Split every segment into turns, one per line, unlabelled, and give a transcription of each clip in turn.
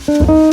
Hello!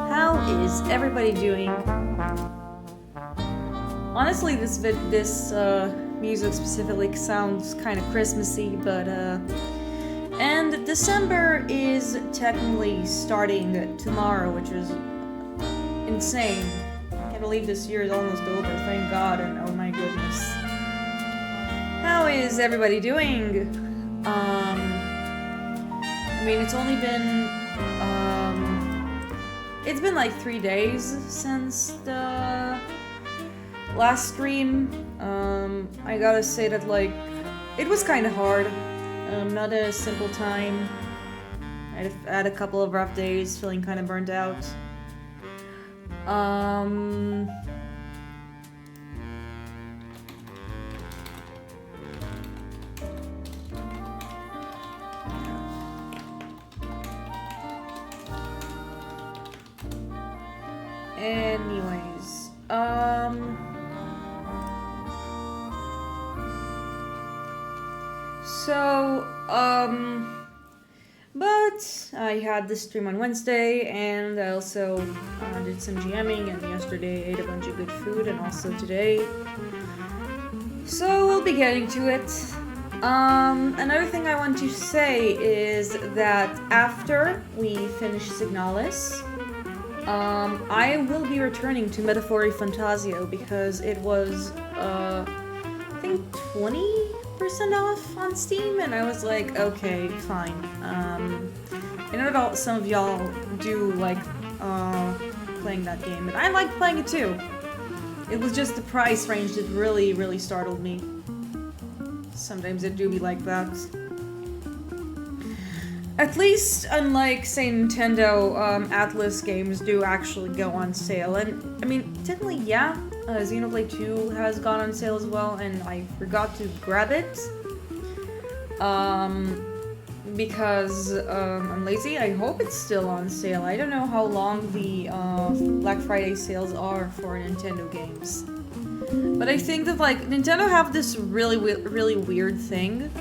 How is everybody doing? Honestly, this music specifically sounds kind of Christmassy, but and December is technically starting tomorrow, which is insane. I can't believe this year is almost over, thank God, and oh my goodness. How is everybody doing? I mean, it's only been, it's been like 3 days since the last stream. I gotta say that, like, it was kind of hard. Not a simple time. I had a couple of rough days, feeling kind of burnt out. Anyways, but I had this stream on Wednesday, and I also did some GMing, and yesterday ate a bunch of good food, and also today. So we'll be getting to it. Another thing I want to say is that after we finish Signalis, I will be returning to Metaphori Fantasio because it was, I think 20% off on Steam, and I was like, okay, fine. I know that some of y'all do like, playing that game, and I like playing it too. It was just the price range that really, really startled me. Sometimes it do be like that. At least, unlike, say, Nintendo, Atlas games do actually go on sale. And, I mean, technically, yeah, Xenoblade 2 has gone on sale as well, and I forgot to grab it. Because, I'm lazy. I hope it's still on sale. I don't know how long the, Black Friday sales are for Nintendo games. But I think that, like, Nintendo have this really weird thing,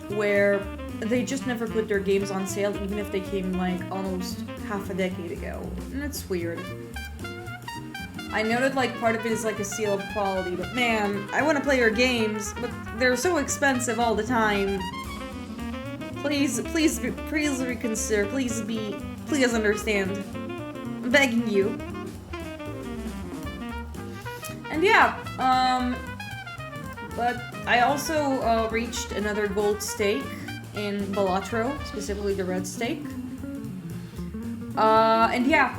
where they just never put their games on sale, even if they came, like, almost half a decade ago. And it's weird. I know that, like, part of it is, like, a seal of quality, but man, I want to play your games, but they're so expensive all the time. Please reconsider. Please understand. I'm begging you. And yeah, but I also, reached another gold stake in Balatro, specifically the red stake. And yeah,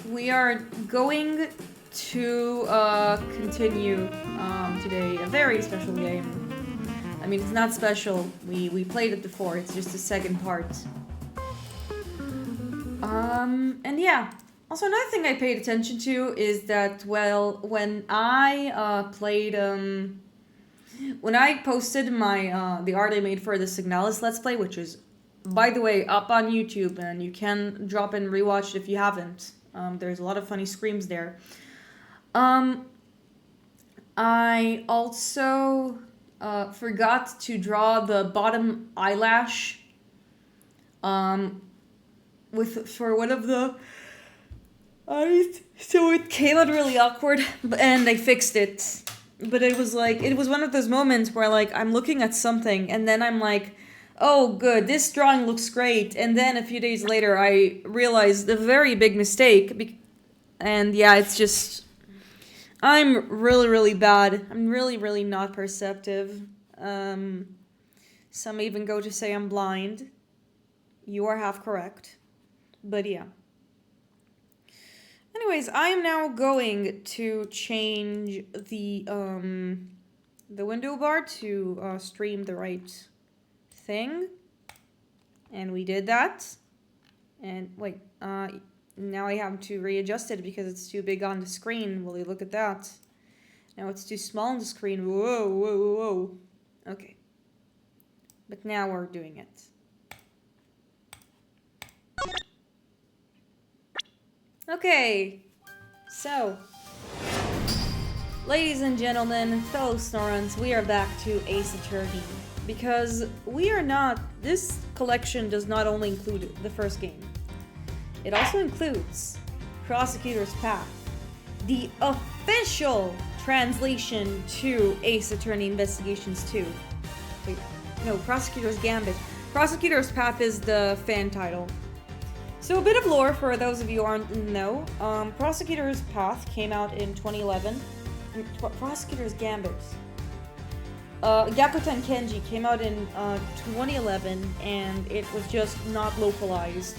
we are going to continue today a very special game. I mean, it's not special. We played it before. It's just the second part. And yeah. Also, another thing I paid attention to is that, well, when I played when I posted my the art I made for the Signalis Let's Play, which is, by the way, up on YouTube, and you can drop in and rewatch it if you haven't. There's a lot of funny screams there. I also forgot to draw the bottom eyelash for one of the so it came out really awkward, and I fixed it. But it was like, it was one of those moments where, like, I'm looking at something, and then I'm like, oh, good, this drawing looks great. And then a few days later, I realized a very big mistake. And yeah, it's just, I'm really bad. I'm really not perceptive. Some even go to say I'm blind. You are half correct. But yeah. Anyways, I am now going to change the window bar to stream the right thing. And we did that. And wait, now I have to readjust it because it's too big on the screen. Will you look at that? Now it's too small on the screen. Whoa. Okay. But now we're doing it. Okay, so, ladies and gentlemen, fellow Snorrons, we are back to Ace Attorney, because this collection does not only include the first game, it also includes Prosecutor's Path, the official translation to Ace Attorney Investigations 2. Wait, no, Prosecutor's Gambit. Prosecutor's Path is the fan title. So a bit of lore for those of you who aren't know. Prosecutor's Path came out in 2011. Prosecutor's Gambit. Gyakuten Kenji came out in 2011, and it was just not localized.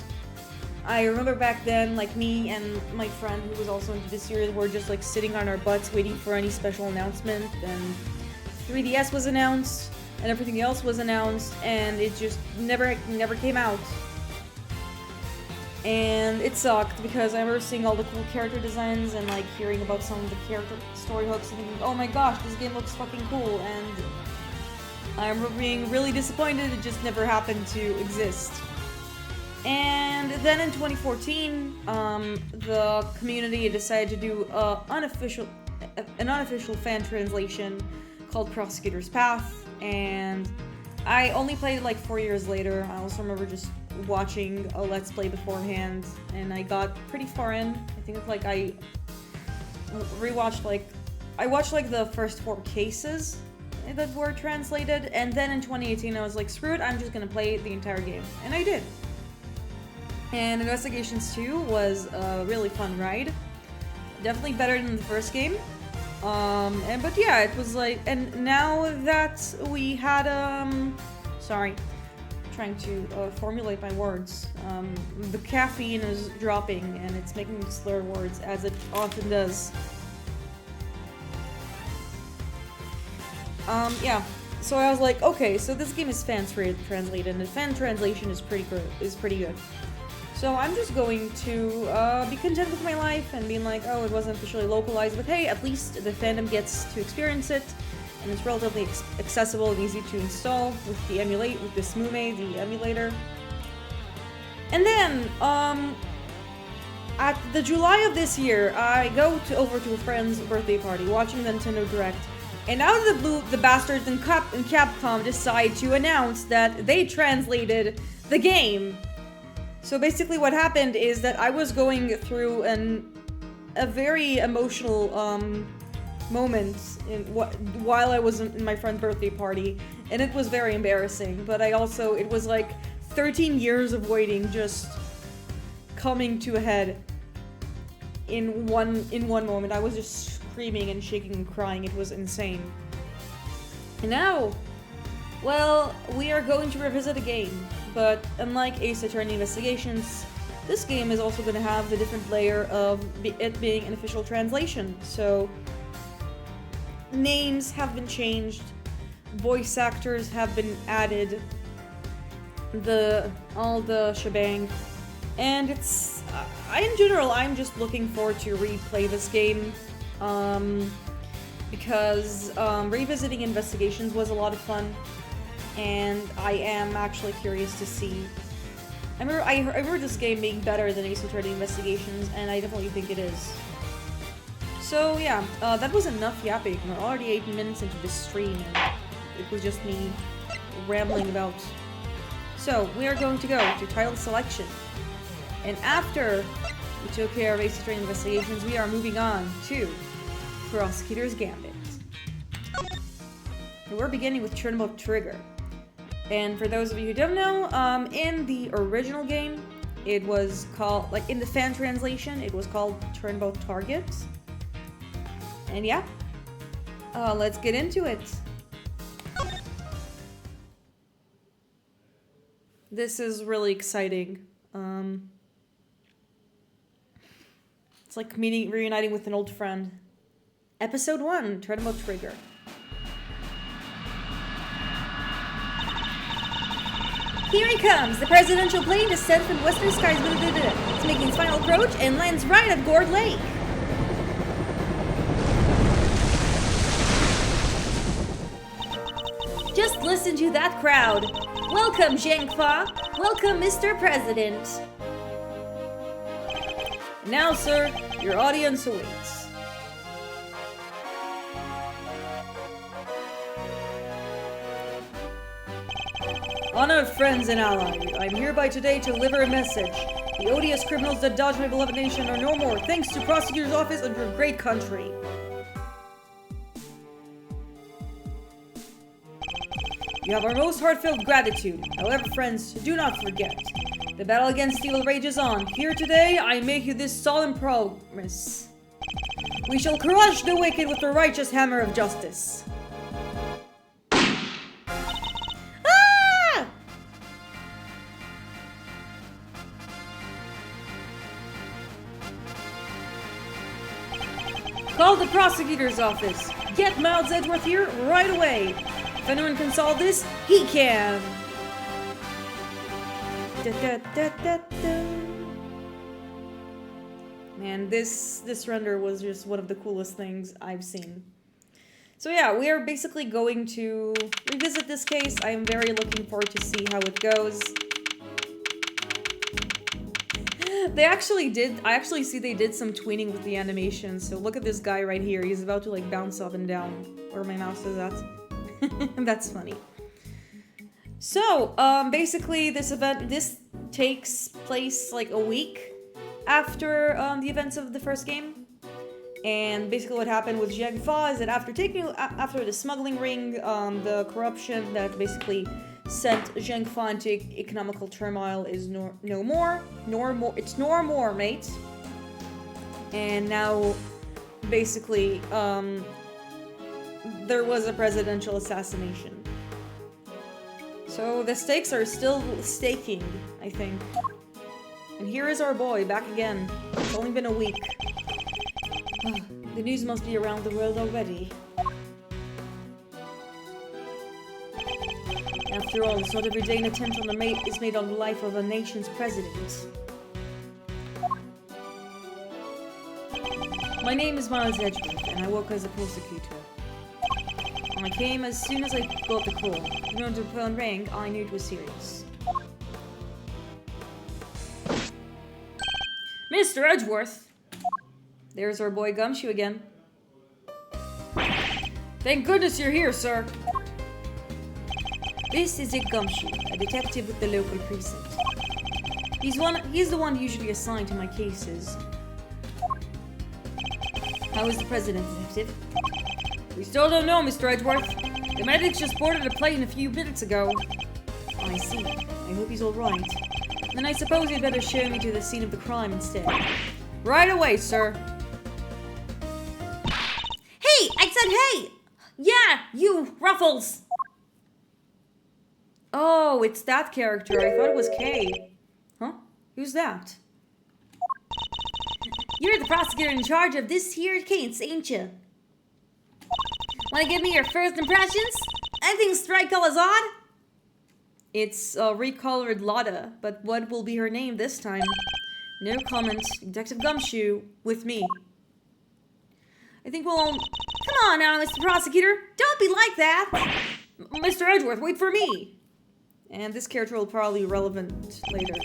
I remember back then, like, me and my friend who was also into this series were just like sitting on our butts waiting for any special announcement, and 3DS was announced, and everything else was announced, and it just never came out. And it sucked because I remember seeing all the cool character designs and like hearing about some of the character story hooks and thinking, oh my gosh, this game looks fucking cool, and I remember being really disappointed it just never happened to exist. And then in 2014, the community decided to do an unofficial fan translation called Prosecutor's Path, and I only played it like 4 years later. I also remember just watching a Let's Play beforehand, and I got pretty far in. I think it's like I watched like the first 4 cases that were translated, and then in 2018 I was like, screw it, I'm just gonna play the entire game. And I did. And Investigations 2 was a really fun ride. Definitely better than the first game. But yeah, it was like, and now that we had, sorry, trying to formulate my words. The caffeine is dropping and it's making me slur words as it often does. Yeah. So I was like, okay, so this game is fan translated, and the fan translation is pretty good. So I'm just going to be content with my life and being like, oh, it wasn't officially localized, but hey, at least the fandom gets to experience it, and it's relatively accessible and easy to install with the Smume, the emulator. And then, at the July of this year, I go over to a friend's birthday party, watching the Nintendo Direct. And out of the blue, the bastards in Capcom decide to announce that they translated the game. So basically what happened is that I was going through a very emotional moment while I was in my friend's birthday party, and it was very embarrassing, but it was like 13 years of waiting just coming to a head in one moment. I was just screaming and shaking and crying. It was insane. And now, well, we are going to revisit a game, but unlike Ace Attorney Investigations, this game is also going to have the different layer of it being an official translation. So, names have been changed, voice actors have been added, all the shebang, and it's, in general, I'm just looking forward to replay this game. Because revisiting Investigations was a lot of fun, and I am actually curious to see. I remember this game being better than Ace Attorney Investigations, and I definitely think it is. So yeah, that was enough yapping. We're already 8 minutes into this stream, and it was just me rambling about. So we are going to go to title selection, and after we took care of Ace Attorney Investigations, we are moving on to Prosecutor's Gambit. And we're beginning with Turnabout Trigger. And for those of you who don't know, in the original game, it was called, like in the fan translation, it was called Turnabout Target. And yeah, let's get into it. This is really exciting. It's like reuniting with an old friend. Episode 1, Turnabout Trigger. Here he comes! The presidential plane descends from western skies. It's making its final approach and lands right at Gourd Lake. Just listen to that crowd. Welcome, Zhang Fa. Welcome, Mr. President. Now, sir, your audience awaits. Honored friends and allies, I'm hereby today to deliver a message. The odious criminals that dodge my beloved nation are no more, thanks to Prosecutor's Office and your great country. You have our most heartfelt gratitude. However, friends, do not forget. The battle against evil rages on. Here today, I make you this solemn promise. We shall crush the wicked with the righteous hammer of justice. Ah! Call the prosecutor's office. Get Miles Edgeworth here right away. If anyone can solve this, he can. Man, this render was just one of the coolest things I've seen. So yeah, we are basically going to revisit this case. I am very looking forward to see how it goes. I actually see they did some tweening with the animation. So look at this guy right here. He's about to like bounce up and down. Where my mouse is at. That's funny. So, basically this takes place like a week after the events of the first game. And basically what happened with Zhang Fa is that after the smuggling ring, the corruption that basically sent Zheng Fa into economical turmoil is no more, it's no more, mate. And now, basically, there was a presidential assassination. So the stakes are still staking, I think. And here is our boy, back again. It's only been a week. The news must be around the world already. After all, it's not every day an attempt on is made on the life of a nation's president. My name is Miles Edgeworth, and I work as a prosecutor. I came as soon as I got the call. When the phone rang, I knew it was serious. Mr. Edgeworth! There's our boy Gumshoe again. Thank goodness you're here, sir! This is Dick Gumshoe, a detective with the local precinct. He's the one usually assigned to my cases. How is the president, detective? We still don't know, Mr. Edgeworth. The medics just boarded a plane a few minutes ago. I see. I hope he's alright. Then I suppose you'd better show me to the scene of the crime instead. Right away, sir. Hey! I said hey! Yeah, you, Ruffles! Oh, it's that character. I thought it was Kay. Huh? Who's that? You're the prosecutor in charge of this here case, ain't you? Wanna give me your first impressions? Anything strike all as odd? It's recolored Lotta, but what will be her name this time? No comment. Detective Gumshoe with me. I think we'll... Come on now, Mr. Prosecutor. Don't be like that. Mr. Edgeworth, wait for me. And this character will probably be relevant later.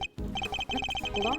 Hold on.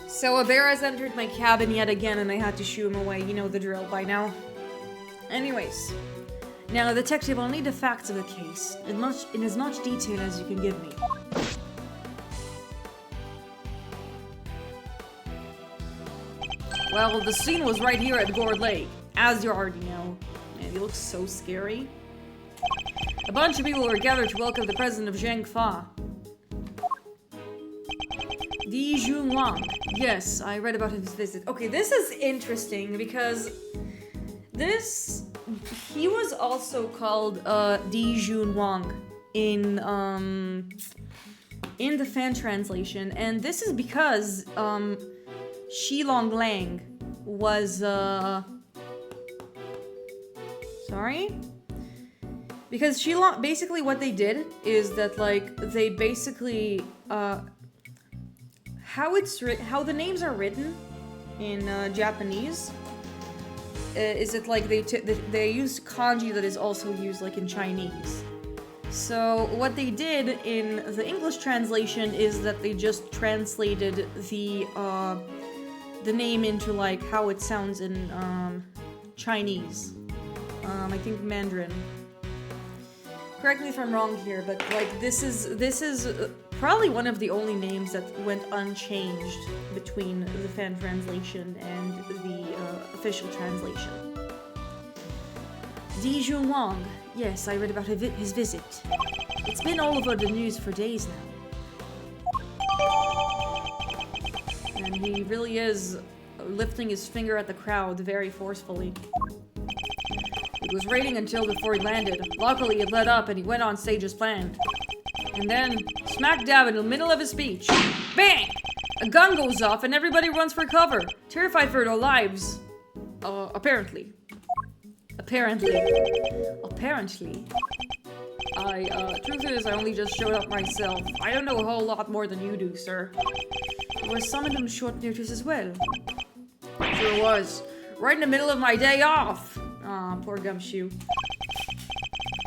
So a bear has entered my cabin yet again and I had to shoo him away. You know the drill by now. Anyways. Now, detective, I'll need the facts of the case. In as much detail as you can give me. Well, the scene was right here at Gourd Lake, as you already know. Man, he looks so scary. A bunch of people were gathered to welcome the president of Zheng Fa. Di Junwang. Yes, I read about his visit. Okay, this is interesting because he was also called Di Junwang in the fan translation, and this is because Shilong Lang was sorry? Because Shilong, basically what they did is that, like, they basically how the names are written in Japanese is it like they used kanji that is also used like in Chinese. So what they did in the English translation is that they just translated the name into like how it sounds in Chinese. I think Mandarin. Correct me if I'm wrong here, but like this is probably one of the only names that went unchanged between the fan translation and the official translation. Di Junwang. Yes, I read about his visit. It's been all over the news for days now. And he really is lifting his finger at the crowd very forcefully. It was raining until before he landed. Luckily, it let up and he went on stage as planned. And then, smack dab in the middle of his speech, bang! A gun goes off and everybody runs for cover, terrified for their lives. Apparently. Apparently. Truth is, I only just showed up myself. I don't know a whole lot more than you do, sir. You were summoned on short notice as well. Sure was. Right in the middle of my day off. Aw, poor Gumshoe.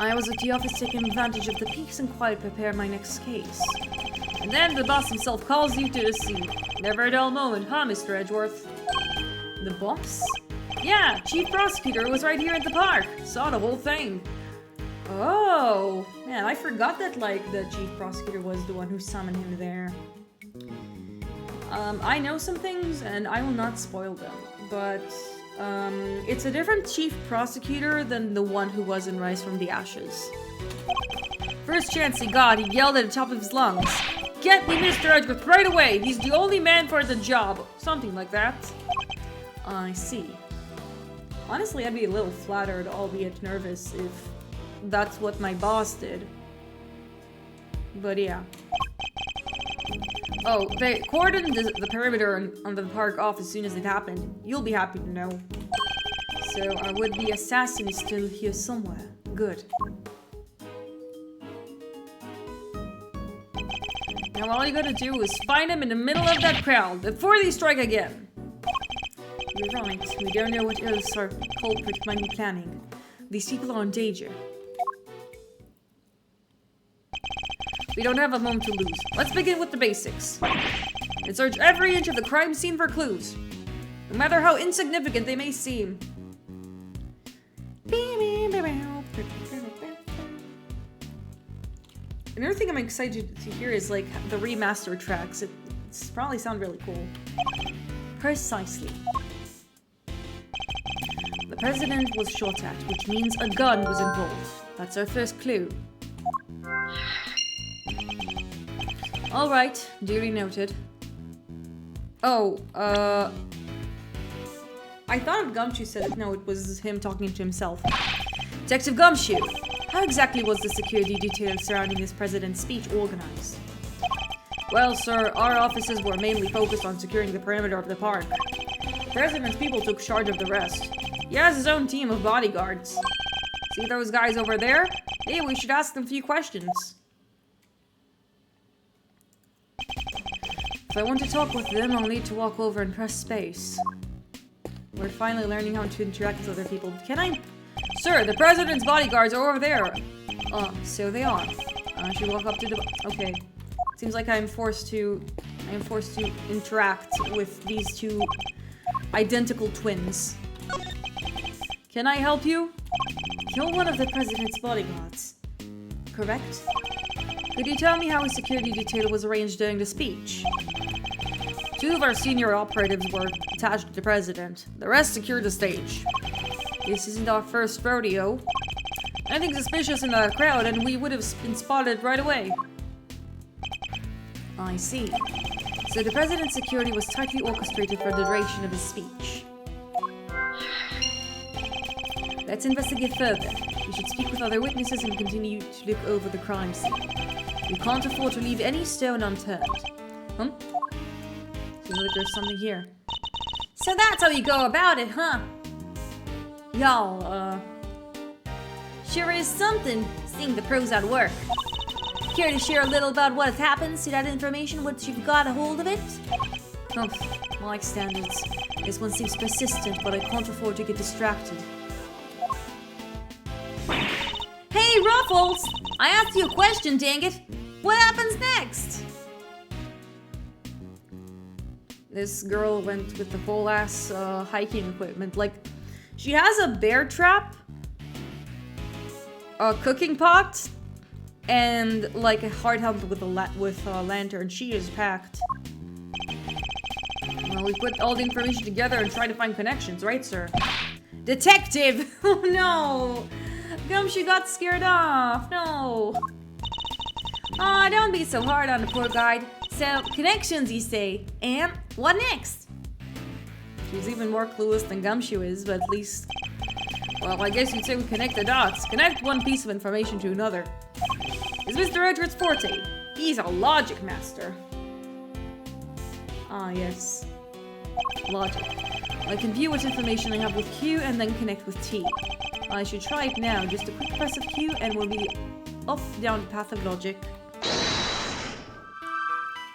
I was at the office taking advantage of the peace and quiet to prepare my next case. And then the boss himself calls you to the scene. Never a dull moment, huh, Mr. Edgeworth? The boss? Yeah, Chief Prosecutor was right here at the park. Saw the whole thing. Oh, man, I forgot that, like, the Chief Prosecutor was the one who summoned him there. I know some things, and I will not spoil them, but, it's a different Chief Prosecutor than the one who was in Rise from the Ashes. First chance he got, he yelled at the top of his lungs. Get me Mr. Edgeworth right away! He's the only man for the job! Something like that. I see. Honestly, I'd be a little flattered, albeit nervous, if that's what my boss did. But yeah. Oh, they cordoned the perimeter on the park off as soon as it happened. You'll be happy to know. So our would-be assassin is still here somewhere. Good. Now all you gotta do is find him in the middle of that crowd before they strike again. You're right. We don't know what else our culprit might be planning. These people are in danger. We don't have a moment to lose. Let's begin with the basics. And search every inch of the crime scene for clues. No matter how insignificant they may seem. Another thing I'm excited to hear is like the remaster tracks. It's probably sound really cool. Precisely. The president was shot at, which means a gun was involved. That's our first clue. Alright, duly noted. Oh, I thought Gumshoe said it. No, it was him talking to himself. Detective Gumshoe, how exactly was the security detail surrounding this president's speech organized? Well, sir, our offices were mainly focused on securing the perimeter of the park. The president's people took charge of the rest. He has his own team of bodyguards. See those guys over there? Hey, we should ask them a few questions. If I want to talk with them, I'll need to walk over and press space. We're finally learning how to interact with other people. Can I? Sir, the president's bodyguards are over there. So they are. I should walk up to the... Okay. Seems like I'm forced to interact with these two identical twins. Can I help you? You're one of the president's bodyguards. Correct? Could you tell me how a security detail was arranged during the speech? 2 of our senior operatives were attached to the president. The rest secured the stage. This isn't our first rodeo. Anything suspicious in the crowd and we would have been spotted right away. I see. So the president's security was tightly orchestrated for the duration of his speech. Let's investigate further. We should speak with other witnesses and continue to look over the crime scene. We can't afford to leave any stone unturned. Seems like there's something here. So that's how you go about it, huh? Y'all, sure is something seeing the pros at work. Care to share a little about what has happened? See that information once you've got a hold of it? Oh, my standards. This one seems persistent, but I can't afford to get distracted. Hey, Ruffles! I asked you a question, dang it! What happens next? This girl went with the whole ass hiking equipment. Like, she has a bear trap, a cooking pot, and like a hard helmet with a lantern. She is packed. Well, we put all the information together and try to find connections, right, sir? Detective! Oh no! Gumshoe got scared off. No. Aw, don't be so hard on the poor guy. So, connections, you say? And what next? She's even more clueless than Gumshoe is, but at least... Well, I guess you'd say we connect the dots. Connect one piece of information to another. It's Mr. Edgeworth's forte. He's a logic master. Ah, yes. Logic. I can view what information I have with Q and then connect with T. I should try it now. Just a quick press of Q and we'll be off down the path of logic.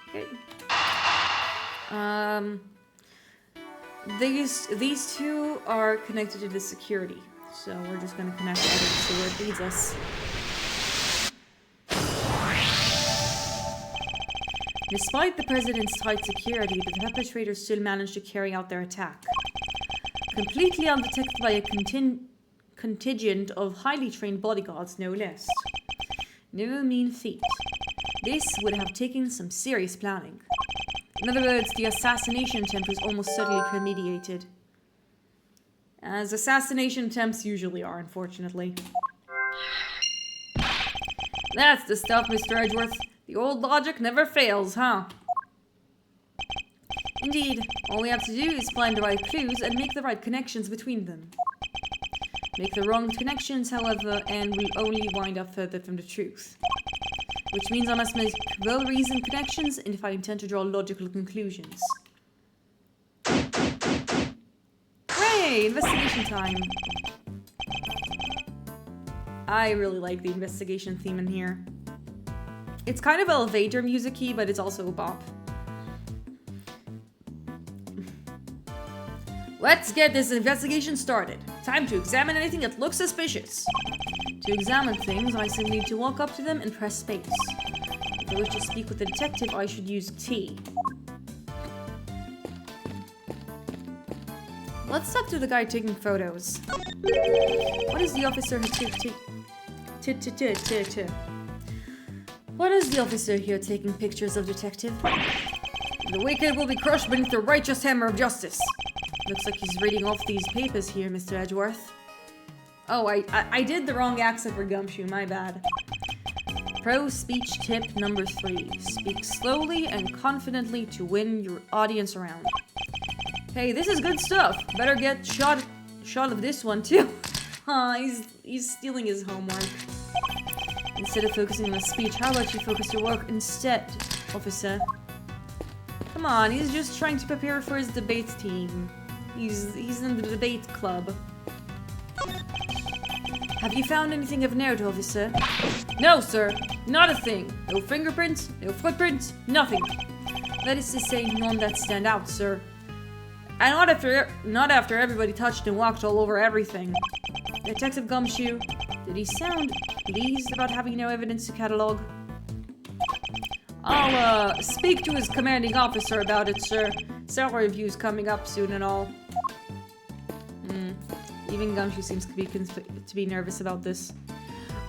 Okay. These two are connected to the security. So we're just gonna connect them and see where it leads us. Despite the president's tight security, the perpetrators still managed to carry out their attack. Completely undetected by a contingent of highly trained bodyguards, no less. No mean feat. This would have taken some serious planning. In other words, the assassination attempt was almost certainly premeditated. As assassination attempts usually are, unfortunately. That's the stuff, Mr. Edgeworth. The old logic never fails, huh? Indeed. All we have to do is find the right clues and make the right connections between them. Make the wrong connections, however, and we'll only wind up further from the truth. Which means I must make well-reasoned connections and if I intend to draw logical conclusions. Hooray! Investigation time! I really like the investigation theme in here. It's kind of elevator music-y, but it's also a bop. Let's get this investigation started. Time to examine anything that looks suspicious. To examine things, I simply need to walk up to them and press space. If I wish to speak with the detective, I should use T. Let's talk to the guy taking photos. What is the officer What is the officer here taking pictures of, detective? The wicked will be crushed beneath the righteous hammer of justice. Looks like he's reading off these papers here, Mr. Edgeworth. Oh, I did the wrong accent for Gumshoe, my bad. Pro speech tip number 3. Speak slowly and confidently to win your audience around. Hey, this is good stuff. Better get shot of this one too. He's stealing his homework. Instead of focusing on a speech, how about you focus your work instead, officer? Come on, he's just trying to prepare for his debate team. He's in the debate club. Have you found anything of note, officer? No, sir. Not a thing. No fingerprints, no footprints, nothing. That is to say, none that stand out, sir. And not after everybody touched and walked all over everything. Detective Gumshoe, did he sound pleased about having no evidence to catalog? I'll speak to his commanding officer about it, sir. Salary review's coming up soon and all. Even Gumshoe seems to be nervous about this.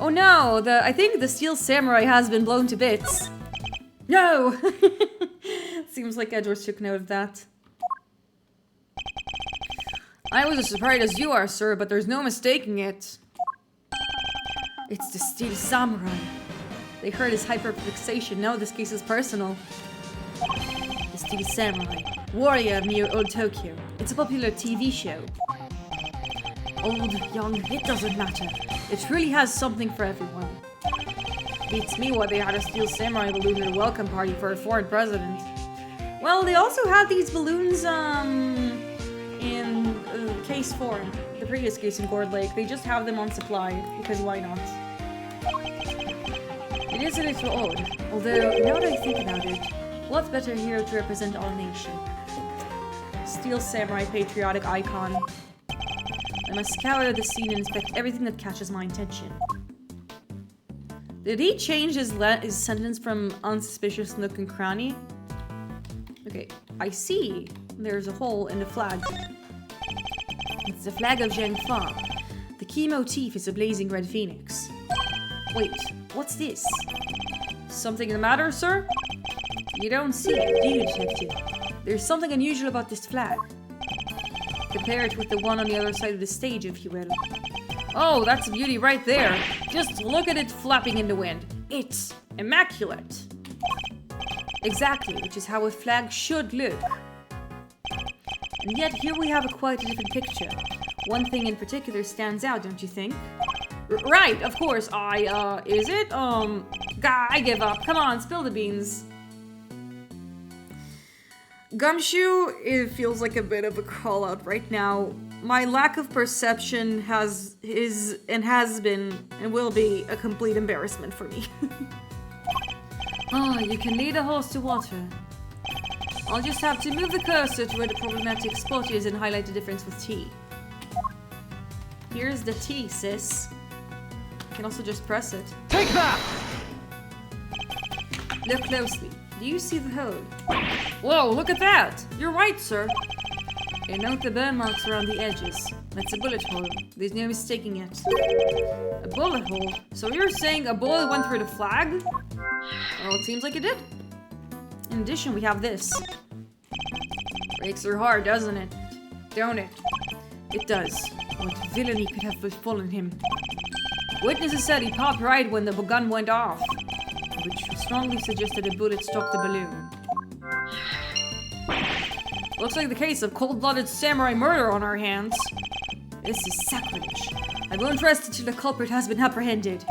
Oh no! I think the Steel Samurai has been blown to bits. No! Seems like Edgeworth took note of that. I was as surprised as you are, sir, but there's no mistaking it. It's the Steel Samurai. They heard his hyperfixation. Now this case is personal. The Steel Samurai. Warrior of New Old Tokyo. It's a popular TV show. Old, young, it doesn't matter. It really has something for everyone. Beats me why they had a Steel Samurai balloon at a welcome party for a foreign president. Well, they also had these balloons, in case 4, the previous case in Gourd Lake. They just have them on supply, because why not? It is a little odd, although, now that I think about it, what's better hero to represent our nation? Steel Samurai patriotic icon. I must scour the scene and inspect everything that catches my attention. Did he change his sentence from unsuspicious nook and cranny? Okay, I see. There's a hole in the flag. It's the flag of Zhengfa. The key motif is a blazing red phoenix. Wait, what's this? Something the matter, sir? You don't see it, do you, detective? There's something unusual about this flag. Compare it with the one on the other side of the stage, if you will. Oh, that's a beauty right there. Just look at it flapping in the wind. It's immaculate. Exactly, which is how a flag should look. And yet here we have quite a different picture. One thing in particular stands out, don't you think? Right, of course. Is it? I give up. Come on, spill the beans. Gumshoe, it feels like a bit of a call out right now. My lack of perception has been and will be a complete embarrassment for me. You can lead a horse to water. I'll just have to move the cursor to where the problematic spot is and highlight the difference with T. Here's the T, sis. You can also just press it.
Take that!
Look closely. Do you see the hole? Whoa, look at that! You're right, sir. And note the burn marks around the edges. That's a bullet hole. There's no mistaking it. A bullet hole? So you're saying a bullet went through the flag? Well, it seems like it did. In addition, we have this. Breaks her heart, doesn't it? Don't it? It does. What villainy could have befallen him? Witnesses said he popped right when the gun went off, which strongly suggested a bullet struck the balloon. Looks like the case of cold-blooded samurai murder on our hands. This is sacrilege. I won't rest until the culprit has been apprehended.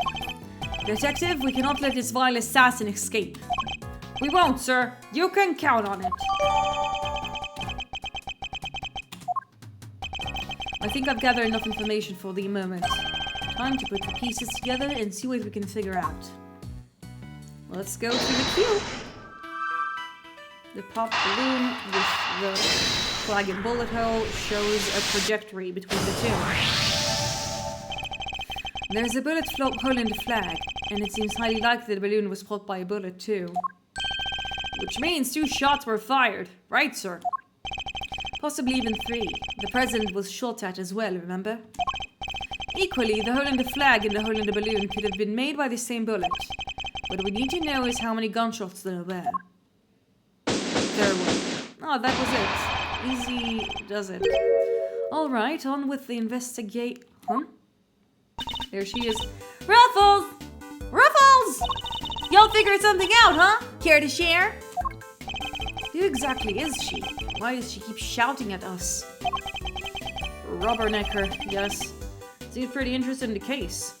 Detective, we cannot let this vile assassin escape. We won't, sir. You can count on it. I think I've gathered enough information for the moment. Time to put the pieces together and see what we can figure out. Let's go to the queue. The pop balloon with the flag and bullet hole shows a trajectory between the two. There's a bullet hole in the flag, and it seems highly likely the balloon was struck by a bullet too. Which means 2 shots were fired, right, sir? Possibly even 3. The president was shot at as well, remember? Equally, the hole in the flag and the hole in the balloon could have been made by the same bullet. What we need to know is how many gunshots there were. There were. Oh, that was it. Easy does it. Alright, on with the investigate. Huh? There she is. Ruffles! Ruffles! Y'all figured something out, huh? Care to share? Who exactly is she? Why does she keep shouting at us? Rubbernecker, yes. Seems pretty interested in the case.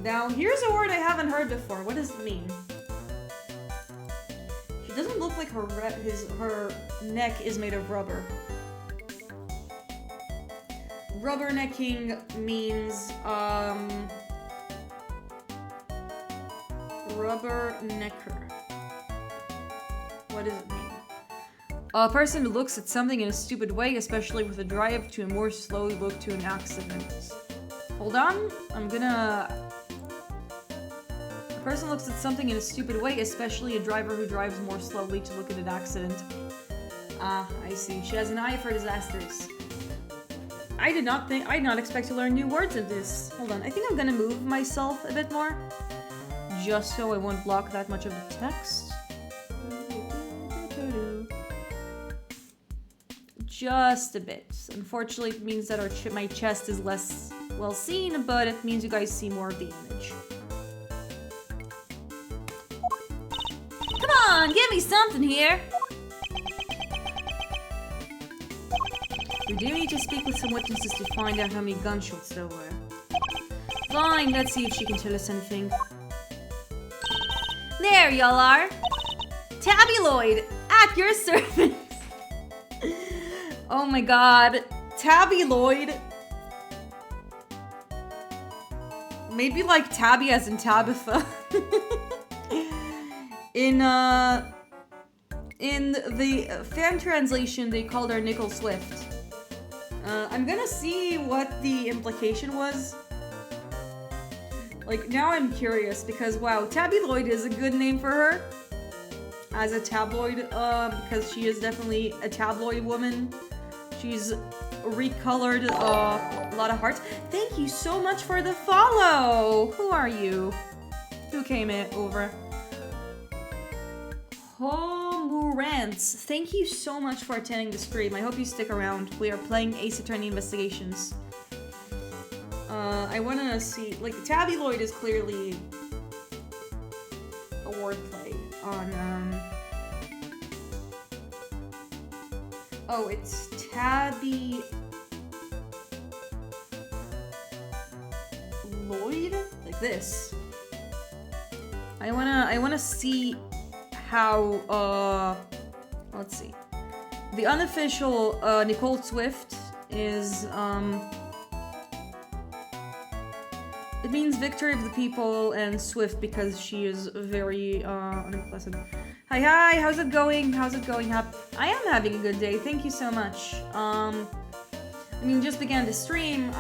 Now, here's a word I haven't heard before. What does it mean? She doesn't look like her neck is made of rubber. Rubbernecking means, rubbernecker. What does it mean? A person who looks at something in a stupid way, especially with a drive to a more slowly look to an accident. Hold on, A person looks at something in a stupid way, especially a driver who drives more slowly to look at an accident. Ah, I see. She has an eye for disasters. I did not expect to learn new words in this. Hold on, I think I'm gonna move myself a bit more. Just so I won't block that much of the text. Just a bit. Unfortunately, it means that my chest is less well seen, but it means you guys see more of the image. Come on, give me something here! We do need to speak with some witnesses to find out how many gunshots there were. Fine, let's see if she can tell us anything. There y'all are! Tabloid, at your service! Oh my god, Tabloid. Maybe like Tabby as in Tabitha. In the fan translation, they called her Nicole Swift. I'm gonna see what the implication was. Like, now I'm curious because, wow, Tabloid is a good name for her. As a tabloid, because she is definitely a tabloid woman. She's recolored a lot of hearts. Thank you so much for the follow! Who are you? Who came over? Homurance, thank you so much for attending the stream. I hope you stick around. We are playing Ace Attorney Investigations. I wanna see, like, Tabloid is clearly a wordplay on, oh, it's Tabby Lloyd? Like this. I wanna see how, let's see. The unofficial Nicole Swift is, it means victory of the people, and Swift because she is very, unpleasant. Hi, how's it going? How's it going? I am having a good day, thank you so much. I mean, just began to stream.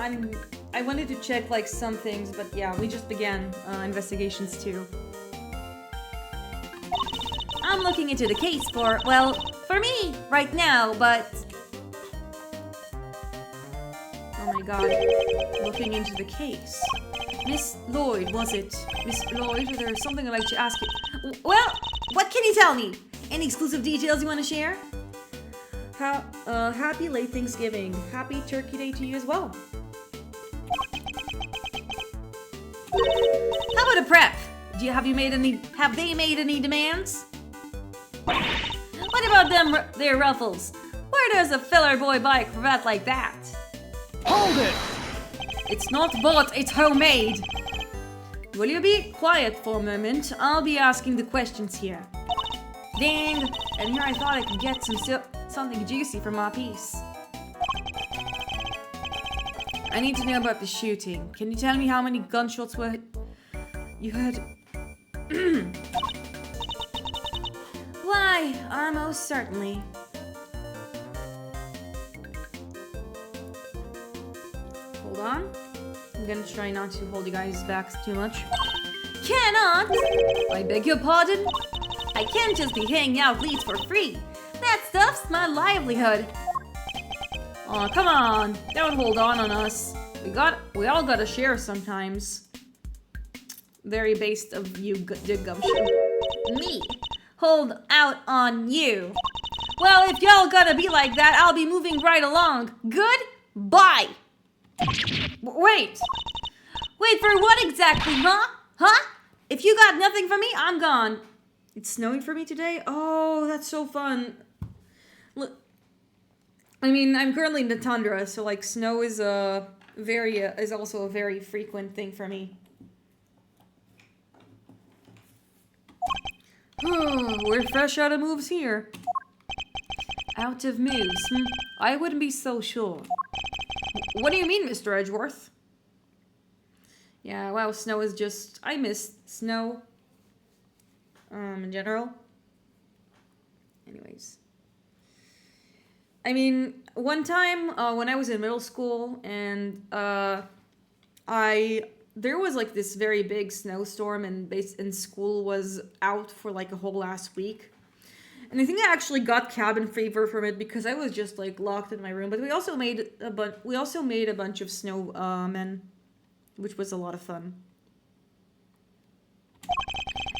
I wanted to check, like, some things, but yeah, we just began, investigations too. I'm looking into the case for me, right now, but... Oh my god. Looking into the case. Miss Lloyd, was it? Miss Lloyd, there's something I'd like to ask you. Well, what can you tell me? Any exclusive details you want to share? Happy late Thanksgiving. Happy Turkey Day to you as well. How about a prep? Have they made any demands? What about their ruffles? Where does a filler boy buy a cravat like that?
Hold it!
It's not bought, it's homemade. Will you be quiet for a moment? I'll be asking the questions here. Ding! And here I thought I could get something juicy from my piece. I need to know about the shooting. Can you tell me how many gunshots you heard? Why, most certainly. Hold on. I'm gonna try not to hold you guys back too much. Cannot! I beg your pardon? I can't just be hanging out leads for free. That stuff's my livelihood. Aw, come on. Don't hold on us. We all gotta share sometimes. Very based of you, Gumption. Me? Hold out on you. Well, if y'all gonna be like that, I'll be moving right along. Goodbye. Wait for what exactly, huh? Huh? If you got nothing for me, I'm gone. It's snowing for me today? Oh, that's so fun. Look, I mean, I'm currently in the tundra, so like snow is is also a very frequent thing for me. We're fresh out of moves here. Out of moves? I wouldn't be so sure. What do you mean, Mr. Edgeworth? Yeah, wow, snow is just... I miss snow. In general. Anyways. I mean, one time when I was in middle school and there was like this very big snowstorm and school was out for like a whole last week. And I think I actually got cabin fever from it because I was just like locked in my room. But we also made a bunch of snow men, which was a lot of fun.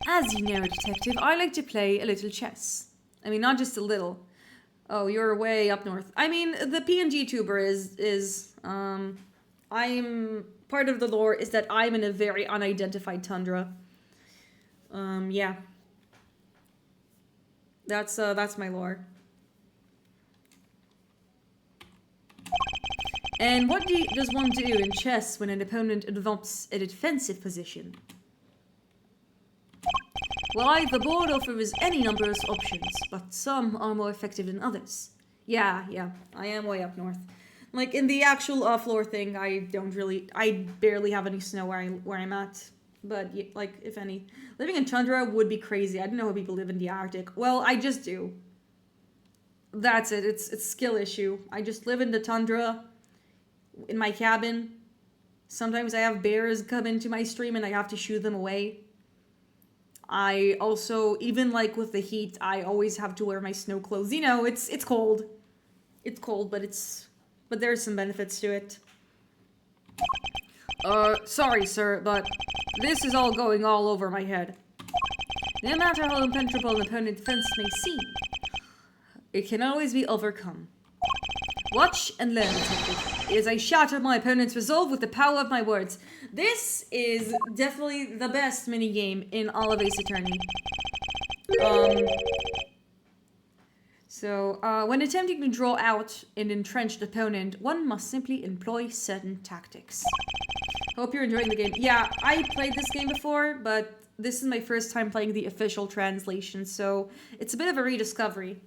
As you know, detective, I like to play a little chess. I mean, not just a little. Oh, you're way up north. I mean, the PNG tuber is I'm part of the lore is that I'm in a very unidentified tundra. Yeah. That's my lore. And what does one do in chess when an opponent adopts a defensive position? Why, the board offers any number of options, but some are more effective than others. Yeah, I am way up north. Like, in the actual floor thing, I barely have any snow where I'm at. But, like, if any. Living in tundra would be crazy. I don't know how people live in the Arctic. Well, I just do. That's it. It's a skill issue. I just live in the tundra, in my cabin. Sometimes I have bears come into my stream and I have to shoo them away. I also, even like with the heat, I always have to wear my snow clothes. You know, it's cold. It's cold, but there's some benefits to it. Sorry, sir, but this is all going all over my head. No matter how impenetrable an opponent's defense may seem, it can always be overcome. Watch and learn, detective, as I shatter my opponent's resolve with the power of my words. This is definitely the best minigame in all of Ace Attorney. When attempting to draw out an entrenched opponent, one must simply employ certain tactics. Hope you're enjoying the game. Yeah, I played this game before, but this is my first time playing the official translation, so it's a bit of a rediscovery.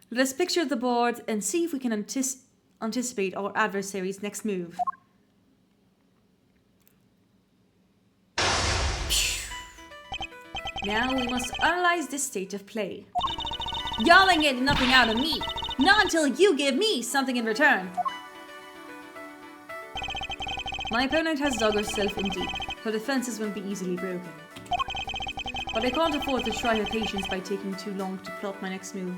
Let us picture the board and see if we can anticipate our adversary's next move. Now we must analyze this state of play. Y'all ain't getting nothing out of me. Not until you give me something in return. My opponent has dug herself in deep. Her defenses won't be easily broken. But I can't afford to try her patience by taking too long to plot my next move.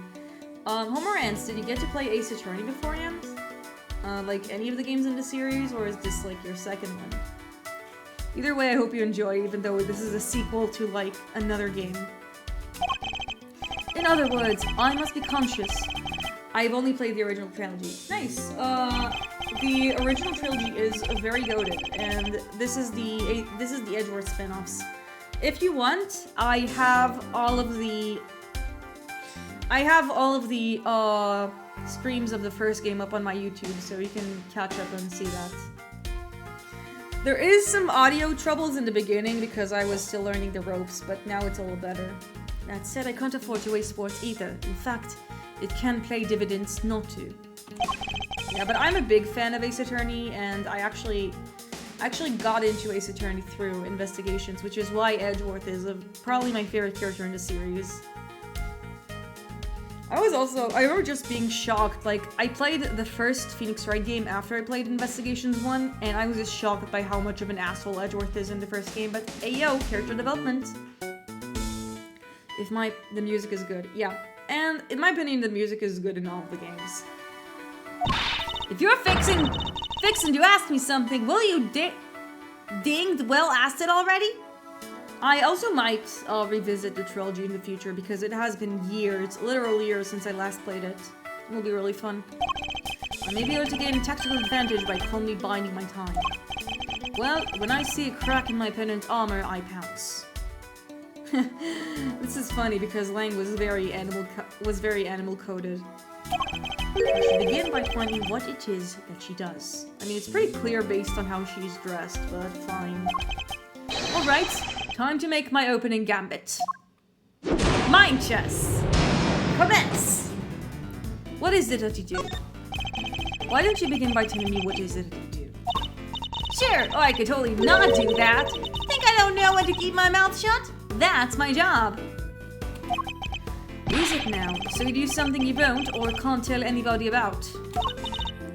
Homorance, did you get to play Ace Attorney beforehand? Like any of the games in the series, or is this like your second one? Either way, I hope you enjoy, even though this is a sequel to like another game. In other words, I must be conscious. I've only played the original trilogy. Nice. The original trilogy is very goated, and this is the Edgeworth spin-offs. If you want, I have all of the streams of the first game up on my YouTube, so you can catch up and see that. There is some audio troubles in the beginning because I was still learning the ropes, but now it's a little better. That said, I can't afford to waste sports either. In fact, it can pay dividends not to. Yeah, but I'm a big fan of Ace Attorney, and I actually got into Ace Attorney through investigations, which is why Edgeworth is probably my favorite character in the series. I remember just being shocked. Like, I played the first Phoenix Wright game after I played Investigations 1, and I was just shocked by how much of an asshole Edgeworth is in the first game, but ayo, character development. The music is good, yeah. And in my opinion, the music is good in all of the games. If you're fixing to ask me something, will you dinged well asked it already? I also might revisit the trilogy in the future because it has been years, literal years, since I last played it. It will be really fun. I may be able to gain tactical advantage by calmly biding my time. Well, when I see a crack in my opponent's armor, I pounce. This is funny because Lang was very animal coded. I should begin by finding what it is that she does. I mean, it's pretty clear based on how she's dressed, but fine. Alright, time to make my opening gambit. Mind chess! Commence! What is it that you do? Why don't you begin by telling me what is it that you do? Sure, oh, I could totally not do that. Think I don't know when to keep my mouth shut? That's my job. Is it now? So you do something you won't or can't tell anybody about?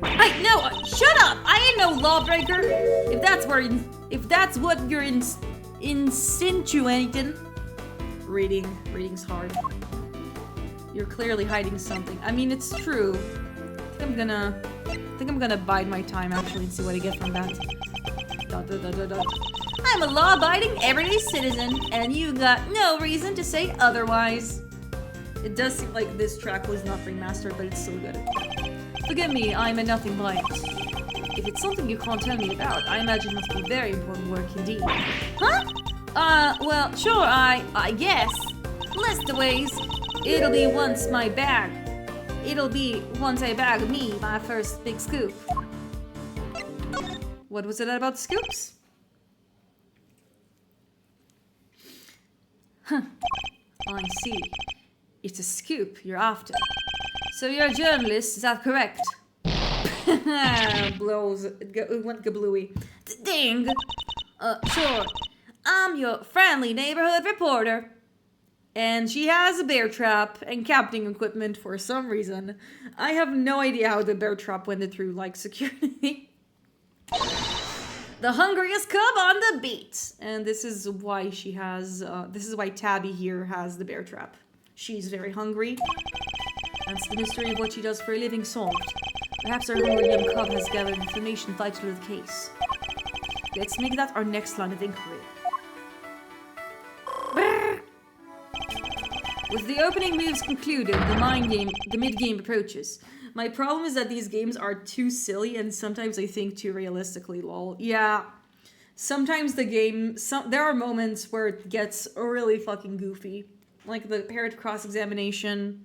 Hey, no! Shut up! I ain't no lawbreaker! If that's what you're insinuating... Reading's hard. You're clearly hiding something. I mean, it's true. I think I'm gonna bide my time, actually, and see what I get from that. ... I'm a law-abiding, everyday citizen, and you got no reason to say otherwise. It does seem like this track was not remastered, but it's still good. Forgive me, I'm a nothing blind. If it's something you can't tell me about, I imagine it must be very important work indeed. Huh? Well, sure, I guess. List the ways. It'll be once I bag me my first big scoop. What was it about scoops? Huh. I see. It's a scoop you're after. So you're a journalist, is that correct? Blows. It went kablooey. Ding! Sure. I'm your friendly neighborhood reporter. And she has a bear trap and capturing equipment for some reason. I have no idea how the bear trap went through, like, security. The hungriest cub on the beat. And this is why she has, this is why Tabby here has the bear trap. She's very hungry. That's the mystery of what she does for a living solved. Perhaps our hungry young cub has gathered information vital to the case. Let's make that our next line of inquiry. With the opening moves concluded, the mid-game approaches. My problem is that these games are too silly and sometimes I think too realistically, lol. Yeah, sometimes there are moments where it gets really fucking goofy. Like the parrot cross-examination,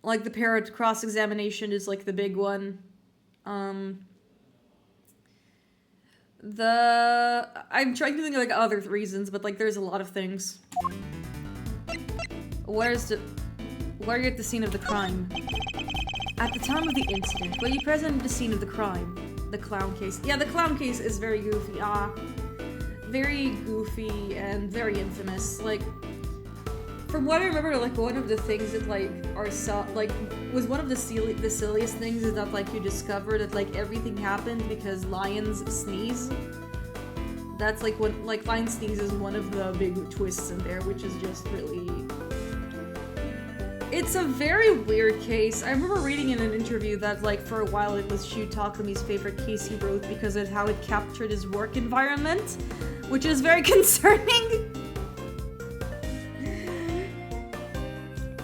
like the parrot cross-examination is like the big one. I'm trying to think of like other reasons, but like there's a lot of things. Where are you at the scene of the crime? At the time of the incident, were you present at the scene of the crime? The clown case. Yeah, the clown case is very goofy. Very goofy and very infamous. Like, from what I remember, like one of the things that like was one of the silliest things is that like you discover that like everything happened because lions sneeze. That's like what like lion sneeze is one of the big twists in there, which is just really. It's a very weird case. I remember reading in an interview that, like, for a while it was Shu Takumi's favorite case he wrote because of how it captured his work environment, which is very concerning.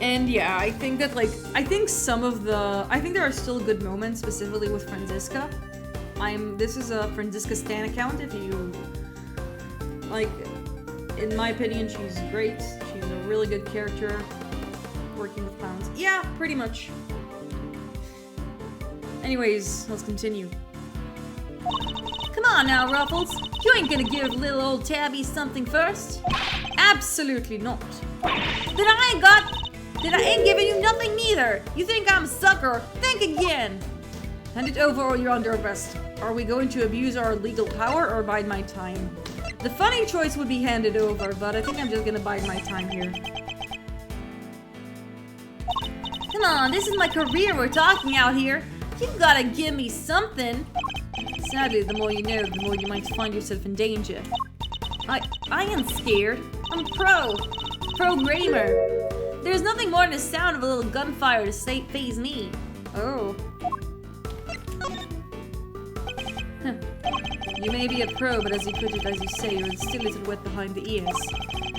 And yeah, I think that, like, I think there are still good moments, specifically with Franziska. This is a Franziska Stan account, if you, like, in my opinion, she's great. She's a really good character. Working with clowns. Yeah, pretty much. Anyways, let's continue. Come on now, Ruffles. You ain't gonna give little old Tabby something first? Absolutely not. Then I ain't giving you nothing neither. You think I'm a sucker? Think again. Hand it over or you're under arrest. Are we going to abuse our legal power or bide my time? The funny choice would be handed over, but I think I'm just gonna bide my time here. Come on, this is my career we're talking out here. You've gotta give me something. Sadly, the more you know, the more you might find yourself in danger. I ain't scared. I'm pro gamer. There's nothing more than the sound of a little gunfire to faze me. Oh. Huh. You may be a pro, but as you put it, as you say, you're still a little wet behind the ears.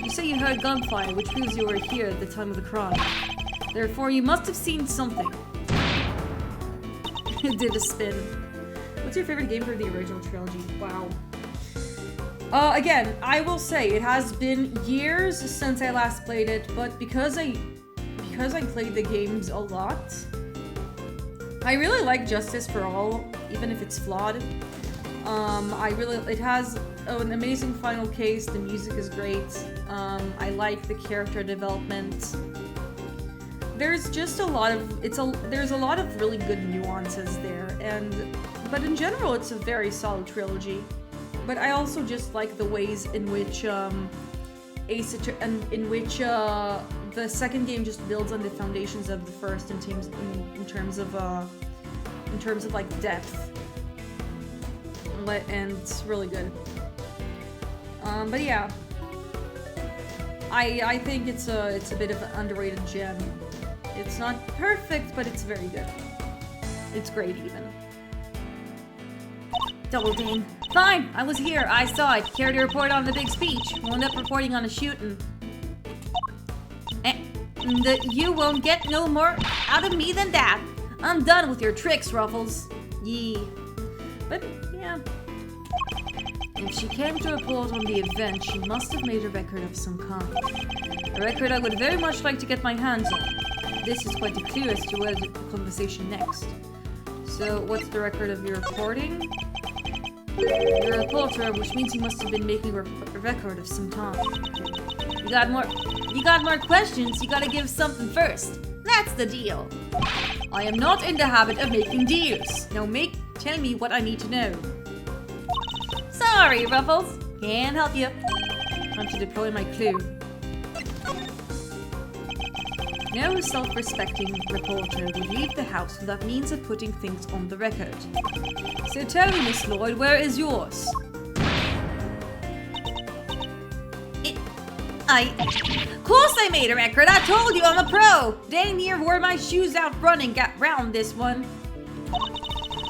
You say you heard gunfire, which proves you were here at the time of the crime. Therefore, you must have seen something. It did a spin. What's your favorite game for the original trilogy? Wow. Again, I will say it has been years since I last played it, but because I played the games a lot, I really like Justice for All, even if it's flawed. It has an amazing final case. The music is great. I like the character development. There's just a lot of there's a lot of really good nuances there, but in general it's a very solid trilogy. But I also just like the ways in which the second game just builds on the foundations of the first in terms of like depth, and it's really good. But yeah, I think it's a bit of an underrated gem. It's not perfect, but it's very good. It's great, even. Double ding. Fine, I was here. I saw it. Care to report on the big speech? Wound up reporting on a shooting. And you won't get no more out of me than that. I'm done with your tricks, Ruffles. Yee. But, yeah. If she came to report on the event, she must have made a record of some kind. A record I would very much like to get my hands on. This is quite a clue as to where the conversation next. So, what's the record of your reporting? You're a reporter, which means you must have been making a record of some time. You got more questions, you gotta give something first. That's the deal. I am not in the habit of making deals. Now tell me what I need to know. Sorry, Ruffles. Can't help you. Time to deploy my clue. No self-respecting reporter would leave the house without means of putting things on the record. So tell me, Miss Lloyd, where is yours? Of course I made a record. I told you I'm a pro. Dang near wore my shoes out running, got round this one.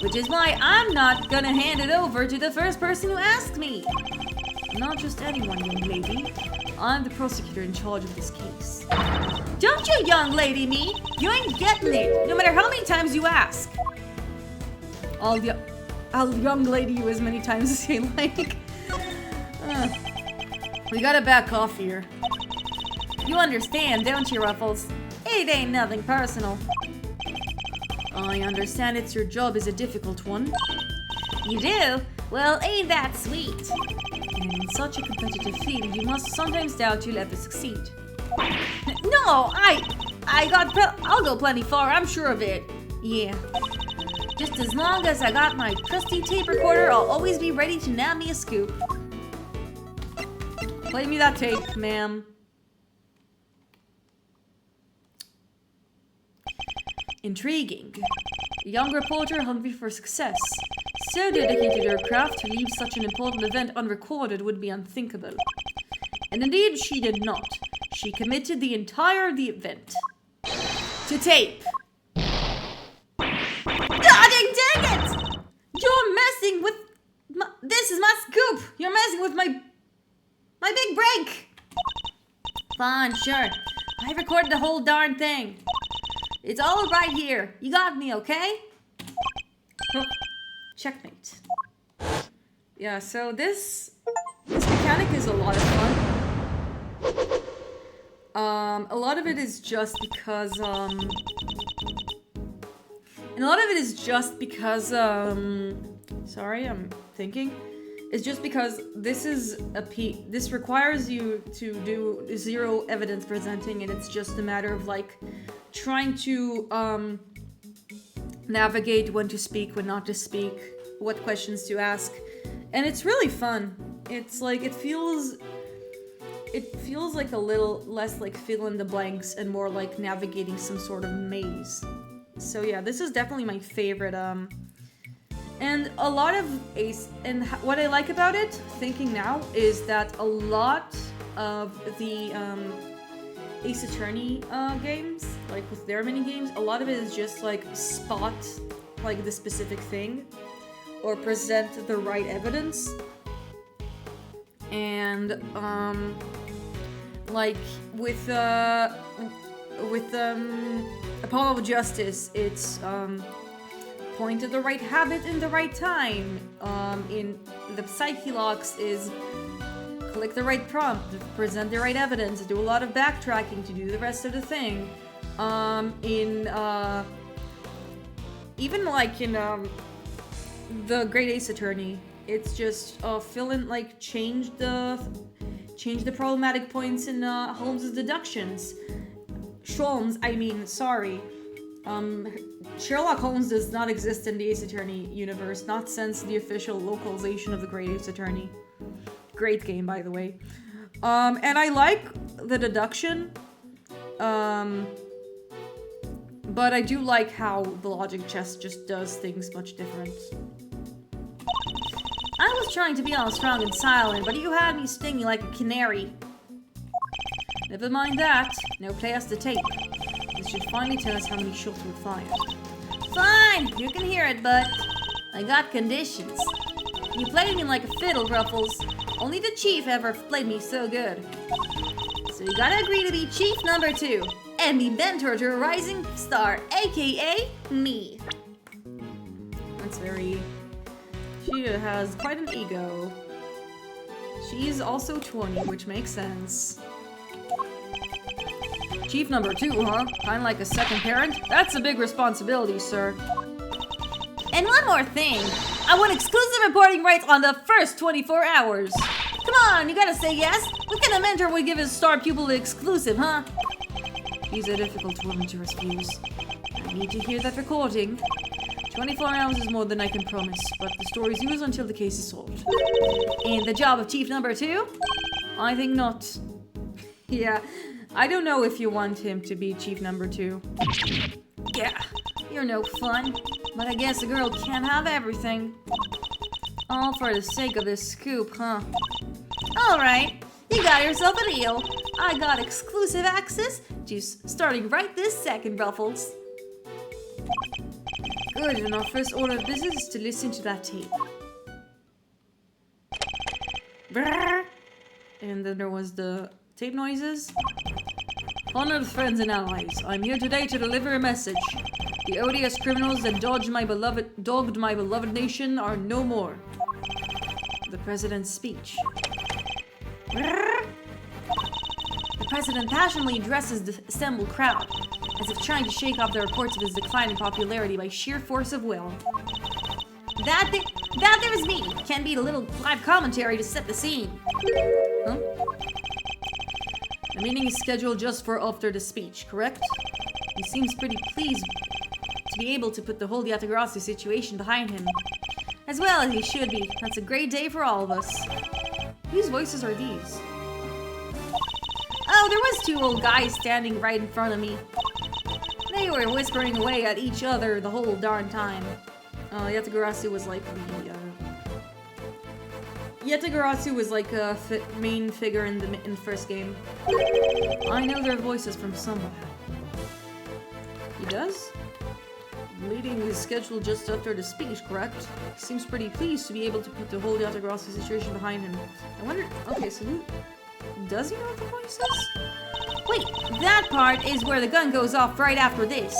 Which is why I'm not gonna hand it over to the first person who asks me. Not just anyone, young lady. I'm the prosecutor in charge of this case. Don't you young lady me! You ain't getting it, no matter how many times you ask. I'll young lady you as many times as you like. We gotta back off here. You understand, don't you, Ruffles? It ain't nothing personal. I understand your job is a difficult one.
You do? Well, ain't that sweet?
And in such a competitive field, you must sometimes doubt you'll ever succeed.
No, I'll go plenty far, I'm sure of it. Yeah. Just as long as I got my trusty tape recorder, I'll always be ready to nab me a scoop.
Play me that tape, ma'am. Intriguing. A young reporter hungry for success. So dedicated to her craft, to leave such an important event unrecorded would be unthinkable. And indeed, she did not. She committed the entire event to tape.
Dang it!
You're messing with this is my scoop! You're messing with my big break!
Fine, sure. I recorded the whole darn thing. It's all right here. You got me, okay?
Oh, checkmate. Yeah, so this mechanic is a lot of fun. A lot of it is just because sorry, I'm thinking. It's just because this requires you to do zero evidence presenting, and it's just a matter of like trying to navigate when to speak, when not to speak, what questions to ask, and it's really fun. It's like it feels like a little less like fill in the blanks and more like navigating some sort of maze. So yeah, this is definitely my favorite. And a lot of what I like about it, thinking now, is that a lot of the Ace Attorney games, like with their mini games, a lot of it is just like spot like the specific thing or present the right evidence. And like with Apollo of Justice, it's point to the right habit in the right time. In the Psyche Locks is click the right prompt, present the right evidence, do a lot of backtracking to do the rest of the thing. Even like in the Great Ace Attorney, it's just fill in, like change the problematic points in Holmes' deductions. Sherlock Holmes does not exist in the Ace Attorney universe, not since the official localization of the Great Ace Attorney. Great game, by the way. And I like the deduction, but I do like how the logic chest just does things much different.
I was trying to be all strong and silent, but you had me stinging like a canary.
Never mind that. Now play us the tape. This should finally tell us how many shots were fired.
Fine, you can hear it, but I got conditions. You played me like a fiddle, Ruffles. Only the chief ever played me so good. So you gotta agree to be chief number 2 and be mentor to a rising star, aka me.
That's very... She has quite an ego. She's also 20, which makes sense. Chief number 2, huh? Kinda like a second parent? That's a big responsibility, sir.
And one more thing. I want exclusive reporting rights on the first 24 hours. Come on, you gotta say yes. What kind of mentor would give his star pupil the exclusive, huh?
She's a difficult woman to refuse. I need to hear that recording. 24 hours is more than I can promise, but the story's yours until the case is solved.
And the job of chief number 2?
I think not. Yeah, I don't know if you want him to be chief number 2.
Yeah, you're no fun. But I guess a girl can't have everything.
All for the sake of this scoop, huh?
Alright, you got yourself a deal. I got exclusive access to starting right this second, Ruffles.
Good, and our first order of business is to listen to that tape. Brrr. And then there was the tape noises. Honored friends and allies, I'm here today to deliver a message. The odious criminals that dogged my beloved nation are no more. The president's speech.
The president passionately addresses the assembled crowd, as if trying to shake off the reports of his decline in popularity by sheer force of will. That That there's me! Can beat a little live commentary to set the scene. Huh?
The meeting is scheduled just for after the speech, correct?
He seems pretty pleased to be able to put the whole Yatagarasi situation behind him. As well as he should be. That's a great day for all of us.
Whose voices are these?
Oh, there was two old guys standing right in front of me. They were whispering away at each other the whole darn time.
Yatagarasu was like the, Yatagarasu was like a main figure in the first game. I know their voices from somewhere. He does? The meeting is scheduled just after the speech, correct? He seems pretty pleased to be able to put the whole Yatagarasu situation behind him. I wonder... Okay, so who... Does he know what the voice is?
Wait, that part is where the gun goes off right after this.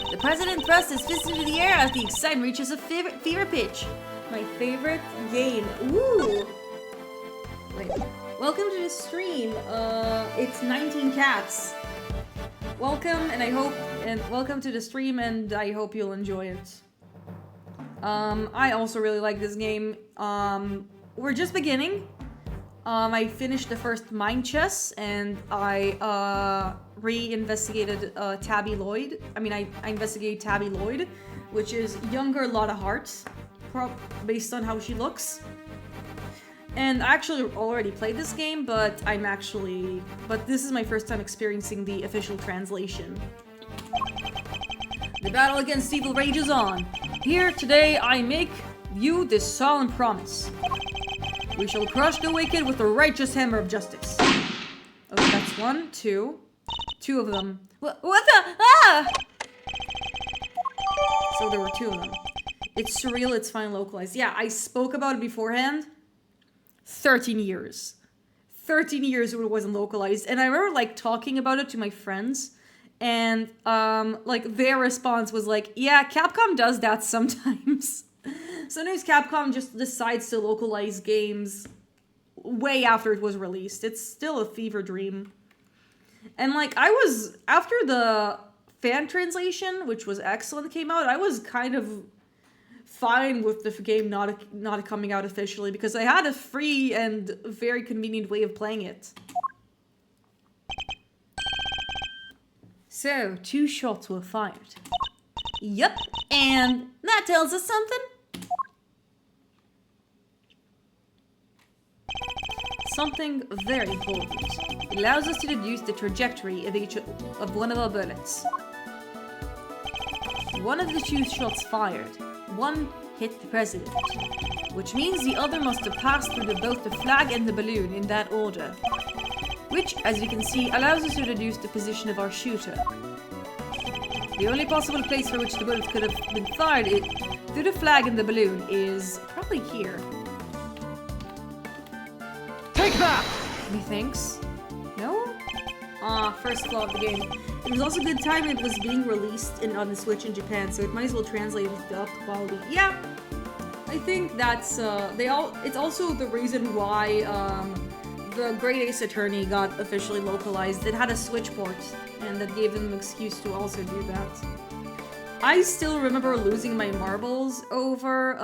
The president thrusts his fist into the air as the excitement reaches a fever pitch.
My favorite game. Ooh! Wait. Welcome to the stream. It's 19 Cats. Welcome, welcome to the stream, and I hope you'll enjoy it. I also really like this game. We're just beginning. I finished the first Mind Chess, and I re-investigated Tabby Lloyd. I investigated Tabby Lloyd, which is younger Lotta Hart, based on how she looks. And I actually already played this game, but this is my first time experiencing the official translation. The battle against evil rages on. Here today I make you this solemn promise. We shall crush the wicked with the righteous hammer of justice. Okay, that's one, two of them.
What the? Ah!
So there were two of them. It's surreal, it's fine localized. Yeah, I spoke about it beforehand. 13 years. 13 years it wasn't localized. And I remember like talking about it to my friends. And like their response was like, yeah, Capcom does that sometimes. Sometimes Capcom just decides to localize games way after it was released. It's still a fever dream. And like after the fan translation, which was excellent, came out, I was kind of fine with the game not coming out officially because I had a free and very convenient way of playing it. So, 2 shots were fired.
Yup, and that tells us something.
Something very important. It allows us to deduce the trajectory of one of our bullets. One of the 2 shots fired. One hit the president, which means the other must have passed through both the flag and the balloon in that order, which, as you can see, allows us to deduce the position of our shooter. The only possible place for which the bullet could have been fired through the flag and the balloon is probably here. Take that! Methinks. No? First flaw of the game. It was also good time it was being released on the Switch in Japan, so it might as well translate with the up quality. Yeah, I think that's it's also the reason why the Great Ace Attorney got officially localized. It had a Switch port, and that gave them an excuse to also do that. I still remember losing my marbles over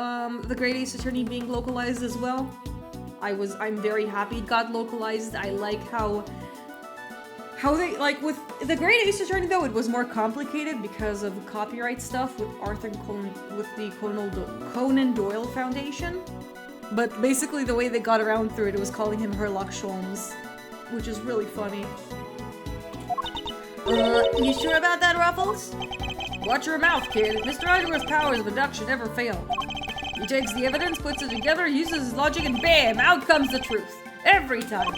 the Great Ace Attorney being localized as well. I'm very happy it got localized. I like how they, like, with the Great Ace Attorney though, it was more complicated because of copyright stuff with the Conan Doyle Foundation. But basically the way they got around through it was calling him Sherlock Holmes, which is really funny.
You sure about that, Ruffles?
Watch your mouth, kid. Mr. Edgeworth's powers of deduction never fail. He takes the evidence, puts it together, uses his logic, and bam! Out comes the truth. Every time.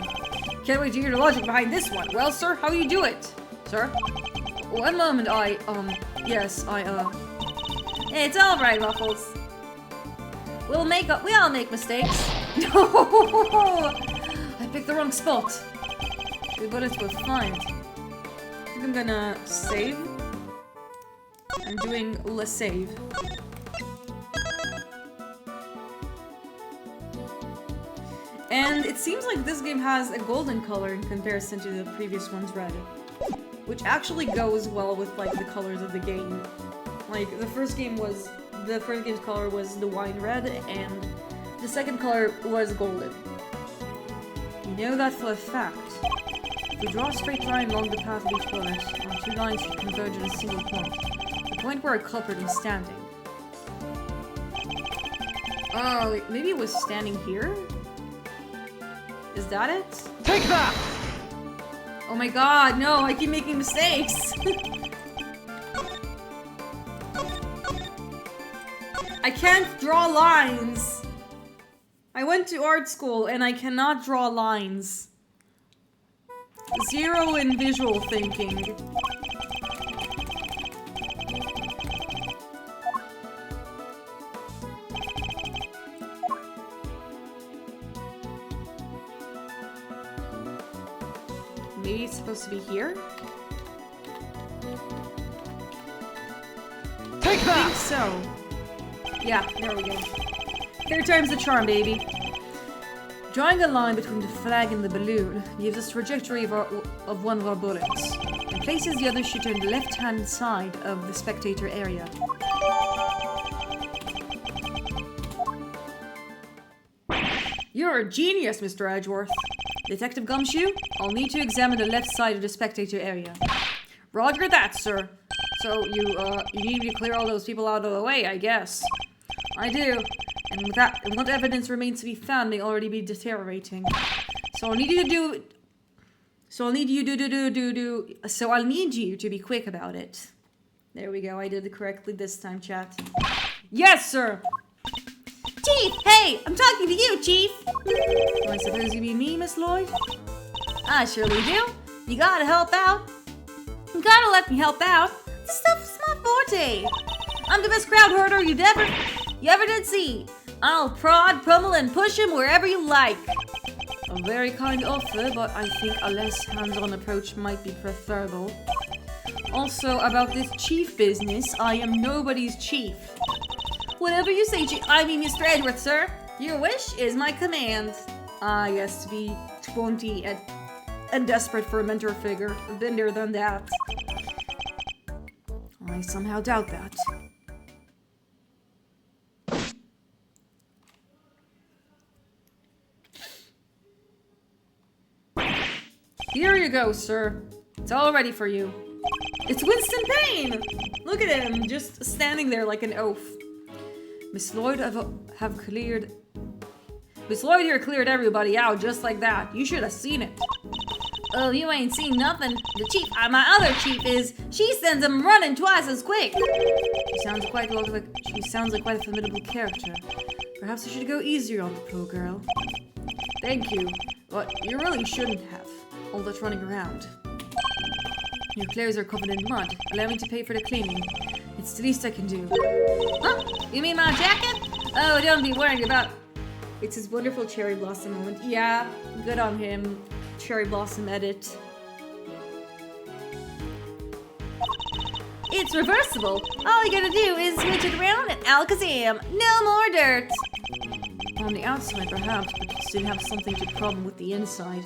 Can't wait to hear the logic behind this one. Well, sir, how do you do it? Sir? One moment, yes,
It's alright, Ruffles. We all make mistakes.
No! I picked the wrong spot. The bullets were fired. I think I'm gonna save. I'm doing let's save. And it seems like this game has a golden color in comparison to the previous one's red. Which actually goes well with, like, the colors of the game. Like, the first game was the first game's color was the wine red, and the second color was golden. You know that for a fact. If we draw a straight line along the path of each bullet, our two lines should converge at a single point. The point where a culprit was standing. Oh, maybe it was standing here? Is that it?
Take that!
Oh my god, no, I keep making mistakes! I can't draw lines! I went to art school and I cannot draw lines. Zero in visual thinking. Maybe it's supposed to be here?
Take that!
I think so. Yeah, there we go. Third time's the charm, baby. Drawing a line between the flag and the balloon gives us the trajectory of one of our bullets, and places the other shooter in the left-hand side of the spectator area. You're a genius, Mr. Edgeworth. Detective Gumshoe, I'll need to examine the left side of the spectator area. Roger that, sir. So, you need me to clear all those people out of the way, I guess. I do. And with that, what evidence remains to be found may already be deteriorating. So I'll need you to be quick about it. There we go, I did it correctly this time, chat. Yes, sir!
Chief! Hey! I'm talking to you, Chief!
I suppose you mean me, Miss Lloyd?
I surely do. You gotta help out. You gotta let me help out. This stuff's my forte. I'm the best crowd herder you ever did see. I'll prod, pummel, and push him wherever you like.
A very kind offer, but I think a less hands-on approach might be preferable. Also, about this chief business, I am nobody's chief.
Whatever you say, I mean Mr. Edgeworth, sir. Your wish is my command.
Ah, yes, to be 20 and desperate for a mentor figure. I've been there, done that. I somehow doubt that. Here you go, sir. It's all ready for you. It's Winston Payne! Look at him, just standing there like an oaf. Miss Lloyd have cleared... Miss Lloyd here cleared everybody out just like that. You should have seen it.
Oh, you ain't seen nothing. The chief, my other chief she sends them running twice as quick.
She sounds like quite a formidable character. Perhaps I should go easier on the poor girl. Thank you, but you really shouldn't have. All that running around. Your clothes are covered in mud. Allow me to pay for the cleaning. It's the least I can do.
Huh? You mean my jacket? Oh, don't be worried about...
It's his wonderful cherry blossom moment. Yeah, good on him. Cherry blossom edit.
It's reversible. All you gotta do is switch it around and alakazam. No more dirt.
On the outside, perhaps, but you still have something to problem with the inside.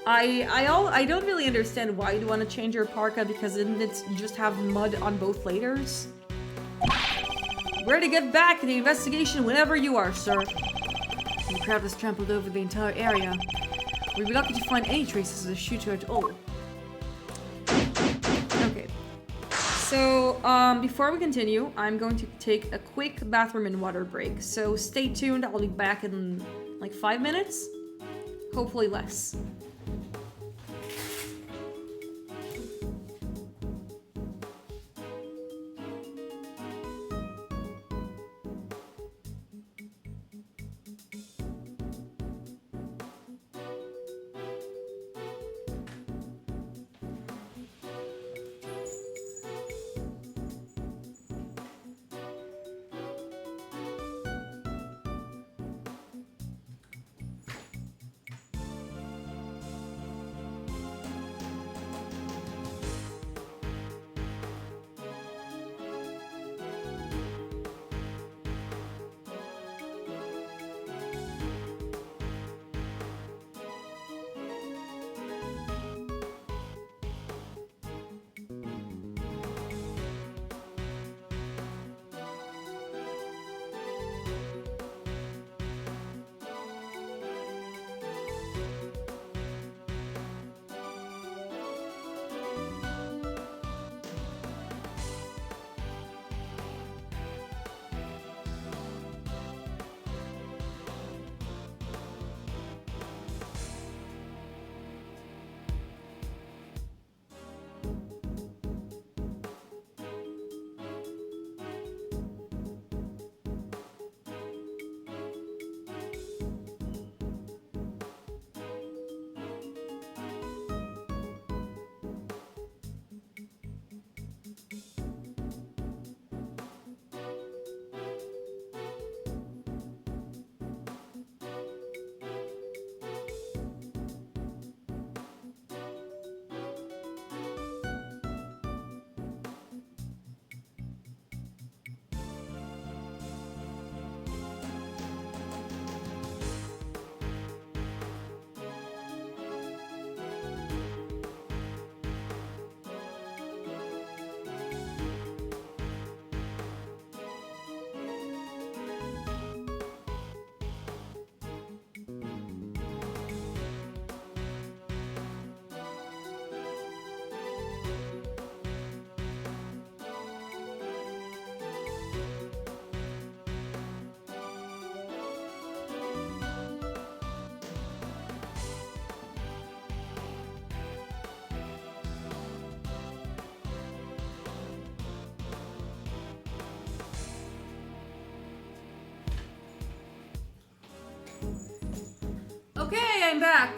I don't really understand why you'd want to change your parka, because didn't it just have mud on both layers? We're to get back to the investigation whenever you are, sir. The crowd has trampled over the entire area. We'd be lucky to find any traces of the shooter at all. Okay. So, before we continue, I'm going to take a quick bathroom and water break. So stay tuned, I'll be back in like 5 minutes. Hopefully less. I'm back.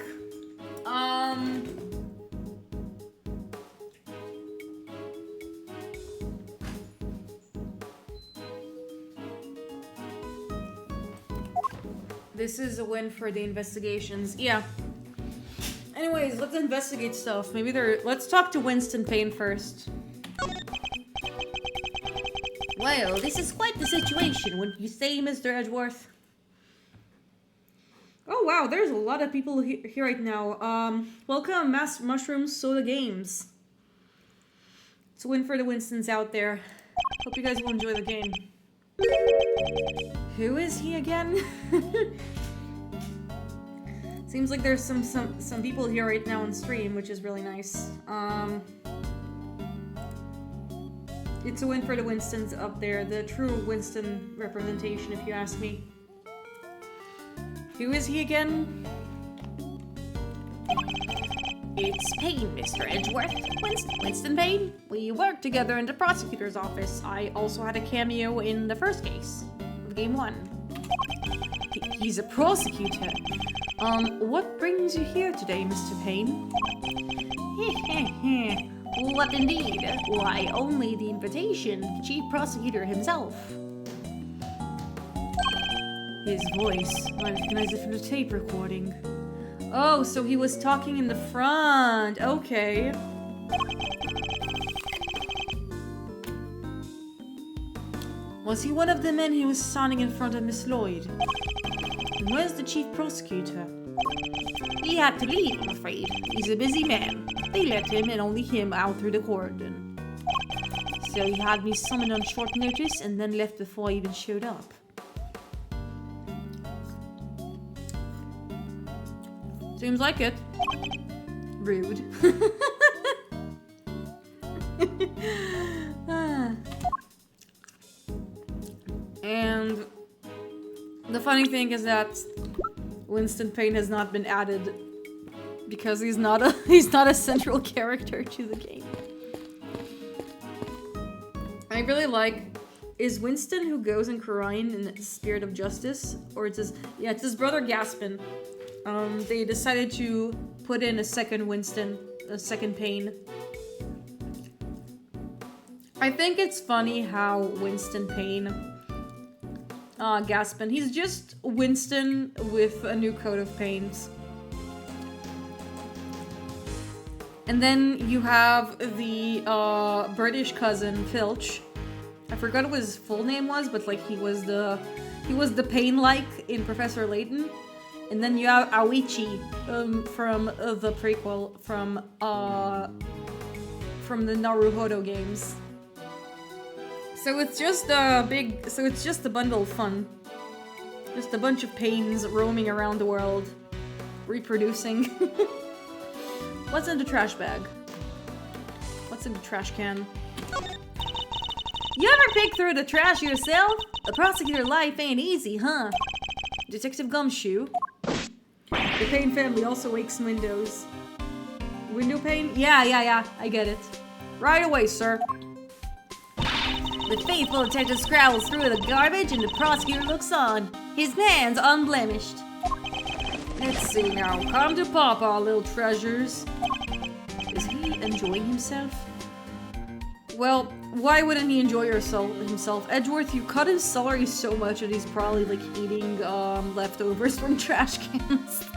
This is a win for the investigations. Yeah. Anyways, let's investigate stuff. Let's talk to Winston Payne first.
Well, this is quite the situation, wouldn't you say, Mr. Edgeworth?
Oh wow, there's a lot of people here right now. Welcome, Mushroom Soda Games. It's a win for the Winstons out there. Hope you guys will enjoy the game. Who is he again? Seems like there's some people here right now on stream, which is really nice. It's a win for the Winstons up there, the true Winston representation, if you ask me. Who is he again?
It's Payne, Mr. Edgeworth. Winston Payne. We worked together in the prosecutor's office. I also had a cameo in the first case of Game 1.
He's a prosecutor. What brings you here today, Mr. Payne?
What indeed? Why, only the invitation. Chief Prosecutor himself.
His voice. I recognize it from the tape recording. Oh, so he was talking in the front. Okay. Was he one of the men who was standing in front of Miss Lloyd? And where's the chief prosecutor?
He had to leave, I'm afraid. He's a busy man. They let him and only him out through the cordon.
So he had me summoned on short notice and then left before I even showed up. Seems like it. Rude. And the funny thing is that Winston Payne has not been added because he's not a central character to the game. I really like, is Winston who goes in Quran in the spirit of justice, or it's his brother Gaspin. They decided to put in a second Winston, a second Payne. I think it's funny how Winston Payne, Gaspin, he's just Winston with a new coat of paint. And then you have the British cousin Filch. I forgot what his full name was, but like he was the Payne-like in Professor Layton. And then you have Aoichi from the prequel from the Naruhodo games. So it's just a bundle of fun. Just a bunch of Paynes roaming around the world, reproducing. What's in the trash bag? What's in the trash can?
You ever pick through the trash yourself? The prosecutor life ain't easy, huh?
Detective Gumshoe. The Payne family also wakes windows. Window pane? Yeah, I get it. Right away, sir.
The faithful detective scrabbles through the garbage and the prosecutor looks on, his hands unblemished.
Let's see now. Come to Papa, little treasures. Is he enjoying himself? Well, why wouldn't he enjoy himself? Edgeworth, you cut his celery so much that he's probably like eating leftovers from trash cans.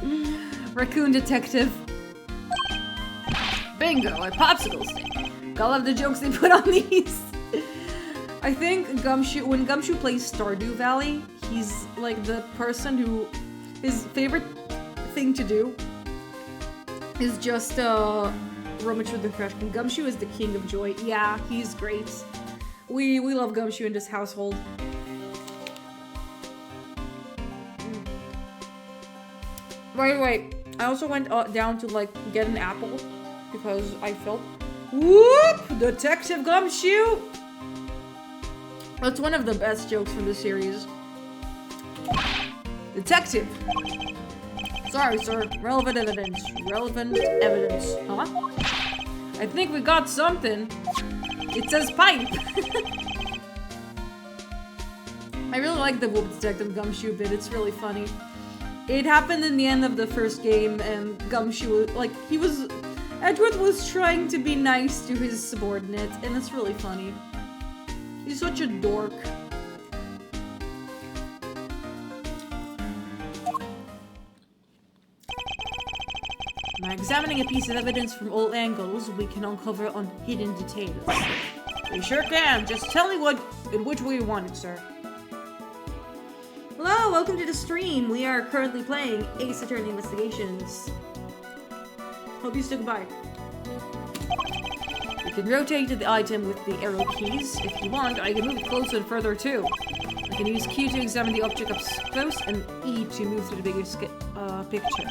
Raccoon detective. Bingo, a popsicle stick. I love the jokes they put on these. I think Gumshoe, when Gumshoe plays Stardew Valley, he's like the person who, his favorite thing to do is just rummage through the trash can. Gumshoe is the king of joy. Yeah, he's great. We love Gumshoe in this household. Wait. I also went down to like get an apple because I felt. Whoop! Detective Gumshoe! That's one of the best jokes from the series. Detective! Sorry, sir. Relevant evidence. Relevant evidence. Huh? I think we got something. It says pipe. I really like the Whoop Detective Gumshoe bit. It's really funny. It happened in the end of the first game, and Gumshoe, like, Edgeworth was trying to be nice to his subordinate, and it's really funny. He's such a dork. By examining a piece of evidence from all angles, we can uncover hidden details. We sure can. Just tell me in which way you want it, sir.
Hello, welcome to the stream. We are currently playing Ace Attorney Investigations.
Hope you stick by.
You can rotate the item with the arrow keys. If you want, I can move it closer and further too. I can use Q to examine the object up close and E to move to the bigger picture.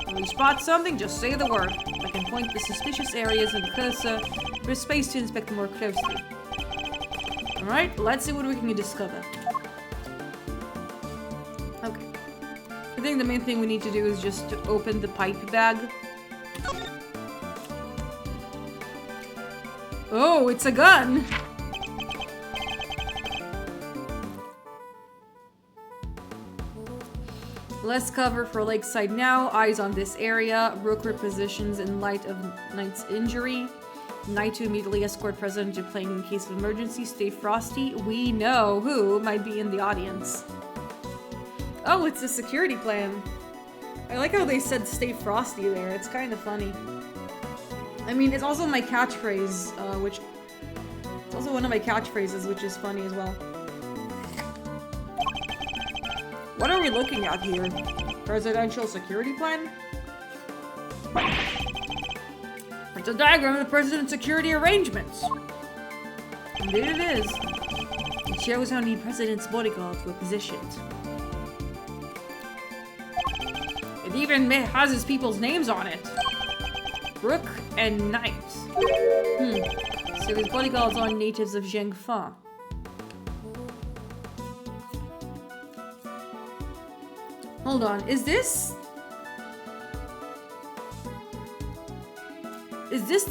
When you spot something, just say the word. I can point the suspicious areas in the cursor for space to inspect more closely. Alright, let's see what we can discover.
Okay. I think the main thing we need to do is just to open the pipe bag. Oh, it's a gun! Less cover for Lakeside now. Eyes on this area. Rook repositions in light of Knight's injury. Knight to immediately escort President to plane in case of emergency. Stay frosty. We know who might be in the audience. Oh, it's a security plan. I like how they said stay frosty there. It's kind of funny. I mean, it's also my catchphrase, it's also one of my catchphrases, which is funny as well. What are we looking at here? Presidential security plan? It's a diagram of the president's security arrangements. Indeed it is. It shows how the president's bodyguards were positioned. It even has his people's names on it. Rook and Knight. So his bodyguards are natives of Zhengfa. Hold on, is this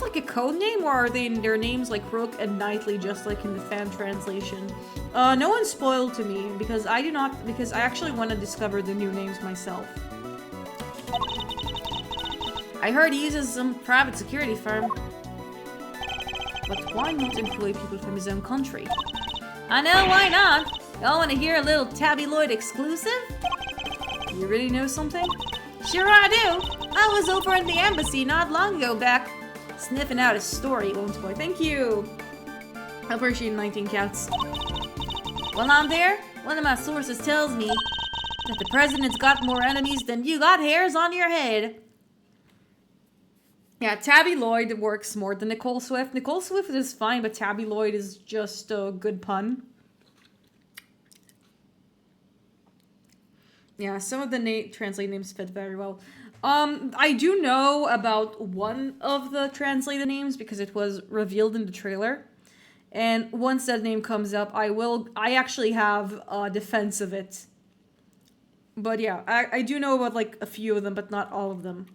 like a code name, or are their names like Rook and Knightley, just like in the fan translation? No one spoiled to me because I actually want to discover the new names myself.
I heard he uses some private security firm.
But why not employ people from his own country?
I know, why not? Y'all want to hear a little Tabby Lloyd exclusive?
You really know something?
Sure I do. I was over at the embassy not long ago back, sniffing out a story.
Won't boy, thank you. I appreciate 19 cats.
While I'm there, one of my sources tells me that the president's got more enemies than you got hairs on your head.
Yeah, Tabby Lloyd works more than Nicole Swift. Nicole Swift is fine, but Tabby Lloyd is just a good pun. Yeah, some of the translated names fit very well. I do know about one of the translated names because it was revealed in the trailer. And once that name comes up, I actually have a defense of it. But yeah, I do know about like a few of them, but not all of them.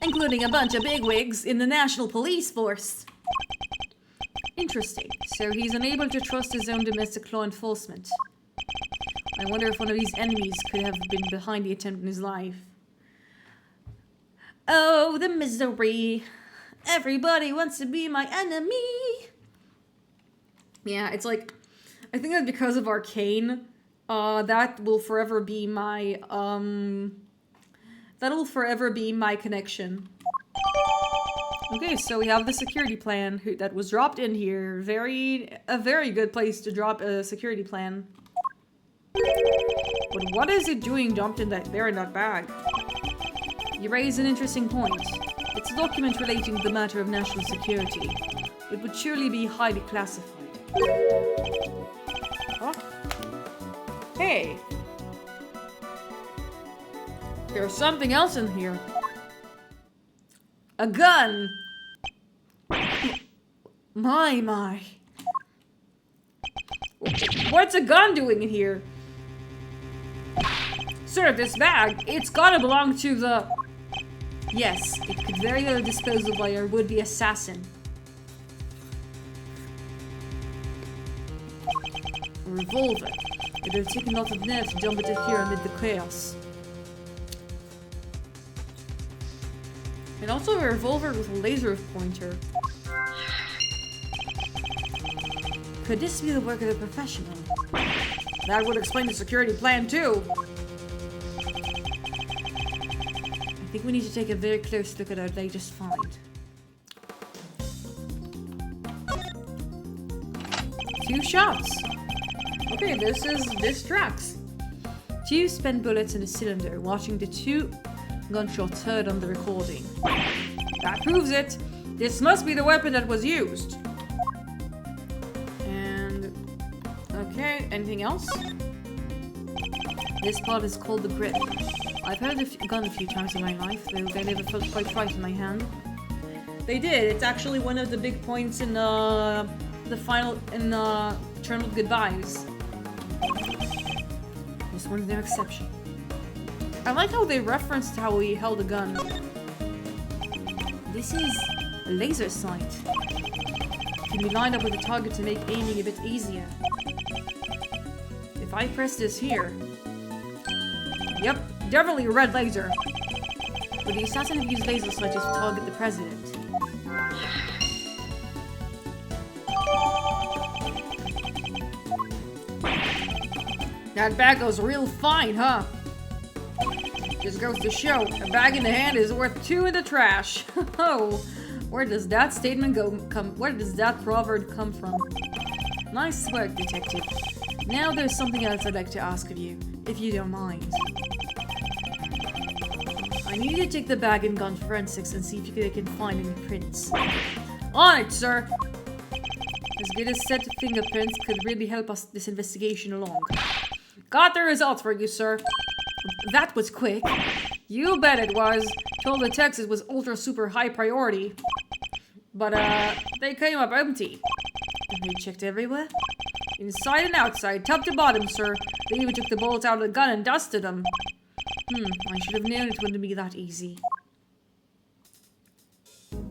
Including a bunch of bigwigs in the National Police Force.
Interesting. So he's unable to trust his own domestic law enforcement. I wonder if one of these enemies could have been behind the attempt in his life.
Oh, the misery. Everybody wants to be my enemy.
Yeah, it's like, I think that because of Arcane, that will forever be my, that'll forever be my connection. Okay, so we have the security plan that was dropped in here. A very good place to drop a security plan. But what is it doing dumped in that bag? You raise an interesting point. It's a document relating to the matter of national security. It would surely be highly classified. Huh? Hey! There's something else in here. A gun! My. What's a gun doing in here? Sir, this bag, it's gotta belong to the... Yes, it could very well be disposed of by our would-be assassin. A revolver. It would have taken lots of nerve to jump into here amid the chaos. And also a revolver with a laser pointer. Could this be the work of a professional? That would explain the security plan too. I think we need to take a very close look at our latest find. 2 shots. Okay, this tracks. 2 spent bullets in a cylinder, watching the 2 gunshots heard on the recording. That proves it. This must be the weapon that was used. And okay, anything else? This part is called the grip. I've heard a gun a few times in my life, though they never felt quite right in my hand. They did. It's actually one of the big points in the final in Eternal Goodbyes. This one's no exception. I like how they referenced how he held a gun. This is a laser sight. It can be lined up with a target to make aiming a bit easier. If I press this here... Yep, definitely a red laser. But the assassin have used laser sights to target the president. That bag goes real fine, huh? Just goes to show, a bag in the hand is worth 2 in the trash. Oh, where does that statement where does that proverb come from? Nice work, detective. Now there's something else I'd like to ask of you, if you don't mind. I need you to take the bag and gun forensics and see if you can find any prints. On it, sir! As good as set fingerprints could really help us this investigation along. Got the results for you, sir. That was quick. You bet it was. Told the Texas was ultra super high priority. But, they came up empty. They checked everywhere? Inside and outside, top to bottom, sir. They even took the bullets out of the gun and dusted them. I should have known it wouldn't be that easy.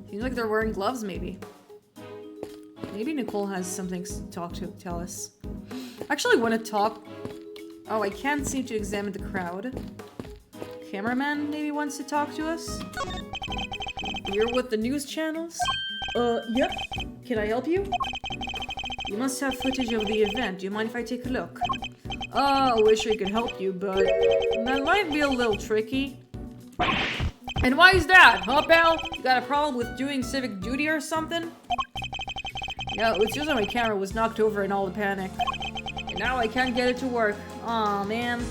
Seems like they're wearing gloves, maybe. Maybe Nicole has something to tell us. I actually want to talk... Oh, I can't seem to examine the crowd. Cameraman maybe wants to talk to us? You're with the news channels? Yep. Can I help you? You must have footage of the event. Do you mind if I take a look? I wish I could help you, but that might be a little tricky. And why is that, huh, pal? You got a problem with doing civic duty or something? No, it's just that my camera was knocked over in all the panic. And now I can't get it to work. Aw, man.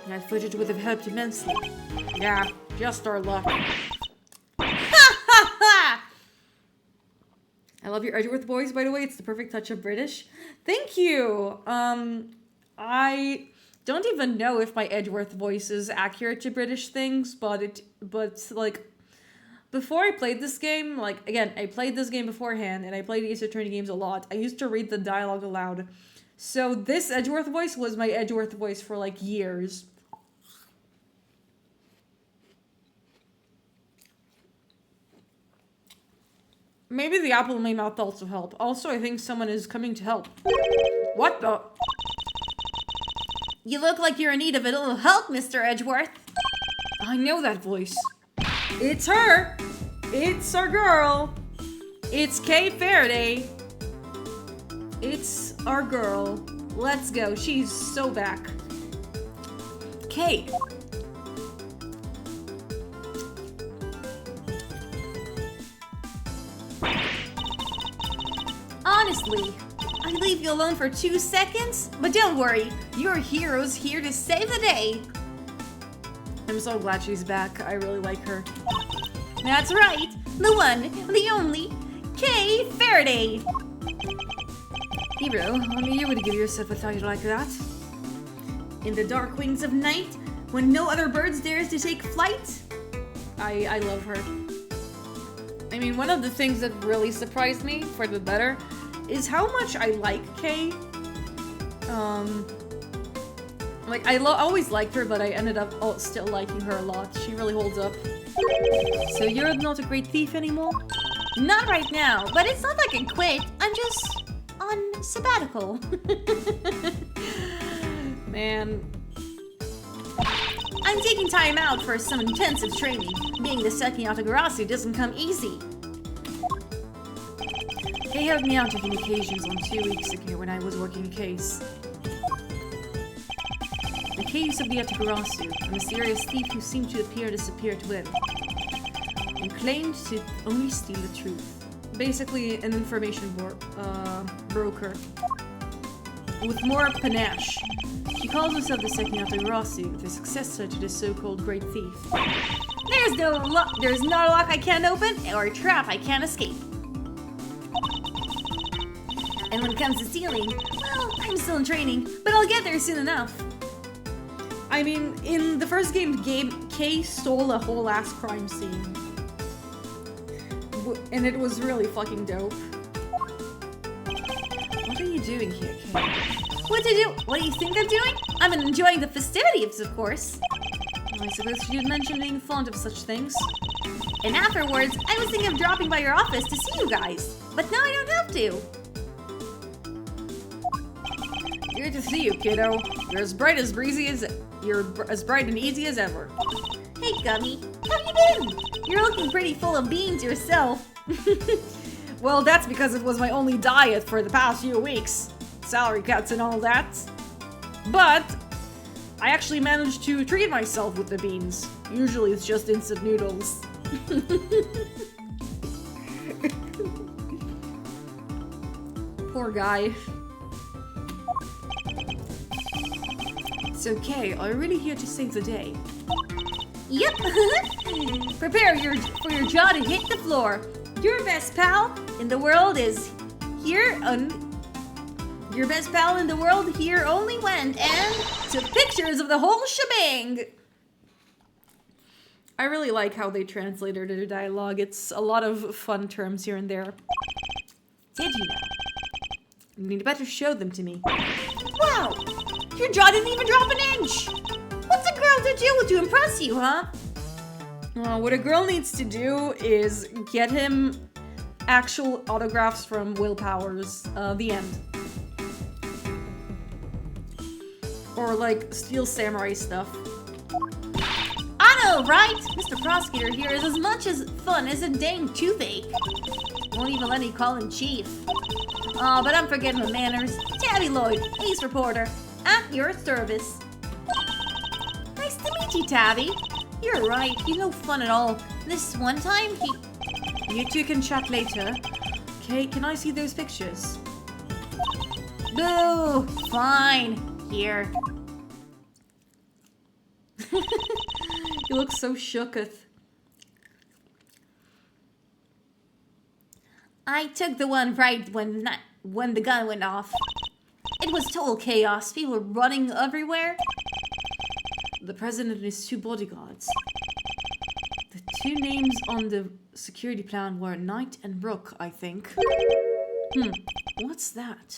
That footage would have helped immensely. Yeah, just our luck. I love your Edgeworth voice, by the way. It's the perfect touch of British. Thank you. I don't even know if my Edgeworth voice is accurate to British things, but like, before I played this game, like, again, I played this game beforehand, and I played Ace Attorney games a lot. I used to read the dialogue aloud. So this Edgeworth voice was my Edgeworth voice for, like, years. Maybe the apple in my mouth also help. Also, I think someone is coming to help. What the?
You look like you're in need of a little help, Mr. Edgeworth.
I know that voice. It's her! It's our girl! It's Kay Faraday! It's our girl. Let's go. She's so back. Kay.
Honestly, I leave you alone for 2 seconds, but don't worry, your hero's here to save the day.
I'm so glad she's back. I really like her.
That's right, the one, the only, Kay Faraday.
Hero, only you would give yourself a title like that.
In the dark wings of night, when no other birds dares to take flight.
I love her. I mean, one of the things that really surprised me, for the better, is how much I like Kay. Like, I always liked her, but I ended up still liking her a lot. She really holds up. So you're not a great thief anymore?
Not right now, but it's not like I quit. I'm just on sabbatical.
Man.
I'm taking time out for some intensive training. Being the second Yatagarasu doesn't come easy.
They helped me out on occasions on 2 weeks ago when I was working a case. The case of the Yatagarasu, a mysterious thief who seemed to disappear to live, and claimed to only steal the truth. Basically, an information broker. With more panache. She calls herself the second Yatagarasu, the successor to the so-called great thief.
There's not a lock I can't open or a trap I can't escape. And when it comes to stealing, well, I'm still in training, but I'll get there soon enough.
I mean, in the first game, Kay stole a whole ass crime scene. And it was really fucking dope. What are you doing here, Kay?
What do you think I'm doing? I'm enjoying the festivities, of course.
Well, I suppose you did mention being fond of such things.
And afterwards, I was thinking of dropping by your office to see you guys. But now I don't have to.
Good to see you, kiddo. You're as bright and easy as ever.
Hey, Gummy. How you been? You're looking pretty full of beans yourself.
Well, that's because it was my only diet for the past few weeks. Salary cuts and all that. But I actually managed to treat myself with the beans. Usually it's just instant noodles. Poor guy. So, Kay, are you really here to save the day?
Yep. Prepare for your jaw to hit the floor. Your best pal in the world is here your best pal in the world here only went and took pictures of the whole shebang.
I really like how they translated their dialogue. It's a lot of fun terms here and there. Did you know? You'd better show them to me.
Wow! Your jaw didn't even drop an inch! What's a girl to do to impress you, huh?
What a girl needs to do is get him actual autographs from Will Powers. The end. Or like Steel Samurai stuff.
I know, right? Mr. Prosecutor here is as much as fun as a dang toothache. Won't even let me call him Chief. Oh, but I'm forgetting my manners. Tabby Lloyd, Ace Reporter, at your service. Nice to meet you, Tabby. You're right, he's no fun at all. This one time,
You two can chat later. Okay, can I see those pictures?
Boo! Fine. Here.
You look so shooketh.
I took the one right when the gun went off. It was total chaos. People were running everywhere.
The president and his 2 bodyguards. The 2 names on the security plan were Knight and Brooke, I think. What's that?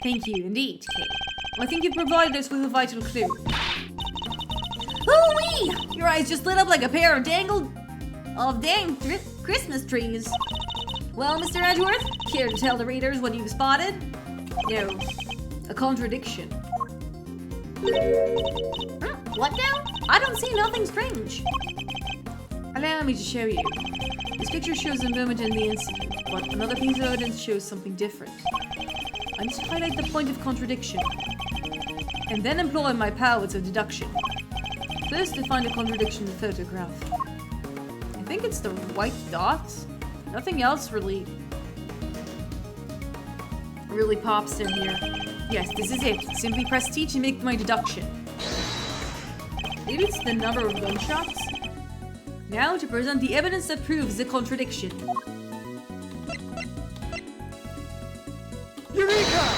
Thank you, indeed, Kay. I think you provided us with a vital clue.
Hoo-wee! Your eyes just lit up like a pair of dang Christmas trees. Well, Mr. Edgeworth, care to tell the readers what you've spotted?
No, a contradiction.
What now? I don't see nothing strange.
Allow me to show you. This picture shows a moment in the incident, but another piece of evidence shows something different. I need to highlight the point of contradiction, and then employ my powers of deduction. First, to find a contradiction in the photograph. I think it's the white dot. Nothing else really pops in here. Yes, this is it. Simply press T to make my deduction. Maybe it's the number of gunshots? Now to present the evidence that proves the contradiction. Eureka!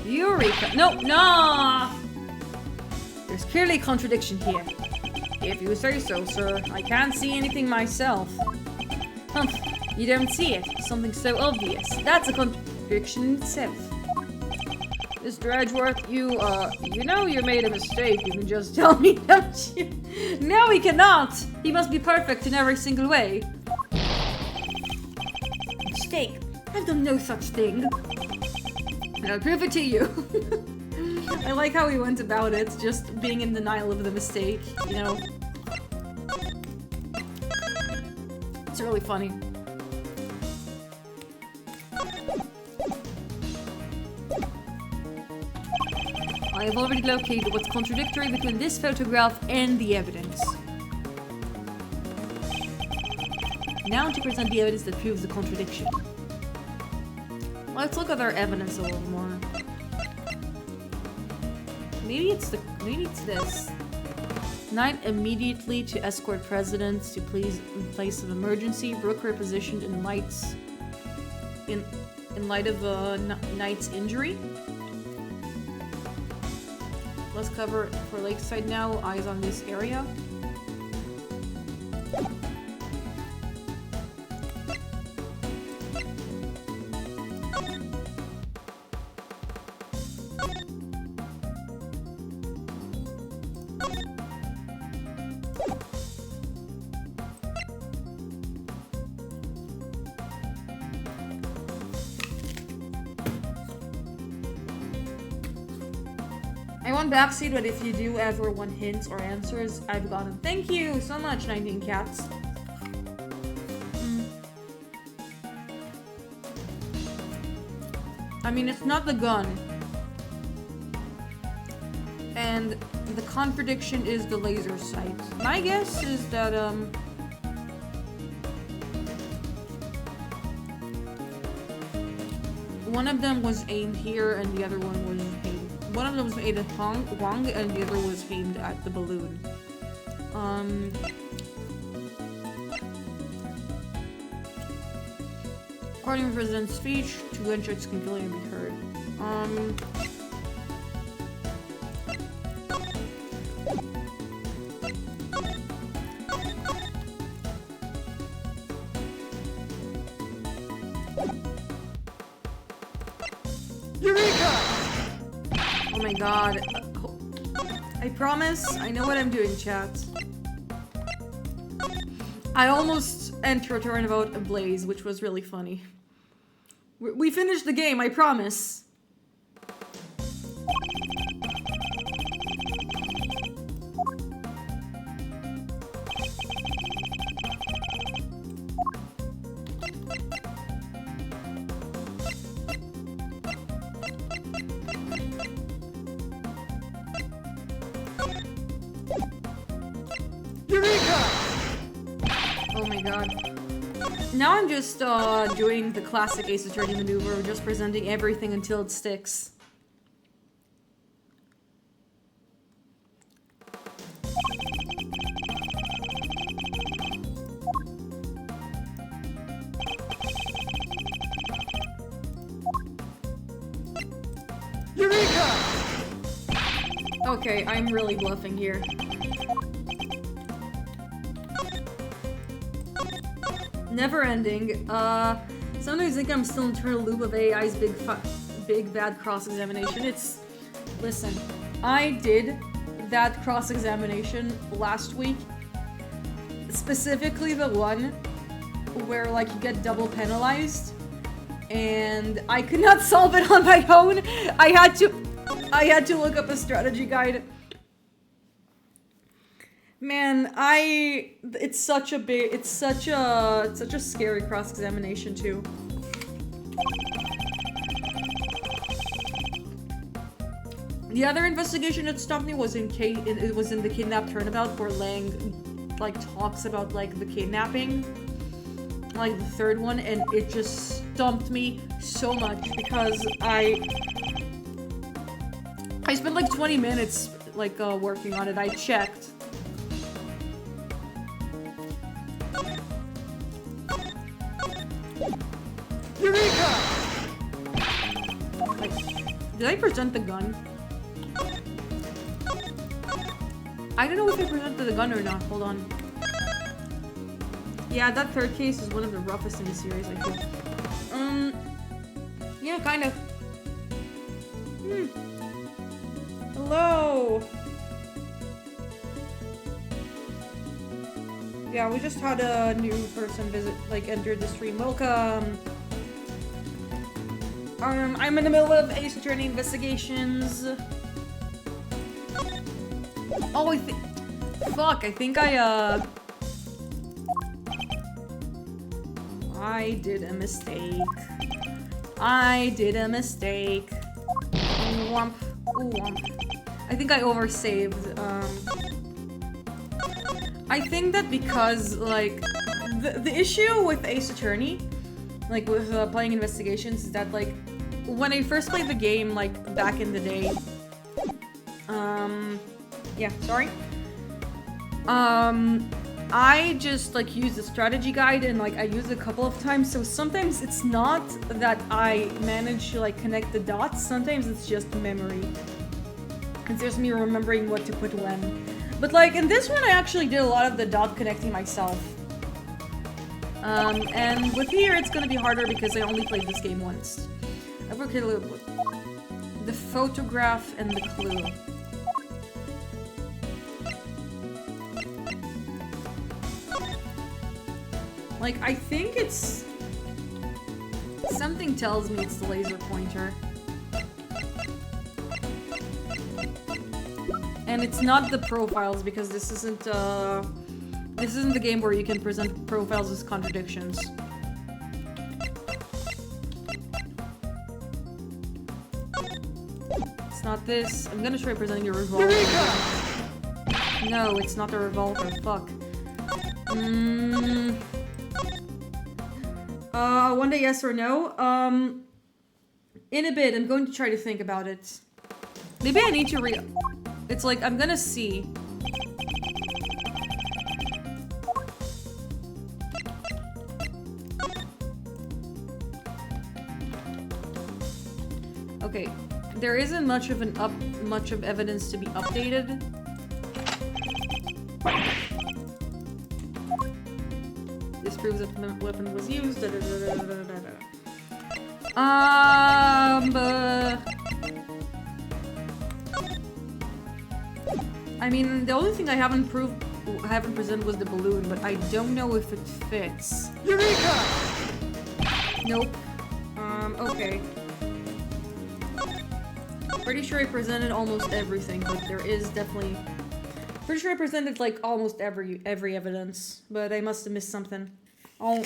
Eureka! No! There's clearly a contradiction here. If you say so, sir. I can't see anything myself. Humph, you don't see it. Something so obvious. That's a contradiction in itself. Mr. Edgeworth, you know you made a mistake. You can just tell me, don't you? No, he cannot! He must be perfect in every single way.
mistake. I've done no such thing. And I'll prove it to you.
I like how he went about it, just being in denial of the mistake, you know? It's really funny.
I have already located what's contradictory between this photograph and the evidence. Now to present the evidence that proves the contradiction.
Let's look at our evidence a little more. Maybe it's this. Knight immediately to escort president to please in place of emergency. Rooker positioned in lights in light of Knight's injury. Let's cover for Lakeside now. Eyes on this area. I want backseat, but if you do ever want hints or answers, I've got them. Thank you so much, 19 cats. I mean, it's not the gun. And the contradiction is the laser sight. My guess is that, one of them was aimed here and the other one was aimed. One of them was aimed at Wang and the other was aimed at the balloon. According to the president's speech, 2 gunshots can clearly be heard. Oh my god. I promise, I know what I'm doing, chat. I almost entered Turnabout Ablaze, which was really funny. We finished the game, I promise. Oh my god. Now I'm just doing the classic Ace Attorney maneuver, just presenting everything until it sticks. Eureka! Okay, I'm really bluffing here. Never ending. Sometimes I think I'm still in eternal loop of AI's big bad cross-examination. It's... Listen, I did that cross-examination last week. Specifically the one where, like, you get double penalized. And I could not solve it on my own. I had to look up a strategy guide. Man, it's such a scary cross-examination too. The other investigation that stopped me was in the kidnap turnabout where Lang, like, talks about, like, the kidnapping. Like, the third one, and it just stumped me so much because I spent, like, 20 minutes, like, working on it. I checked. Eureka! Like, did I present the gun? I don't know if I presented the gun or not. Hold on. Yeah, that third case is one of the roughest in the series, I think. Yeah, kind of. Hello! Yeah, we just had a new person visit, like, enter the stream. Welcome! I'm in the middle of Ace Attorney investigations. Oh, fuck, I think I did a mistake. I did a mistake. Womp. Ooh, womp. I think I oversaved. I think that because, like, the issue with Ace Attorney, like, with playing investigations, is that, like, when I first played the game, like, back in the day, yeah, sorry. I just, like, used the strategy guide and, like, I used it a couple of times, so sometimes it's not that I manage to, like, connect the dots, sometimes it's just memory. It's just me remembering what to put when. But, like, in this one, I actually did a lot of the dot connecting myself. And with here, it's gonna be harder because I only played this game once. I've worked a little bit. The photograph and the clue. Like, I think it's... Something tells me it's the laser pointer. And it's not the profiles, because this isn't the game where you can present profiles as contradictions. It's not this. I'm gonna try presenting a revolver. No, it's not a revolver. Fuck. One day, yes or no? In a bit, I'm going to try to think about it. Maybe I need to It's like, I'm gonna see. Okay, there isn't much of evidence to be updated. This proves that the weapon was used. I mean, the only thing I haven't presented was the balloon, but I don't know if it fits. Eureka! Nope. Okay. Pretty sure I presented almost everything, but there is definitely... Pretty sure I presented, like, almost every evidence, but I must have missed something. Oh.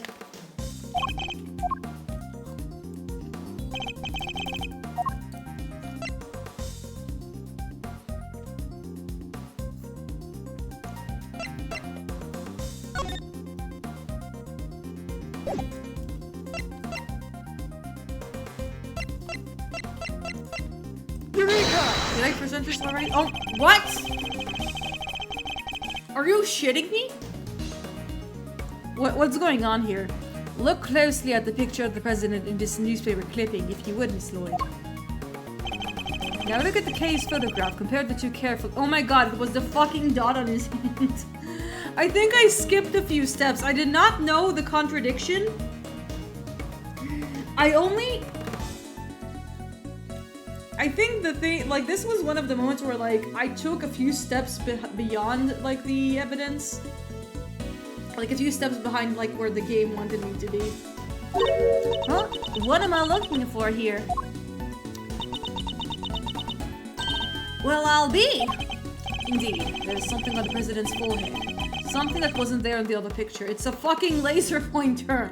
Did I present this already? Oh, what? Are you shitting me? What's going on here? Look closely at the picture of the president in this newspaper clipping, if you would, Miss Lloyd. Now look at the case photograph. Compare the two carefully. Oh my god, it was the fucking dot on his hand. I think I skipped a few steps. I did not know the contradiction. I think the thing, like, this was one of the moments where, like, I took a few steps beyond, like, the evidence. Like, a few steps behind, like, where the game wanted me to be.
Huh? What am I looking for here? Well, I'll be!
Indeed, there's something on the president's forehead. Something that wasn't there in the other picture. It's a fucking laser pointer!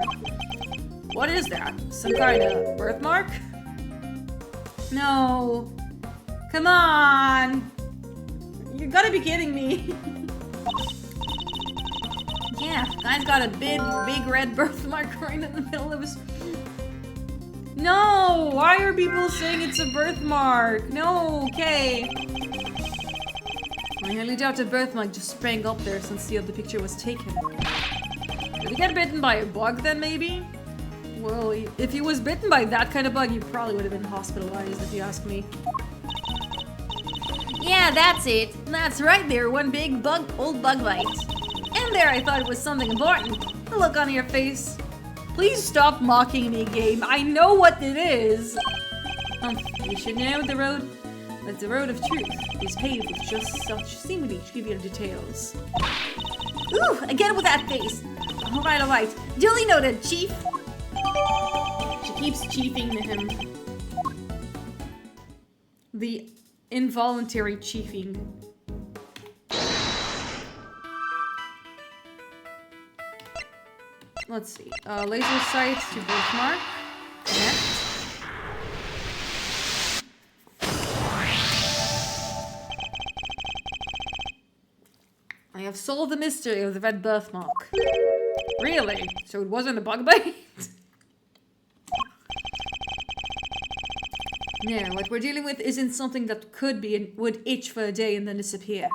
What is that? Some kind of birthmark? No. Come on! You gotta be kidding me.
Yeah, guy's got a big red birthmark right in the middle of his...
No! Why are people saying it's a birthmark? No, okay. I highly doubt a birthmark just sprang up there since the other picture was taken. Did he get bitten by a bug then, maybe? Well, if he was bitten by that kind of bug, he probably would have been hospitalized, if you ask me.
Yeah, that's it. That's right there, one big old bug bite. And there I thought it was something important. The look on your face.
Please stop mocking me, game. I know what it is. You should know the road of truth is paved with just such seemingly trivial details.
Ooh, again with that face. Alright. Duly noted, Chief.
She keeps chiefing to him. the involuntary chiefing. Let's see. Laser sight to birthmark. Connect. I have solved the mystery of the red birthmark. Really? So it wasn't a bug bite? No, what we're dealing with isn't something that could be and would itch for a day and then disappear.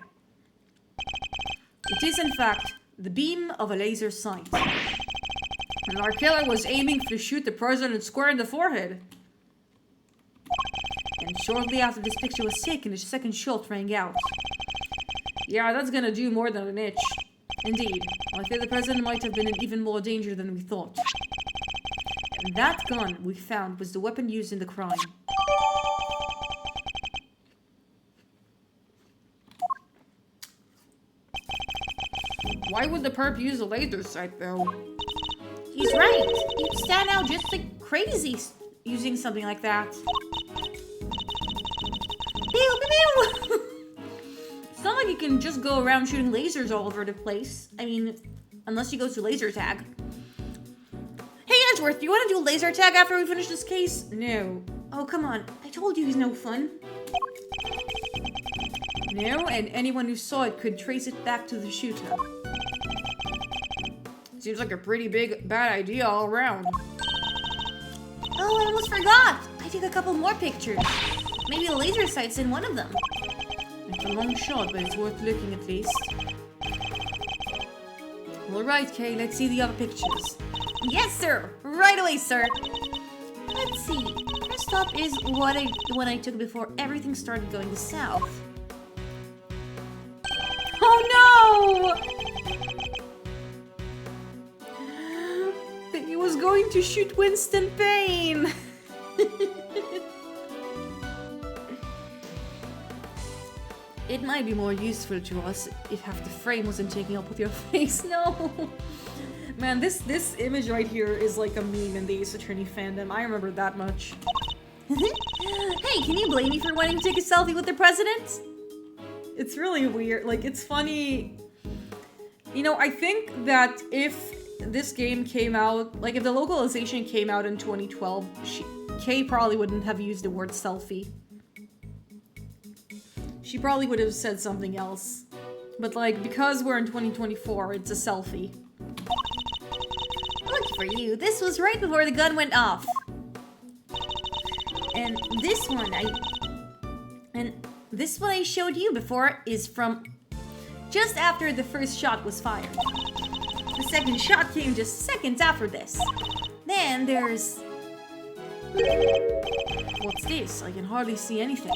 It is, in fact, the beam of a laser sight. And our killer was aiming to shoot the president square in the forehead. And shortly after this picture was taken, a second shot rang out. Yeah, that's gonna do more than an itch. Indeed, I fear the president might have been in even more danger than we thought. And that gun we found was the weapon used in the crime. Why would the perp use a laser sight, though?
He's right. You'd stand out just like crazy using something like that.
Pew, pew, pew. It's not like you can just go around shooting lasers all over the place. I mean, unless you go to laser tag.
Hey, Edgeworth, do you want to do laser tag after we finish this case?
No. Oh, come on. I told you he's no fun. No, and anyone who saw it could trace it back to the shooter. Seems like a pretty bad idea all around.
Oh, I almost forgot. I took a couple more pictures. Maybe the laser sight's in one of them.
It's a long shot, but it's worth looking at least. Alright, Kay, let's see the other pictures.
Yes, sir. Right away, sir. Let's see. First up is the one I took before everything started going south.
Oh no! He was going to shoot Winston Payne. It might be more useful to us if half the frame wasn't taking up with your face. No! Man, this image right here is like a meme in the Ace Attorney fandom. I remember that much.
Hey, can you blame me for wanting to take a selfie with the president?
It's really weird. Like, it's funny. You know, I think that if this game came out, like if the localization came out in 2012, Kay probably wouldn't have used the word selfie. She probably would have said something else. But like, because we're in 2024, it's a selfie.
Look for you, this was right before the gun went off. And this one I showed you before is from just after the first shot was fired. The second shot came just seconds after this. Then there's...
What's this? I can hardly see anything.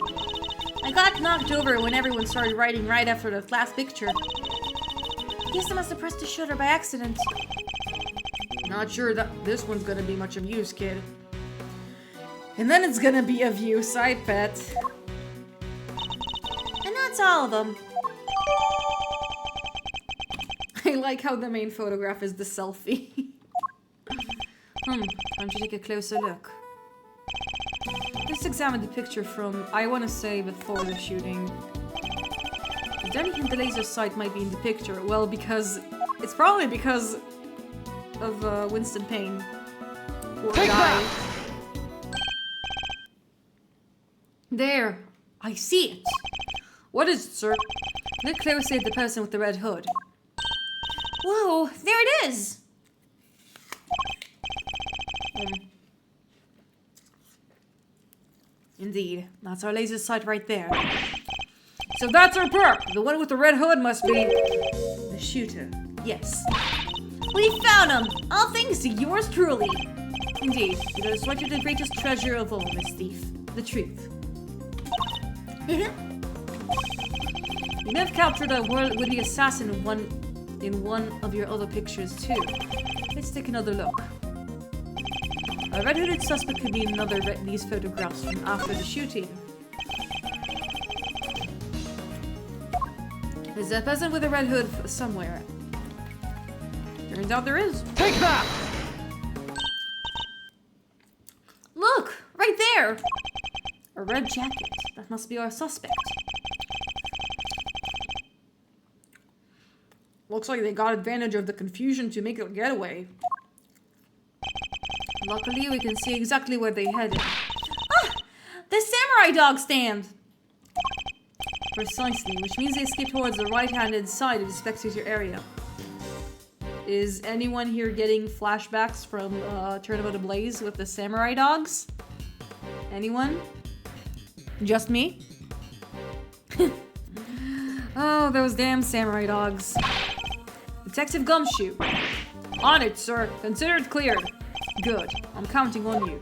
I got knocked over when everyone started writing right after the last picture. Guess I must have pressed the shutter by accident.
Not sure that this one's gonna be much of use, kid. And then it's gonna be of use, I bet.
And that's all of them.
I like how the main photograph is the selfie. Time to take a closer look. Let's examine the picture from, I want to say, before the shooting. Is there any hint the laser sight might be in the picture? Well, because... It's probably because of Winston Payne. Poor guy. There! I see it! What is it, sir? Look closely at the person with the red hood.
Whoa, there it is!
Indeed, that's our laser sight right there. So that's our perp! The one with the red hood must be... the shooter. Yes.
We found him! All thanks to yours truly!
Indeed, you have selected the greatest treasure of all, Miss Thief. The truth. You may have captured a world-witty assassin in one of your other pictures too. Let's take another look. A red-hooded suspect could be in another of these photographs from after the shooting. There's a peasant with a red hood somewhere. Turns out there is.
Take that!
Look! Right there! A red jacket.
That must be our suspect.
Looks like they got advantage of the confusion to make a getaway.
Luckily, we can see exactly where they headed. Ah! The samurai dog stand!
Precisely, which means they escaped towards the right-handed side of the spectator area. Is anyone here getting flashbacks from Tournament of Blaze with the samurai dogs? Anyone? Just me? Oh, those damn samurai dogs. Detective Gumshoe. On it, sir. Consider it cleared. Good. I'm counting on you.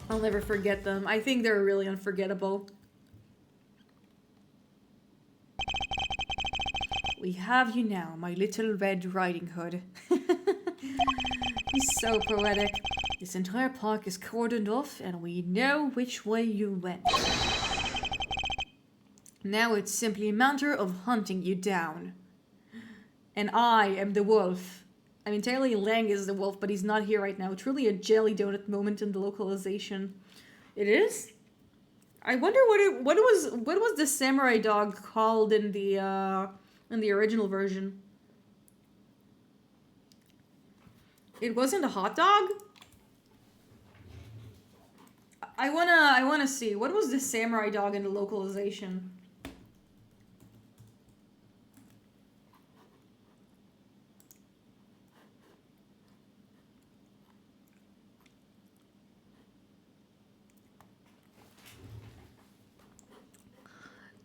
I'll never forget them. I think they're really unforgettable. We have you now, my little Red Riding Hood. He's so poetic. This entire park is cordoned off, and we know which way you went. Now it's simply a matter of hunting you down. And I am the wolf. I mean, technically Lang is the wolf, but he's not here right now. Truly a jelly donut moment in the localization. It is? I wonder what was the samurai dog called in the original version. It wasn't a hot dog? I wanna see. What was the samurai dog in the localization?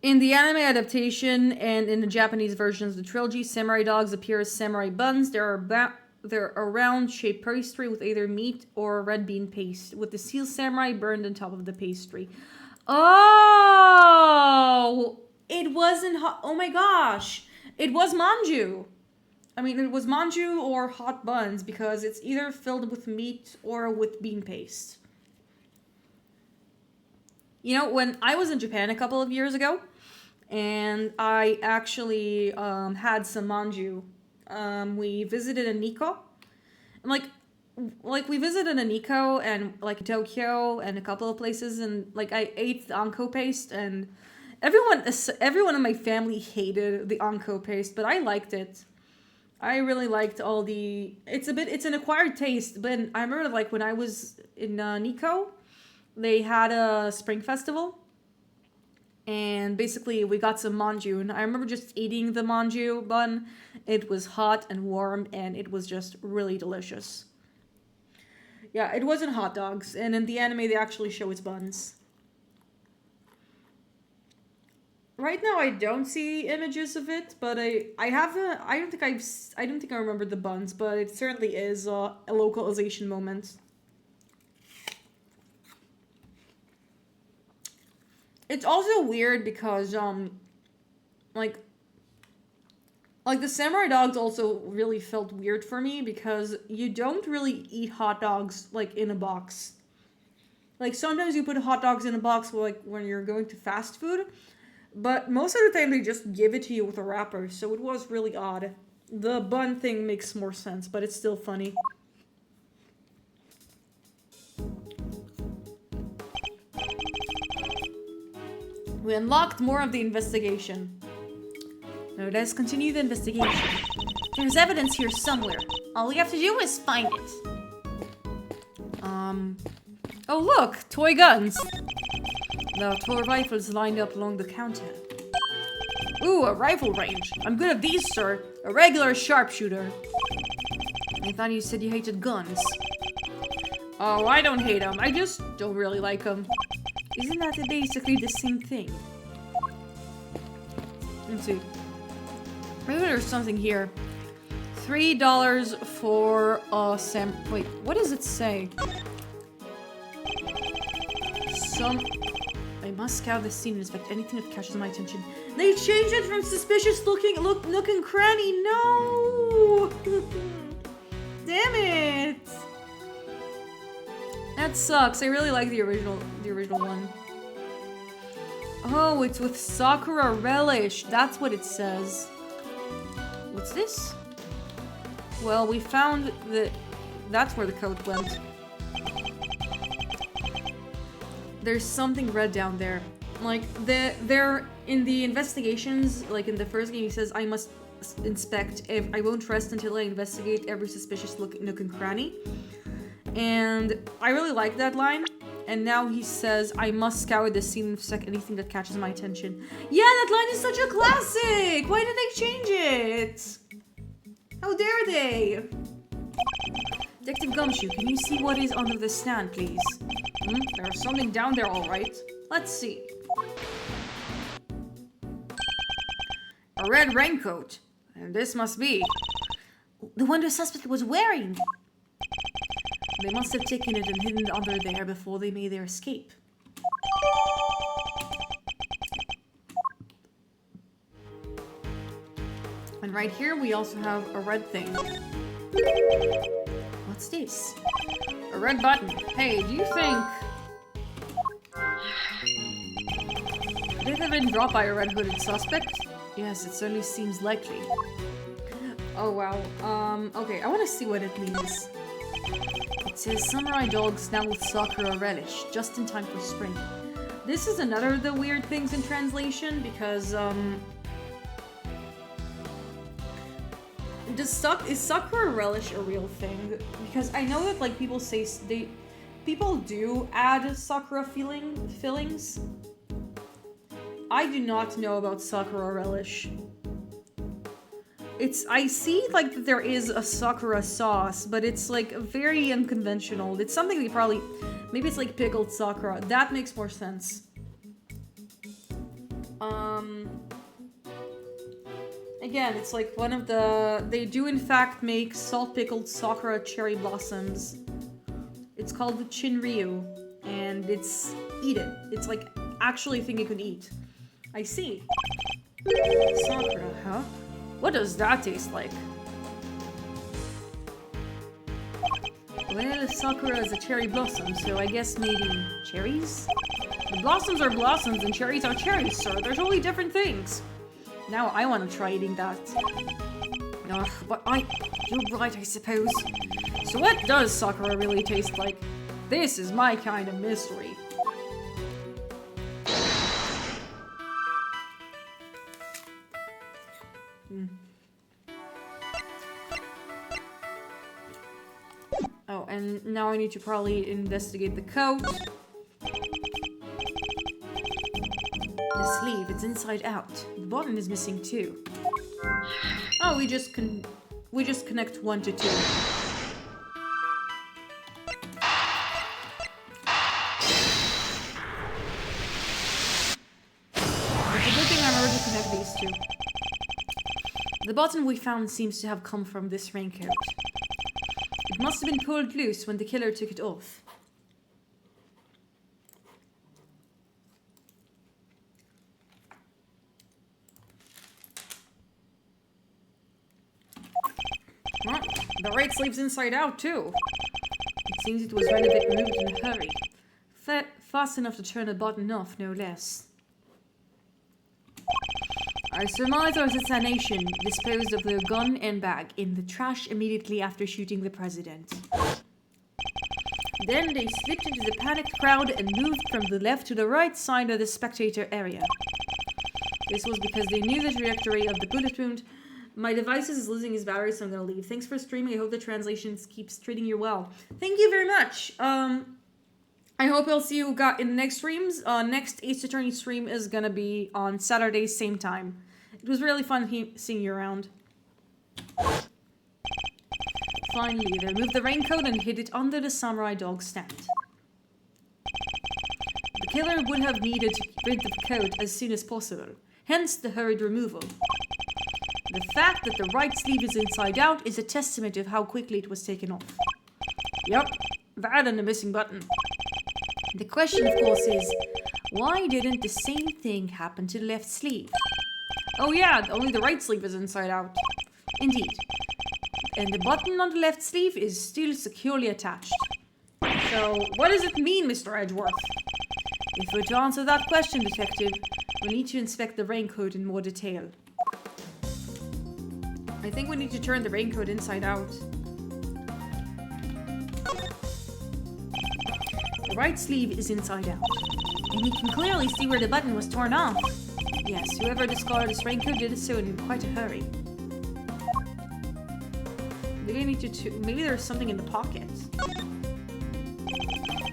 In the anime adaptation and in the Japanese versions of the trilogy, samurai dogs appear as samurai buns. They're a round-shaped pastry with either meat or red bean paste, with the seal samurai burned on top of the pastry. Oh! It wasn't hot. Oh my gosh! It was manju! I mean, it was manju or hot buns because it's either filled with meat or with bean paste. You know, when I was in Japan a couple of years ago, and I actually had some manju. We visited a Nikko. And like we visited a Nikko and like Tokyo and a couple of places, and like I ate the anko paste, and everyone in my family hated the anko paste, but I liked it. I really liked all the. It's an acquired taste, but I remember like when I was in Nikko, they had a spring festival. And basically, we got some manju, and I remember just eating the manju bun. It was hot and warm, and it was just really delicious. Yeah, it wasn't hot dogs, and in the anime, they actually show its buns. Right now, I don't see images of it, but I don't think I remember the buns, but it certainly is a localization moment. It's also weird because, like the samurai dogs also really felt weird for me because you don't really eat hot dogs, like, in a box. Like, sometimes you put hot dogs in a box, like, when you're going to fast food, but most of the time they just give it to you with a wrapper, so it was really odd. The bun thing makes more sense, but it's still funny. We unlocked more of the investigation. Now let's continue the investigation.
There's evidence here somewhere. All we have to do is find it.
Oh look! Toy guns! There are toy rifles lined up along the counter. Ooh, a rifle range. I'm good at these, sir. A regular sharpshooter. I thought you said you hated guns. Oh, I don't hate them. I just don't really like them. Isn't that basically the same thing? Let's see. Maybe there's something here. $3 for a wait, what does it say? I must scout the scene and inspect anything that catches my attention. They changed it from suspicious looking nook and cranny. No! Damn it! That sucks. I really like the original one. Oh, it's with Sakura relish. That's what it says. What's this? Well, we found that that's where the coat went. There's something red down there. Like, they're in the investigations, like in the first game, he says, I must inspect, I won't rest until I investigate every suspicious nook and cranny. And I really like that line. And now he says, I must scour the scene and check anything that catches my attention. Yeah, that line is such a classic! Why did they change it? How dare they? Detective Gumshoe, can you see what is under the stand, please? There's something down there, all right. Let's see. A red raincoat. And this must be
the one the suspect was wearing.
They must have taken it and hidden it under there before they made their escape. And right here we also have a red thing. What's this? A red button. Hey, do you think... Could it have been dropped by a red-hooded suspect? Yes, it certainly seems likely. Oh wow. Okay, I want to see what it means. It says samurai dogs now with Sakura relish, just in time for spring. This is another of the weird things in translation because is Sakura relish a real thing? Because I know that like people say people do add Sakura fillings. I do not know about Sakura relish. I see like that there is a Sakura sauce, but it's like very unconventional. It's something they probably, maybe it's like pickled Sakura. That makes more sense. Again, it's like one of they do in fact make salt pickled Sakura cherry blossoms. It's called the Chinryu, and eat it. It's like actually a thing you can eat. I see. Sakura, huh? What does that taste like? Well, Sakura is a cherry blossom, so I guess maybe cherries? The blossoms are blossoms and cherries are cherries, sir. They're totally different things. Now I want to try eating that. Ugh, but you're right, I suppose. So what does Sakura really taste like? This is my kind of mystery. Oh, and now I need to probably investigate the coat. The sleeve, it's inside out. The button is missing too. Oh, we just connect 1 to 2. It's a good thing I remember to connect these two. The button we found seems to have come from this raincoat. It must have been pulled loose when the killer took it off. Well, the right sleeve's inside out too. It seems it was removed in a hurry. Fast enough to turn a button off, no less. I surmise our assassination disposed of their gun and bag in the trash immediately after shooting the president. Then they slipped into the panicked crowd and moved from the left to the right side of the spectator area. This was because they knew the trajectory of the bullet wound. My device is losing its battery, so I'm gonna leave. Thanks for streaming. I hope the translations keeps treating you well. Thank you very much. I hope I'll see you in the next streams. Next Ace Attorney stream is gonna be on Saturday, same time. It was really fun seeing you around. Finally, they removed the raincoat and hid it under the samurai dog stand. The killer would have needed to rid the coat as soon as possible, hence the hurried removal. The fact that the right sleeve is inside out is a testament of how quickly it was taken off. Yep, that and the missing button. The question, of course, is, why didn't the same thing happen to the left sleeve? Oh yeah, only the right sleeve is inside out. Indeed. And the button on the left sleeve is still securely attached. So, what does it mean, Mr. Edgeworth? If we're to answer that question, Detective, we need to inspect the raincoat in more detail. I think we need to turn the raincoat inside out. The right sleeve is inside out.
And you can clearly see where the button was torn off.
Yes, whoever discarded his raincoat did so in quite a hurry. Maybe I need to maybe there's something in the pocket.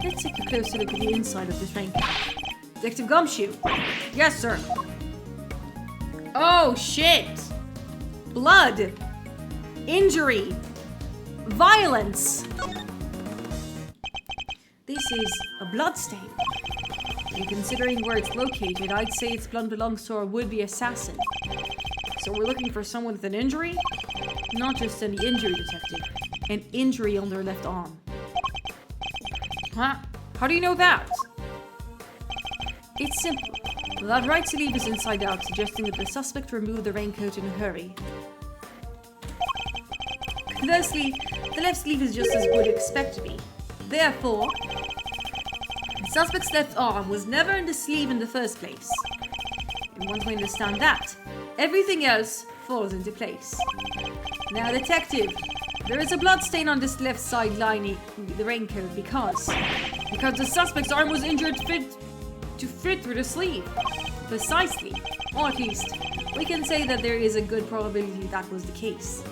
Let's take a closer look at the inside of this raincoat. Detective Gumshoe. Yes, sir. Oh, shit. Blood. Injury. Violence. This is a blood stain. And considering where it's located, I'd say its blood belongs to our would-be assassin. So we're looking for someone with an injury? Not just any injury, detective. An injury on their left arm. Huh? How do you know that? It's simple. That right sleeve is inside out, suggesting that the suspect removed the raincoat in a hurry. Conversely, the left sleeve is just as would expect to be. Therefore, the suspect's left arm was never in the sleeve in the first place. And once we understand that, everything else falls into place. Now, detective, there is a blood stain on this left side lining the raincoat because the suspect's arm was injured to fit through the sleeve. Precisely. Or at least, we can say that there is a good probability that was the case.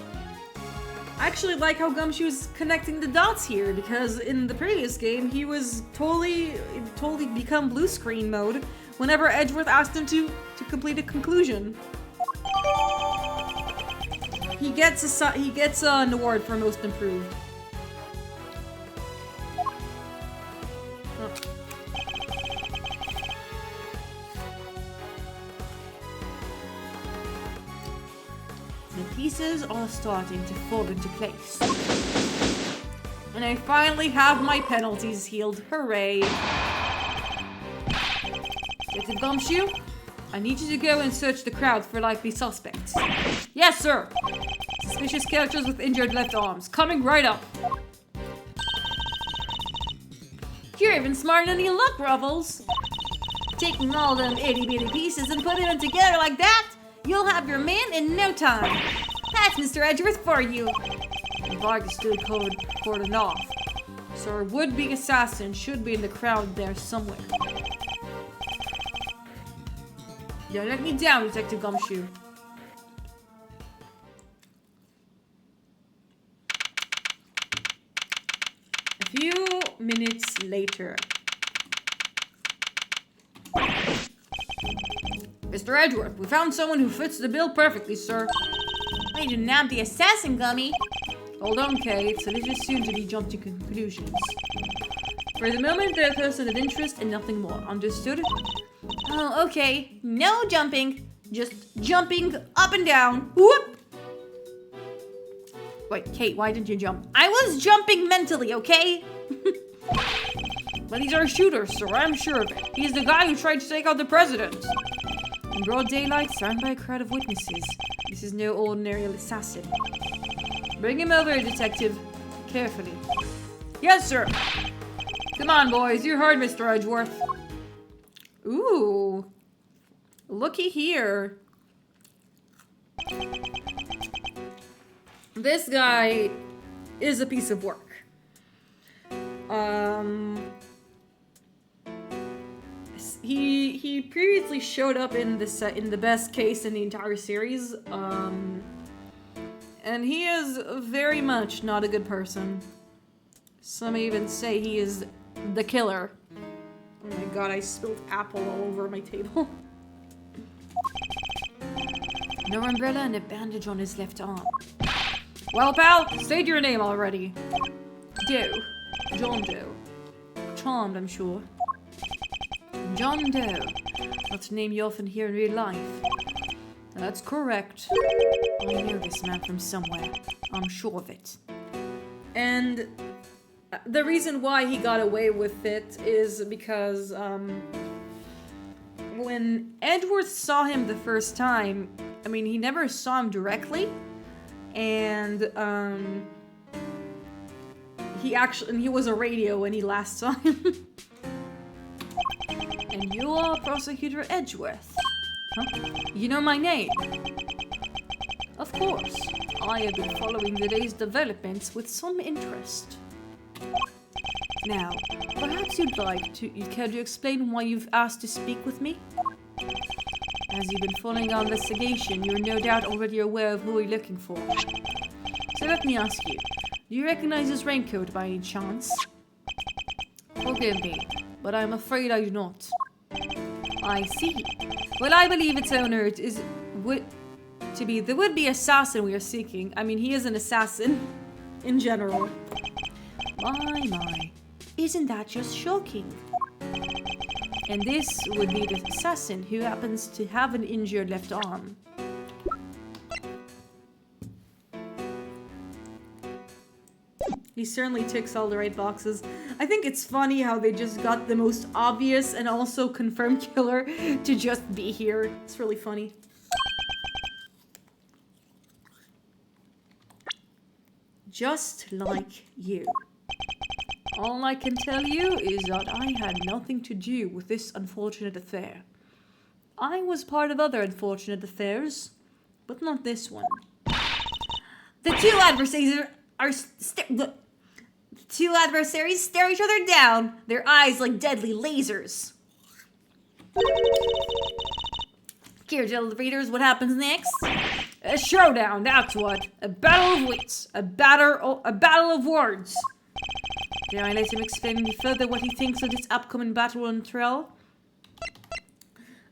I actually like how Gumshoe's connecting the dots here, because in the previous game, he was totally become blue screen mode whenever Edgeworth asked him to complete a conclusion. He gets an award for most improved. Oh. The pieces are starting to fall into place. And I finally have my penalties healed. Hooray! Detective Gumshoe, I need you to go and search the crowd for likely suspects. Yes, sir! Suspicious characters with injured left arms. Coming right up.
You're even smarter than you look, Ruffles. Taking all them itty-bitty pieces and putting them together like that, you'll have your man in no time. That's Mr. Edgeworth for you.
The bag is still cordoned off, so our would-be assassin should be in the crowd there somewhere. Don't let me down, Detective Gumshoe. A few minutes later. Mr. Edgeworth, we found someone who fits the bill perfectly, sir.
I do not the assassin, Gummy.
Hold on, Kay. It's a little soon to be jumped to conclusions. For the moment, they're a person of interest and nothing more. Understood?
Oh, okay. No jumping. Just jumping up and down. Whoop!
Wait, Kate, why didn't you jump?
I was jumping mentally, okay?
But he's our shooter, sir. I'm sure of it. He's the guy who tried to take out the president. In broad daylight, surrounded by a crowd of witnesses. This is no ordinary assassin. Bring him over, detective. Carefully. Yes, sir. Come on, boys. You heard Mr. Edgeworth. Ooh. Looky here. This guy is a piece of work. He previously showed up in the best case in the entire series, and he is very much not a good person. Some even say he is the killer. Oh my god, I spilled apple all over my table. No umbrella and a bandage on his left arm. Well, pal, state your name already. Doe. John Doe. Charmed, I'm sure. John Doe. That's a name you often hear in real life. That's correct. I know this man from somewhere. I'm sure of it. And the reason why he got away with it is because when Edgeworth saw him the first time, I mean, he never saw him directly, and he was a radio when he last saw him. And you are Prosecutor Edgeworth. Huh? You know my name? Of course. I have been following the day's developments with some interest. Now, perhaps you'd care to explain why you've asked to speak with me? As you've been following our investigation, you're no doubt already aware of who we're looking for. So let me ask you, do you recognize this raincoat by any chance? Forgive me, but I'm afraid I do not. I see. Well, I believe its owner would be the would-be assassin we are seeking. I mean, he is an assassin in general. My. Isn't that just shocking? And this would be the assassin who happens to have an injured left arm. He certainly ticks all the right boxes. I think it's funny how they just got the most obvious and also confirmed killer to just be here. It's really funny. Just like you. All I can tell you is that I had nothing to do with this unfortunate affair. I was part of other unfortunate affairs, but not this one.
The two adversaries stare each other down, their eyes like deadly lasers. Care to tell the readers what happens next?
A showdown, that's what. A battle of wits. A battle of words. Dare I let him explain any further what he thinks of this upcoming battle on Trell?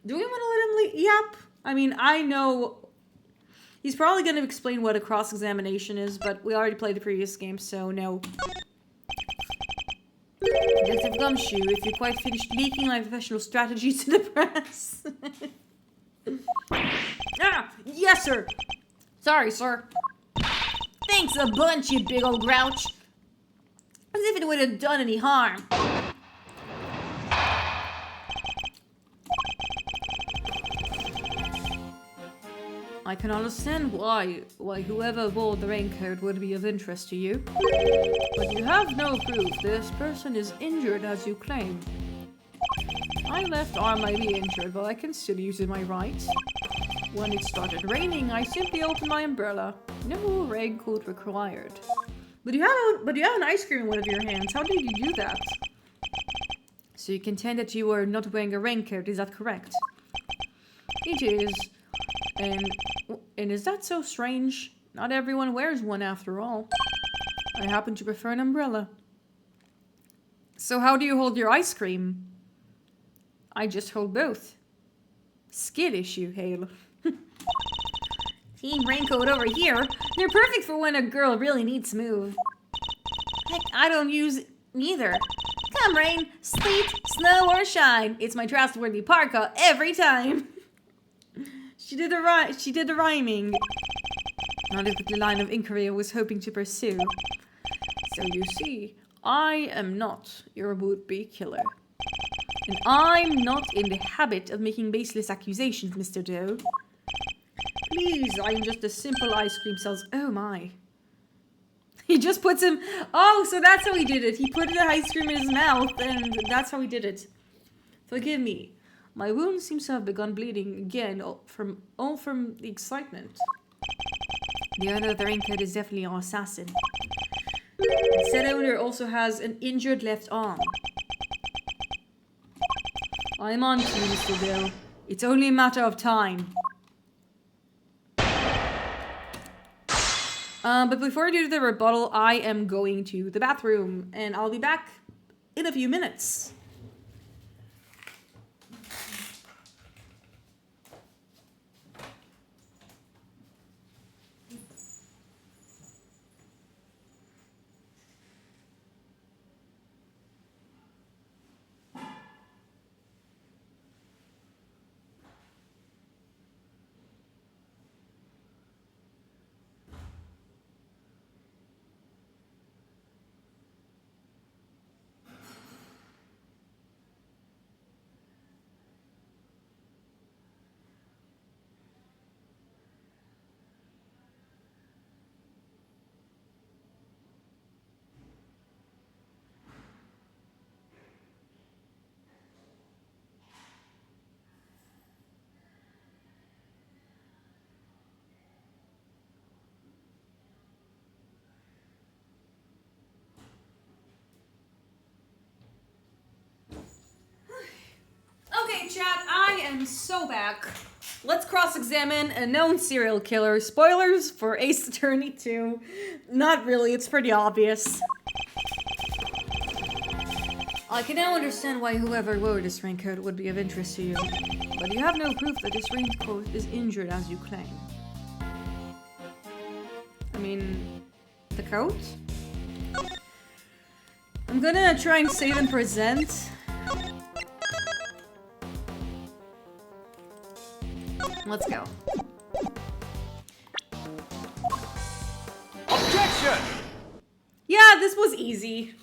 Do we want to let him yap? I mean, I know he's probably going to explain what a cross-examination is, but we already played the previous game, so no. Death of Gumshoe, if you're quite finished leaking my professional strategies to the press. Ah, yes, sir. Sorry, sir.
Thanks a bunch, you big old grouch. As if it would have done any harm.
I can understand why whoever wore the raincoat would be of interest to you. But you have no proof this person is injured as you claim. My left arm may be injured, but I can still use my right. When it started raining, I simply opened my umbrella. No raincoat required. But you have an ice cream in one of your hands. How did you do that? So you contend that you were not wearing a raincoat, is that correct? It is. And is that so strange? Not everyone wears one after all. I happen to prefer an umbrella. So how do you hold your ice cream? I just hold both. Skill issue, Hale.
Team raincoat over here. They're perfect for when a girl really needs to move. Heck, I don't use neither. Come rain, sleet, snow, or shine. It's my trustworthy parka every time.
She did the rhyming. Not exactly the line of inquiry I was hoping to pursue. So you see, I am not your would-be killer. And I'm not in the habit of making baseless accusations, Mr. Doe. Please, I'm just a simple ice cream sales. Oh my. He just puts him... Oh, so that's how he did it. He put the ice cream in his mouth and that's how he did it. Forgive me. My wound seems to have begun bleeding again, all from the excitement. The owner of the raincoat is definitely our assassin. The said owner also has an injured left arm. I'm on to you, Mr. Doe. It's only a matter of time. But before I do the rebuttal, I am going to the bathroom, and I'll be back in a few minutes. Okay, chat, I am so back. Let's cross-examine a known serial killer. Spoilers for Ace Attorney 2. Not really, it's pretty obvious. I can now understand why whoever wore this raincoat would be of interest to you. But you have no proof that this raincoat is injured as you claim. I mean, the coat? I'm gonna try and save and present. Let's go.
Objection!
Yeah, this was easy.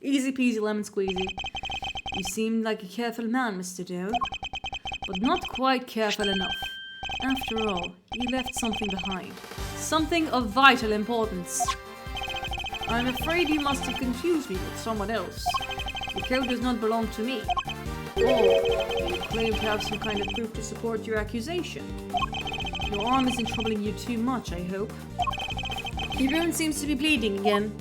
Easy peasy lemon squeezy. You seem like a careful man, Mr. Doe. But not quite careful enough. After all, you left something behind. Something of vital importance. I'm afraid you must have confused me with someone else. The coat does not belong to me. Or you claim to have some kind of proof to support your accusation. Your arm isn't troubling you too much, I hope. Your wound seems to be bleeding again.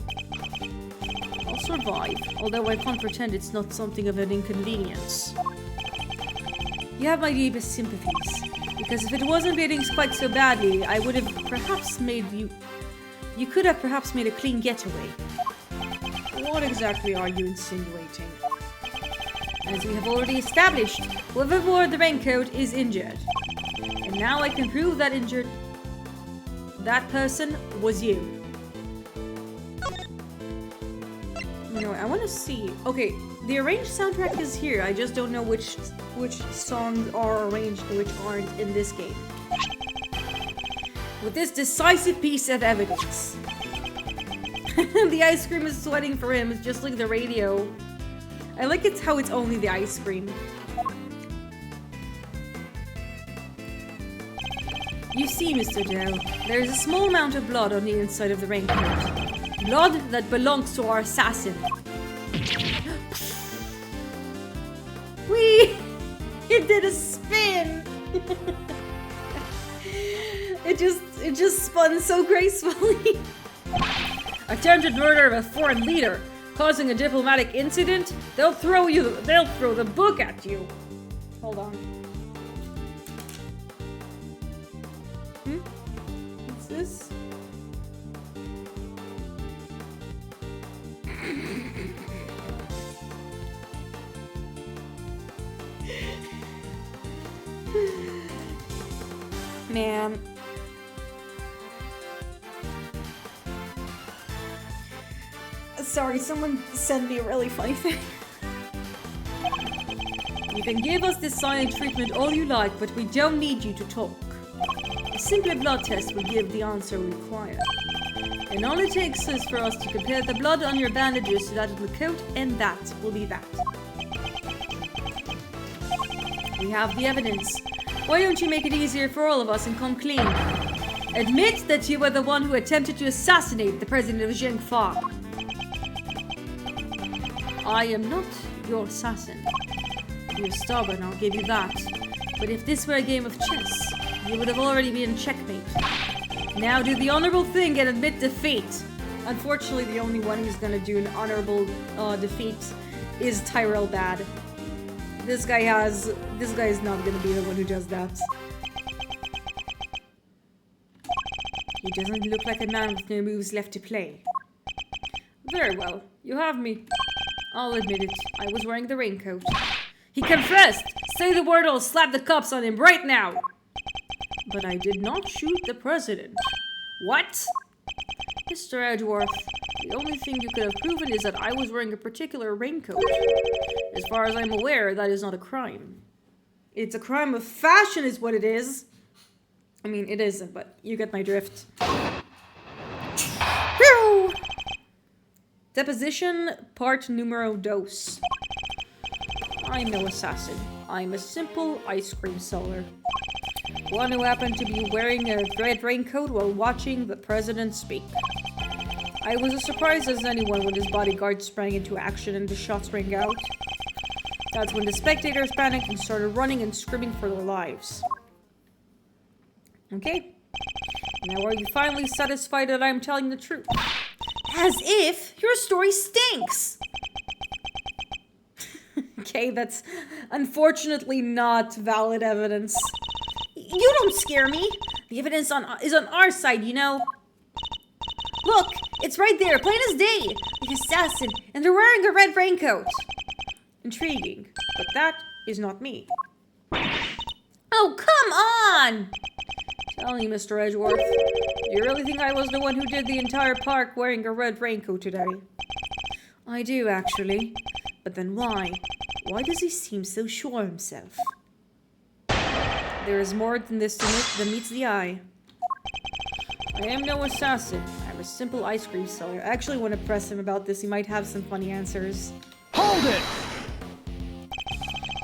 I'll survive, although I can't pretend it's not something of an inconvenience. You have my deepest sympathies, because if it wasn't bleeding quite so badly, I would have perhaps made you... You could have perhaps made a clean getaway. What exactly are you insinuating? As we have already established, whoever wore the raincoat is injured. And now I can prove that that person was you. You know, I want to see... Okay, the arranged soundtrack is here. I just don't know which songs are arranged and which aren't in this game. With this decisive piece of evidence. The ice cream is sweating for him. It's just like the radio. I like it how it's only the ice cream. You see, Mr. Doe, there is a small amount of blood on the inside of the raincoat. Blood that belongs to our assassin. Whee! It did a spin! It just spun so gracefully. Attempted murder of a foreign leader. Causing a diplomatic incident, they'll throw the book at you. Hold on. What's this? Man. Sorry, someone sent me a really funny thing. You can give us this silent treatment all you like, but we don't need you to talk. A simple blood test will give the answer we require. And all it takes is for us to compare the blood on your bandages to that of the coat, and that will be that. We have the evidence. Why don't you make it easier for all of us and come clean? Admit that you were the one who attempted to assassinate the president of Zhengfa. I am not your assassin. You're stubborn, I'll give you that. But if this were a game of chess, you would have already been checkmate. Now do the honorable thing and admit defeat. Unfortunately, the only one who's gonna do an honorable defeat is Tyrell Bad. This guy is not gonna be the one who does that. He doesn't look like a man with no moves left to play. Very well, you have me. I'll admit it, I was wearing the raincoat. He confessed! Say the word or I'll slap the cops on him right now! But I did not shoot the president. What? Mr. Edgeworth, the only thing you could have proven is that I was wearing a particular raincoat. As far as I'm aware, that is not a crime. It's a crime of fashion is what it is. I mean, it isn't, but you get my drift. Whew! Deposition part numero dos. I'm no assassin. I'm a simple ice cream seller. One who happened to be wearing a red raincoat while watching the president speak. I was as surprised as anyone when his bodyguard sprang into action and the shots rang out. That's when the spectators panicked and started running and screaming for their lives. Okay. Now are you finally satisfied that I'm telling the truth? As if your story stinks! Okay, that's unfortunately not valid evidence. You don't scare me. The evidence is on our side, you know. Look, it's right there, plain as day. The assassin, and they're wearing a red raincoat. Intriguing, but that is not me. Oh, come on! Tell me, Mr. Edgeworth, do you really think I was the one who did the entire park wearing a red raincoat today? I do, actually. But then why? Why does he seem so sure of himself? There is more than this than meets the eye. I am no assassin. I'm a simple ice cream seller. I actually want to press him about this. He might have some funny answers.
Hold it!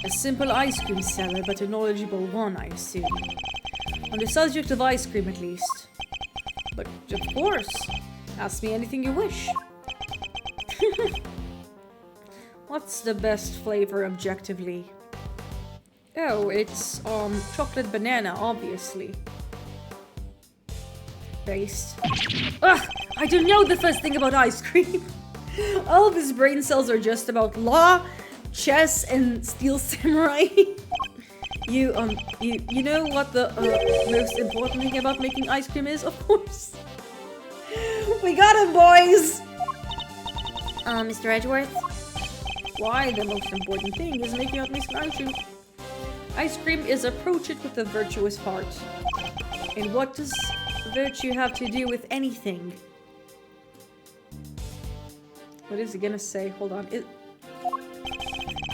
A simple ice cream seller, but a knowledgeable one, I assume. On the subject of ice cream, at least. But, of course. Ask me anything you wish. What's the best flavor objectively? Oh, it's, chocolate banana, obviously. Based. Ugh! I don't know the first thing about ice cream! All of his brain cells are just about law, chess, and Steel Samurai. You know what the, most important thing about making ice cream is? Of course. We got him, boys! Mr. Edgeworth? Why, the most important thing is making out Miss Ice Ice cream is approach it with a virtuous heart. And what does virtue have to do with anything? What is he gonna say? Hold on.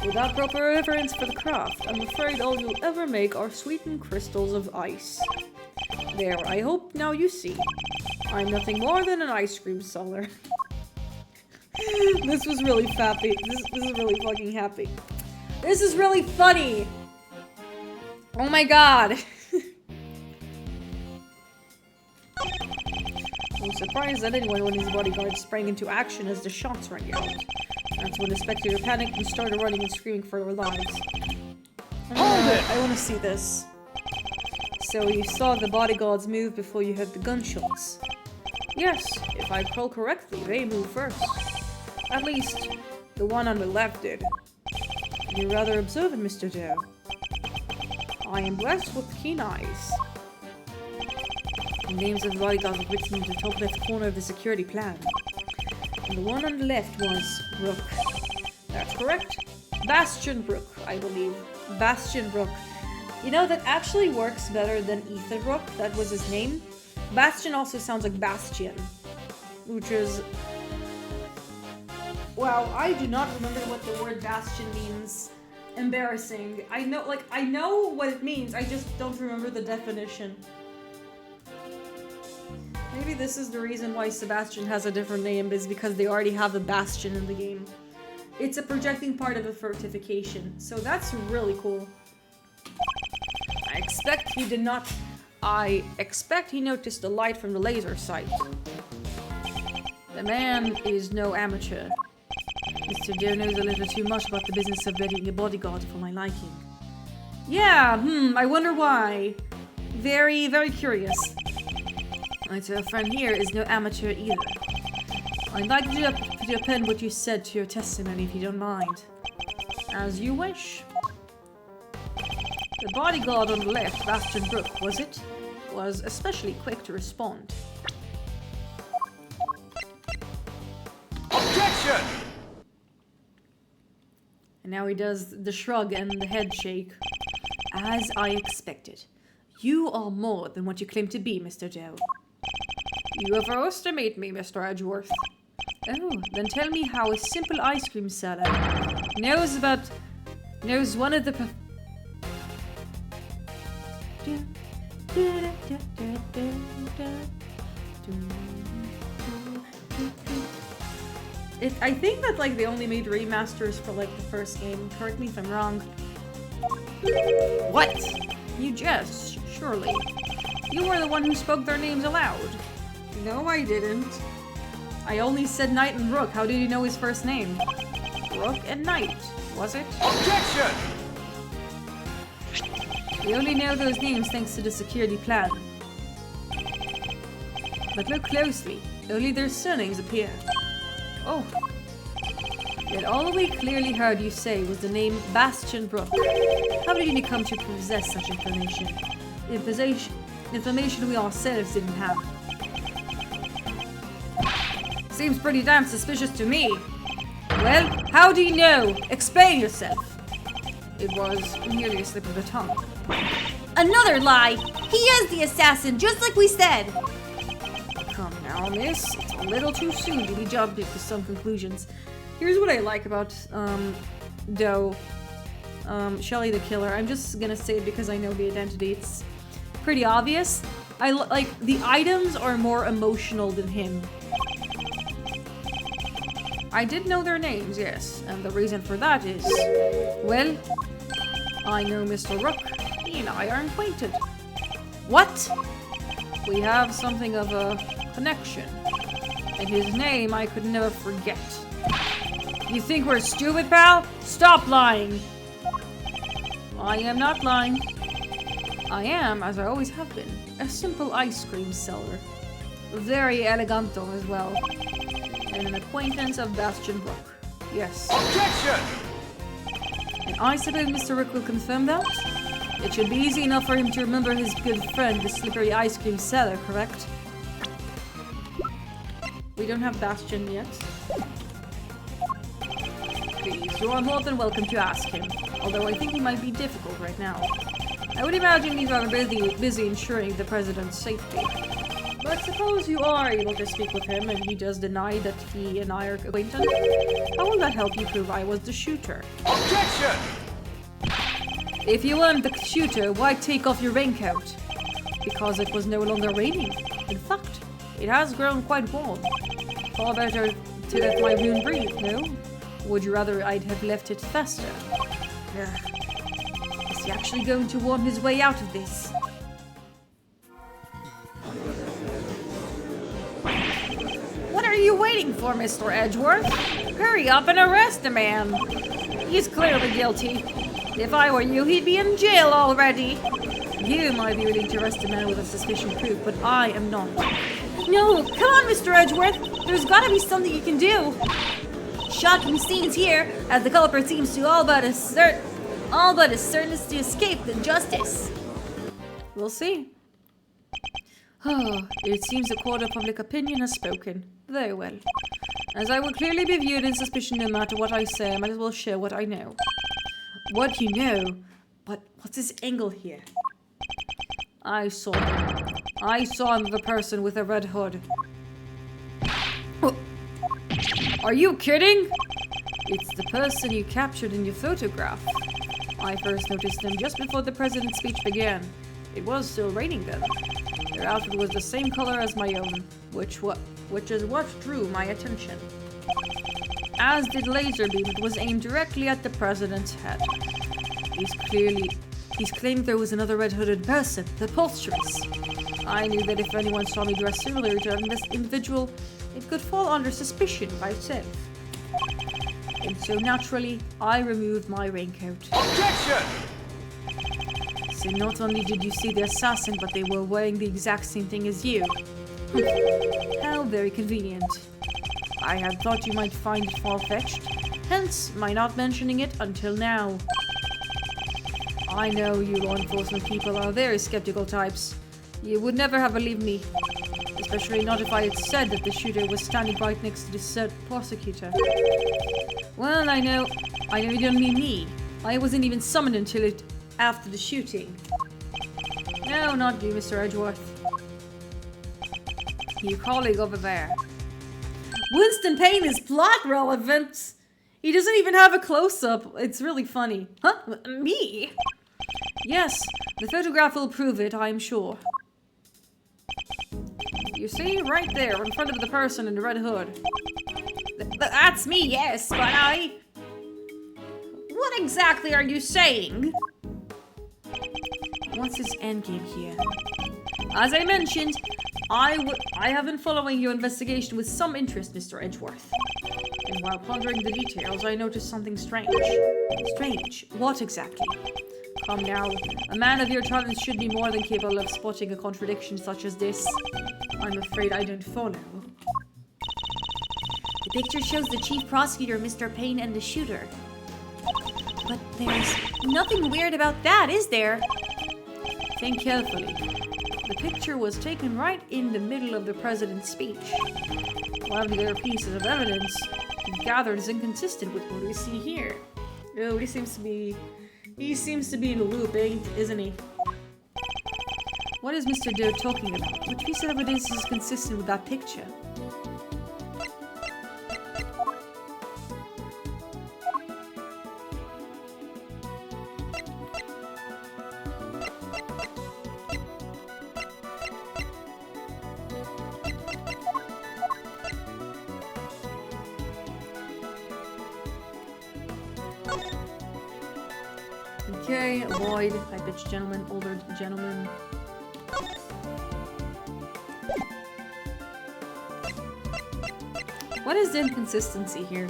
Without proper reverence for the craft, I'm afraid all you'll ever make are sweetened crystals of ice. There, I hope now you see. I'm nothing more than an ice cream seller. This was really happy. This is really fucking happy. This is really funny! Oh my god! I'm surprised at anyone when his bodyguards sprang into action as the shots rang out. That's when the spectator panicked and started running and screaming for their lives.
Hold it!
I want to see this. So you saw the bodyguards move before you heard the gunshots? Yes, if I recall correctly, they moved first. At least, the one on the left did. You're rather observant, Mr. Doe. I am blessed with keen eyes. The names of the bodyguards were written in the top left corner of the security plan. And the one on the left was Rook. That's correct. Bastion Rook, I believe. Bastion Rook. You know, that actually works better than Ethan Rook. That was his name. Bastion also sounds like Bastion. Which is... Wow, I do not remember what the word Bastion means. Embarrassing. I know what it means, I just don't remember the definition. Maybe this is the reason why Sebastian has a different name, is because they already have a Bastion in the game. It's a projecting part of a fortification, so that's really cool. I expect he noticed the light from the laser sight. The man is no amateur. Mr. Doe knows a little too much about the business of being a bodyguard for my liking. Yeah, I wonder why. Very, very curious. My friend here is no amateur either. I'd like to append what you said to your testimony if you don't mind. As you wish. The bodyguard on the left, Bastion Brook, was it? Was especially quick to respond.
Objection!
And now he does the shrug and the head shake. As I expected. You are more than what you claim to be, Mr. Doe. You overestimate me, Mr. Edgeworth. Oh, then tell me how a simple ice cream seller knows one of the I think that they only made remasters for the first game. Correct me if I'm wrong. What? You jest, surely. You were the one who spoke their names aloud. No, I didn't. I only said Knight and Rook. How did you know his first name? Rook and Knight, was it?
Objection!
We only know those names thanks to the security plan. But look closely. Only their surnames appear. Oh.
Yet all we clearly heard you say was the name Bastion Brook. How did you come to possess such information? Information we ourselves didn't have. Seems pretty damn suspicious to me. Well, how do you know? Explain yourself. It was merely a slip of the tongue.
Another lie! He is the assassin, just like we said!
Come now, miss. It's a little too soon to be jumping to some conclusions. Here's what I like about, Shelly the Killer. I'm just gonna say it because I know the identity. It's pretty obvious. Like, the items are more emotional than him. I did know their names, yes. And the reason for that is, well, I know Mr. Rook. He and I are acquainted. What? We have something of a connection. And his name I could never forget. You think we're stupid, pal? Stop lying! I am not lying. I am, as I always have been, a simple ice cream seller. Very eleganto as well. And an acquaintance of Bastion Brook. Yes.
Objection!
And I suppose Mr. Rook will confirm that? It should be easy enough for him to remember his good friend, the slippery ice cream seller, correct? We don't have Bastion yet. Please, you are more than welcome to ask him. Although I think he might be difficult right now. I would imagine he's rather busy ensuring the president's safety. But suppose you are able to speak with him and he does deny that he and I are acquainted. How will that help you prove I was the shooter?
Objection!
If you weren't the shooter, why take off your raincoat? Because it was no longer raining. In fact, it has grown quite warm. Far better to let my wound breathe, no? Would you rather I'd have left it faster? Is he actually going to worm his way out of this? What are you waiting for, Mr. Edgeworth? Hurry up and arrest the man. He's clearly guilty. If I were you, he'd be in jail already. You might be willing to arrest a man with a suspicion proof, but I am not.
No, come on, Mr. Edgeworth! There's gotta be something you can do! Shocking scenes here, as the culprit seems to all but as certain to escape the justice.
We'll see. Oh, it seems the court of public opinion has spoken. Very well. As I will clearly be viewed in suspicion no matter what I say, I might as well share what I know. What you know? But what's this angle here? I saw him. I saw him with a person with a red hood. Oh. Are you kidding? It's the person you captured in your photograph. I first noticed them just before the president's speech began. It was still raining then. Their outfit was the same color as my own, which is what drew my attention. As did Laserbeam, it was aimed directly at the president's head. He's claimed there was another red-hooded person, preposterous. I knew that if anyone saw me dressed similarly to this individual, it could fall under suspicion by itself. And so naturally, I removed my raincoat.
Objection!
So not only did you see the assassin, but they were wearing the exact same thing as you. How very convenient. I had thought you might find it far-fetched, hence my not mentioning it until now. I know you law enforcement people are very skeptical types. You would never have believed me. Especially not if I had said that the shooter was standing right next to the said prosecutor. Well, I know you don't mean me. I wasn't even summoned until after the shooting. No, not you, Mr. Edgeworth. Your colleague over there. Winston Payne is plot relevant. He doesn't even have a close-up. It's really funny. Huh? Me? Yes, the photograph will prove it, I'm sure. You see, right there, in front of the person in the red hood.
That's me, yes, but I... What exactly are you saying?
What's his endgame here? As I mentioned, I have been following your investigation with some interest, Mr. Edgeworth. And while pondering the details, I noticed something strange. Strange? What exactly? Come now, a man of your talents should be more than capable of spotting a contradiction such as this. I'm afraid I don't follow. The picture shows the chief prosecutor, Mr. Payne, and the shooter. But there's nothing weird about that, is there?
Think carefully. The picture was taken right in the middle of the president's speech. One of the other pieces of evidence gathered is inconsistent with what we see here. Oh, he seems to be in a loop, isn't he? What is Mr. Doe talking about? Which piece of evidence is consistent with that picture? Okay, avoid, high-pitched gentleman, older gentleman. What is the inconsistency here?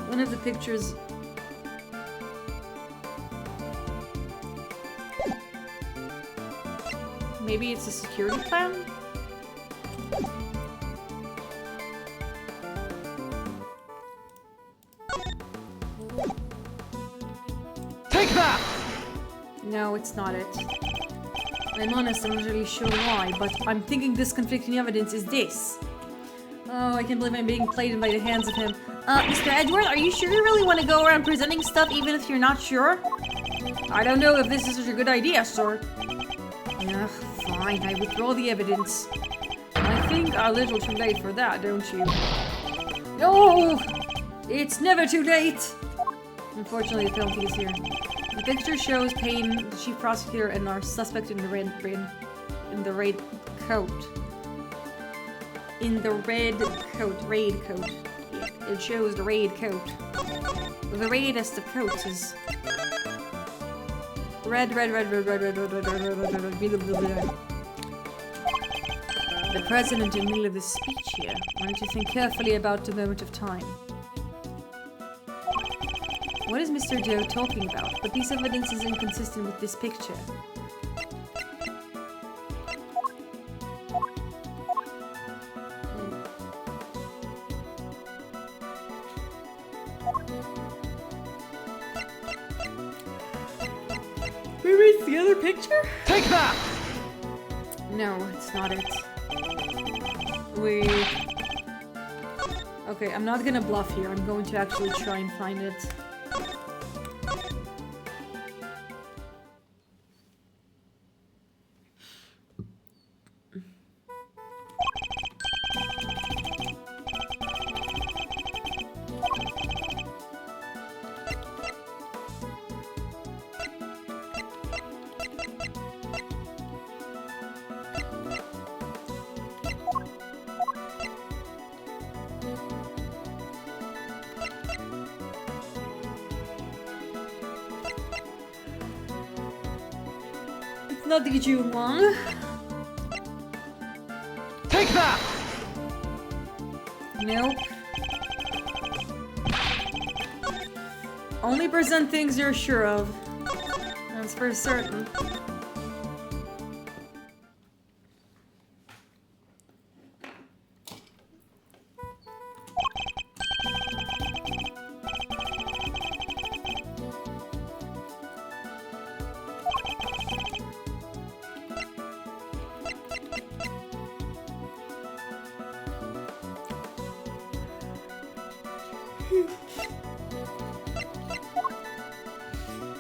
One of the pictures... Maybe it's a security plan?
Take that!
No, it's not it. I'm honest, I'm not really sure why, but I'm thinking this conflicting evidence is this. Oh, I can't believe I'm being played by the hands of him.
Mr. Edgeworth, are you sure you really want to go around presenting stuff even if you're not sure?
I don't know if this is such a good idea, sir. Ugh, fine, I withdraw the evidence. I think a little too late for that, don't you? No! It's never too late! Unfortunately, the penalty is here. The picture shows Payne, the chief prosecutor, and our suspect in the red coat. In the raid coat. Yeah, it shows the raid coat. The raidest of coats is red. The president in the middle of his speech here. Why don't you think carefully about the moment of time? What is Mr. Doe talking about? The piece of evidence is inconsistent with this picture. Maybe it's the other picture?
Take that!
No, it's not it. Wait. Okay, I'm not gonna bluff here. I'm going to actually try and find it. Not the June one.
Take that!
Nope. Only present things you're sure of. That's for certain.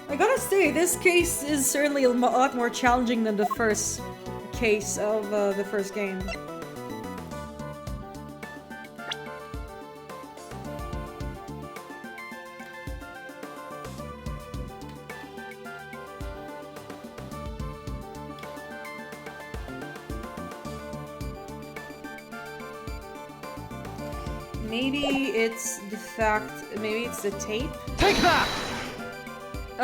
I gotta say, this case is certainly a lot more challenging than the first case of the first game. Maybe it's the fact, maybe it's the tape?
Take that!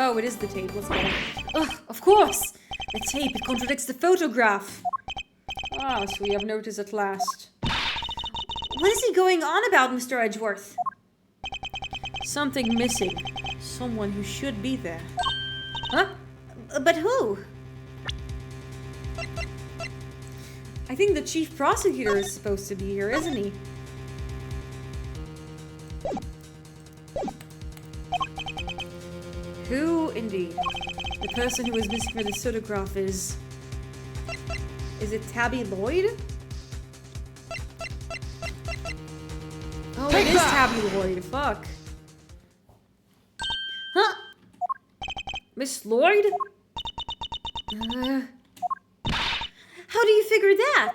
Oh, it is the tape. Let's go. Ugh, of course! The tape, it contradicts the photograph. Ah, so we have notice at last.
What is he going on about, Mr. Edgeworth?
Something missing. Someone who should be there.
Huh? But who?
I think the chief prosecutor is supposed to be here, isn't he? Who, indeed? The person who was missing for the photograph is... Is it Tabby Lloyd? Oh,
Take
it is
that!
Tabby Lloyd. Fuck.
Huh?
Miss Lloyd?
How do you figure that?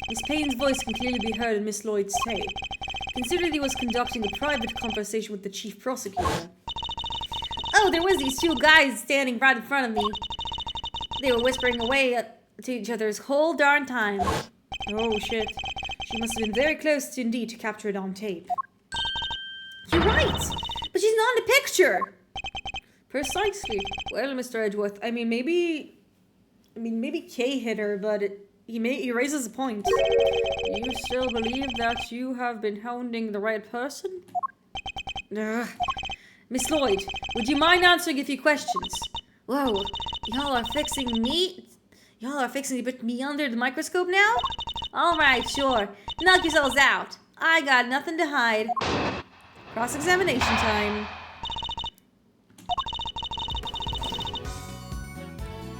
Miss Payne's voice can clearly be heard in Miss Lloyd's tape. Considered he was conducting a private conversation with the chief prosecutor.
Oh, there was these two guys standing right in front of me. They were whispering away to each other's whole darn time.
Oh shit. She must have been very close indeed to capture it on tape.
You're right, but she's not in the picture.
Precisely. Well, Mr. Edgeworth, I mean, maybe Kay hit her, but he raises a point. Do you still believe that you have been hounding the right person? Miss Lloyd, would you mind answering a few questions?
Whoa, y'all are fixing me? Y'all are fixing to put me under the microscope now? Alright, sure. Knock yourselves out. I got nothing to hide.
Cross-examination time.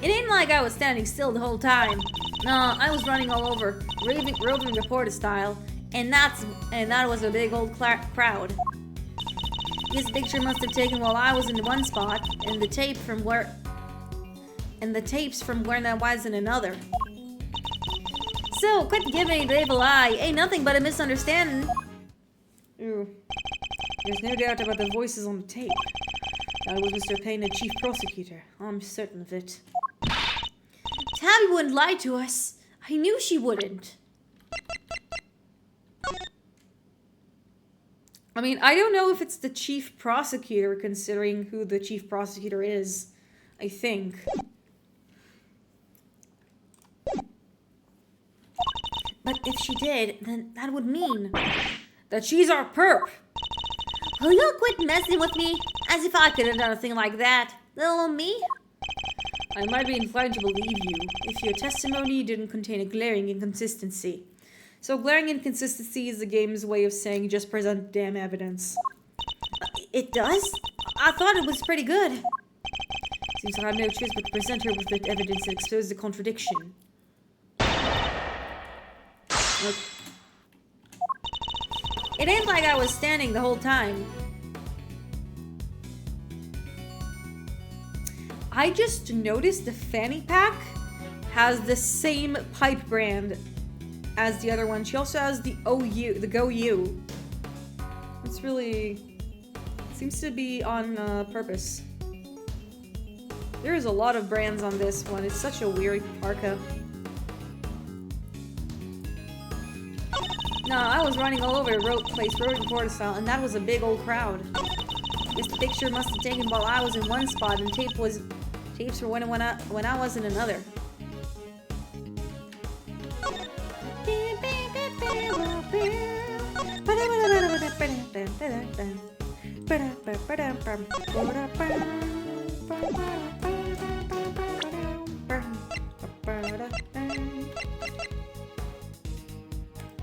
It ain't like I was standing still the whole time. No, I was running all over, roving reporter style, and that was a big old crowd. This picture must have taken while I was in one spot, and the tapes from where I was in another. So, quit giving me the evil eye. Ain't nothing but a misunderstanding.
Ooh. There's no doubt about the voices on the tape. That was Mr. Payne, the chief prosecutor. I'm certain of it.
Tabby wouldn't lie to us. I knew she wouldn't.
I mean, I don't know if it's the chief prosecutor, considering who the chief prosecutor is. I think.
But if she did, then that would mean
That she's our perp!
will you quit messing with me? As if I could have done a thing like that. Little me?
I might be inclined to believe you if your testimony didn't contain a glaring inconsistency. So glaring inconsistency is the game's way of saying just present damn evidence.
It does? I thought it was pretty good.
Seems I have no choice but to present her with the evidence and expose the contradiction. Look.
It ain't like I was standing the whole time.
I just noticed the fanny pack has the same pipe brand as the other one. She also has the OU, the Go U. It's really... seems to be on purpose. There is a lot of brands on this one. It's such a weird parka. No, I was running all over the place, road reporter style, and that was a big old crowd. This picture must have taken while I was in one spot, and tapes were when I was in another.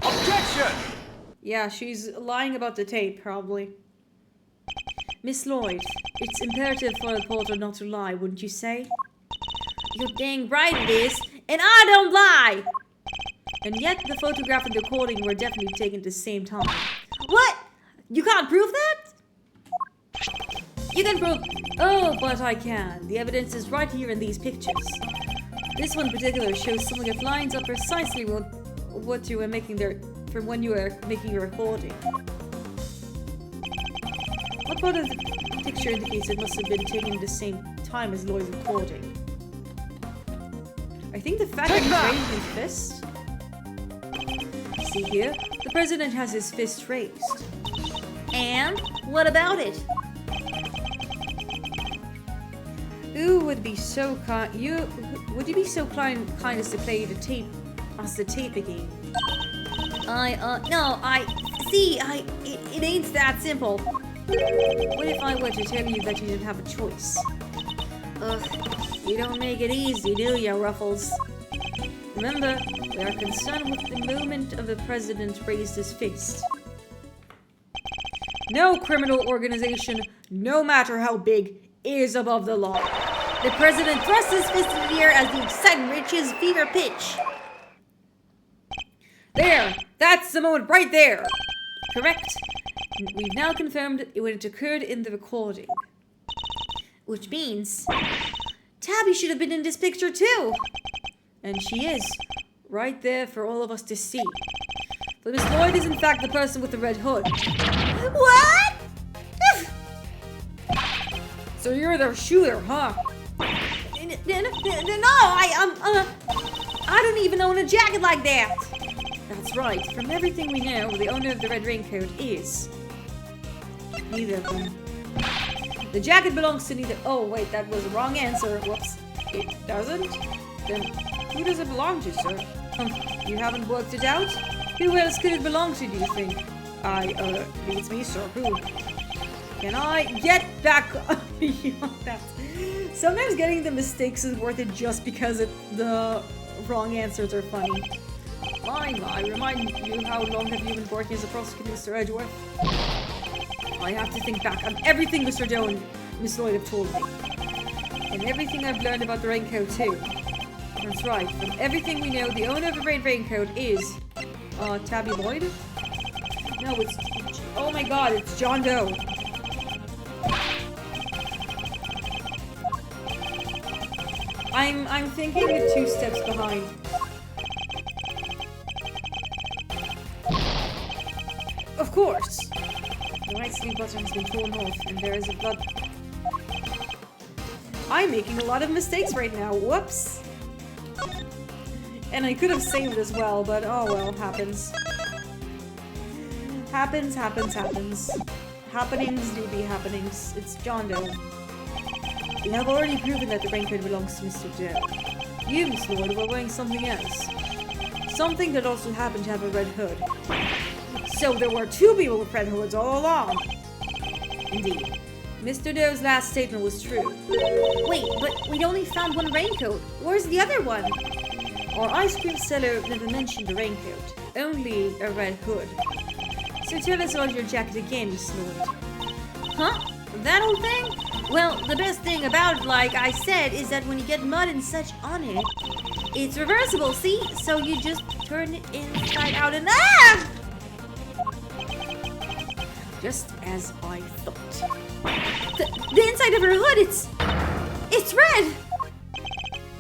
Objection!
Yeah, she's lying about the tape, probably. Miss Lloyd, it's imperative for a reporter not to lie, wouldn't you say?
You're dang right it is, and I don't lie!
And yet, the photograph and the recording were definitely taken at the same time.
What? You can't prove that? You can prove...
Oh, but I can. The evidence is right here in these pictures. This one in particular shows something that lines up precisely with what you were making there from when you were making your recording. What part of the picture indicates it must have been taken at the same time as Lloyd's recording? I think the fact that he's raising his fist. See here, the president has his fist raised.
And? What about it?
Who would be so kind? Would you be so kind as to play the tape again?
It ain't that simple.
What if I were to tell you that you didn't have a choice?
Ugh, you don't make it easy, do ya, Ruffles?
Remember, we are concerned with the moment of the president raised his fist. No criminal organization, no matter how big, is above the law.
The president thrusts his fist in the air as the excitement reaches fever pitch.
There! That's the moment right there! Correct. We've now confirmed when it occurred in the recording.
Which means Tabby should have been in this picture too.
And she is. Right there for all of us to see. But Miss Lloyd is in fact the person with the red hood.
What?
So you're the shooter, huh?
No, I don't even own a jacket like that.
That's right. From everything we know, the owner of the red raincoat is neither of them. The jacket belongs to neither. Oh, wait, that was the wrong answer. Whoops. It doesn't? Then who does it belong to, sir? You haven't worked it out? Who else could it belong to, do you think? It's me, sir. Who? Can I get back beyond that? Sometimes getting the mistakes is worth it just because the wrong answers are funny. Fine, I remind you, how long have you been working as a prosecutor, Mr. Edgeworth? I have to think back on everything Mr. Doe and Miss Lloyd have told me. And everything I've learned about the raincoat, too. That's right, from everything we know, the owner of the red raincoat is... Tabby Lloyd? No, it's... Oh my god, it's John Doe. I'm thinking of 2 steps behind. Of course! The right sleeve button has been torn off, and there is a blood... I'm making a lot of mistakes right now. Whoops! And I could have saved as well, but oh well, happens. Happens. Happenings do be happenings. It's John Doe. We have already proven that the raincoat belongs to Mr. Doe. You, Miss Lloyd, were wearing something else. Something that also happened to have a red hood. So there were 2 people with red hoods all along. Indeed. Mr. Doe's last statement was true.
Wait, but we only found 1 raincoat. Where's the other one?
Our ice cream seller never mentioned a raincoat, only a red hood. So tell us about your jacket again, Miss Lloyd.
Huh? That old thing? Well, the best thing about it, like I said, is that when you get mud and such on it, it's reversible, see? So you just turn it inside out and ah!
Just as I thought.
The inside of her hood, it's red!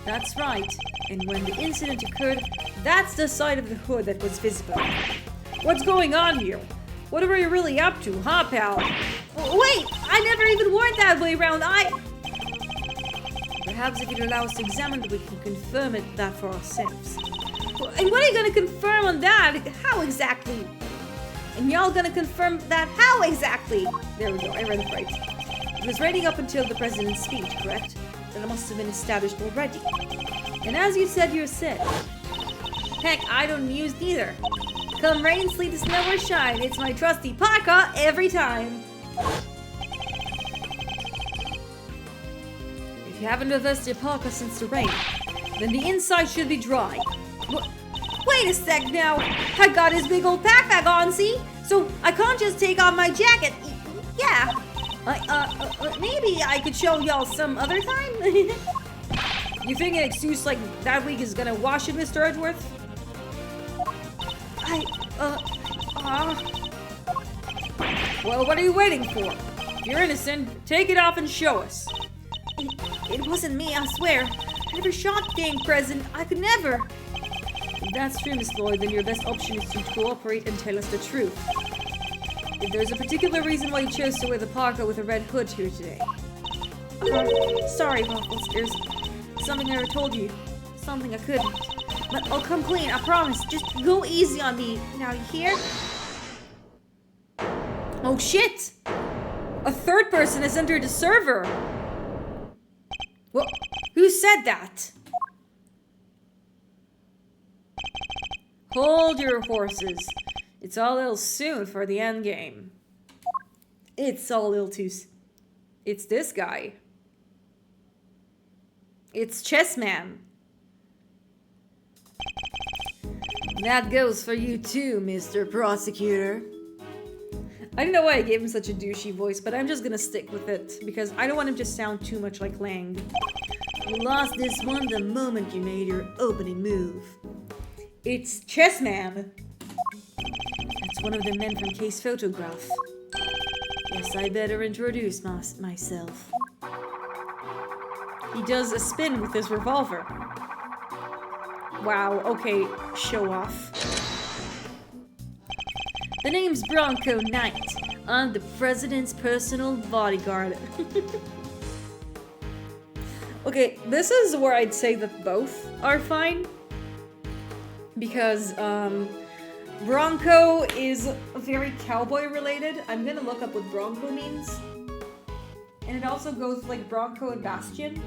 That's right. And when the incident occurred, that's the side of the hood that was visible. What's going on here? What are you really up to, huh, pal?
Wait, I never even wore it that way around.
Perhaps if you'd allow us to examine it, we can confirm that for ourselves.
And what are you gonna confirm on that? How exactly? And y'all gonna confirm that how exactly?
There we go, I read it right. It was ready up until the president's speech, correct? Then it must have been established already. And as you said yourself,
heck, I don't use neither. Come rain, sleet, snow, or shine, it's my trusty parka every time.
If you haven't reversed your parka since the rain, then the inside should be dry.
Wait a sec now. I got his big old backpack on, see? So I can't just take off my jacket. Yeah. Maybe I could show y'all some other time?
You think an excuse like that week is gonna wash it, Mr. Edgeworth? Well, what are you waiting for? If you're innocent, take it off and show us.
It wasn't me, I swear. I never shot gang present. I could never.
If that's true, Miss Lloyd, then your best option is to cooperate and tell us the truth. If there's a particular reason why you chose to wear the parka with a red hood here today.
Sorry, Waffles.
There's something I never told you. Something I couldn't.
But I'll come clean, I promise. Just go easy on me. Now, you hear?
Oh shit! A third person has entered the server! Well, who said that? Hold your horses. It's all a little soon for the end game. It's all a little too... It's this guy. It's Chessman.
That goes for you too, Mr. Prosecutor.
I don't know why I gave him such a douchey voice, but I'm just gonna stick with it because I don't want him to sound too much like Lang.
You lost this one the moment you made your opening move.
It's Chessman.
That's one of the men from Case Photograph. Guess I better introduce myself.
He does a spin with his revolver. Wow, okay, show off.
The name's Bronco Knight. I'm the president's personal bodyguard.
Okay, this is where I'd say that both are fine. Because, Bronco is very cowboy related. I'm gonna look up what Bronco means. And it also goes like Bronco and Bastion.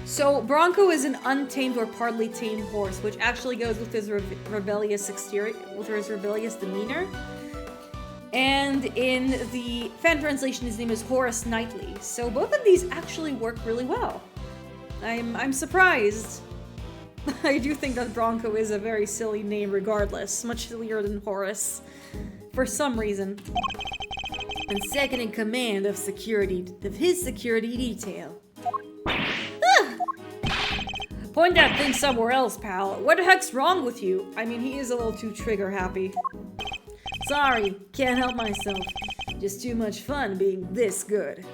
So, Bronco is an untamed or partly tamed horse, which actually goes with his rebellious exterior, with his rebellious demeanor. And in the fan translation, his name is Horace Knightley. So both of these actually work really well. I'm surprised. I do think that Bronco is a very silly name regardless, much sillier than Horace, for some reason.
And second in command of his security detail.
Point that thing somewhere else, pal. What the heck's wrong with you? I mean, he is a little too trigger happy.
Sorry, can't help myself. Just too much fun being this good.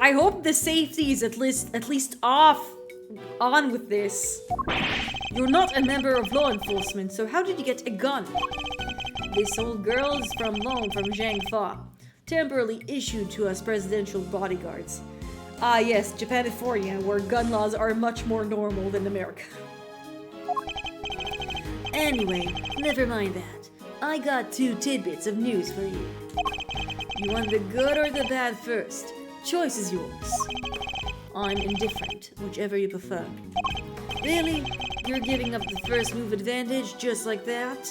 I hope the safety is at least on with this. You're not a member of law enforcement, so how did you get a gun?
This old girl is from loan from Zhang Fa, temporarily issued to us presidential bodyguards.
Ah yes, Japanifornia, where gun laws are much more normal than America.
Anyway, never mind that. I got 2 tidbits of news for you. You want the good or the bad first? Choice is yours. I'm indifferent, whichever you prefer. Really? You're giving up the first move advantage just like that?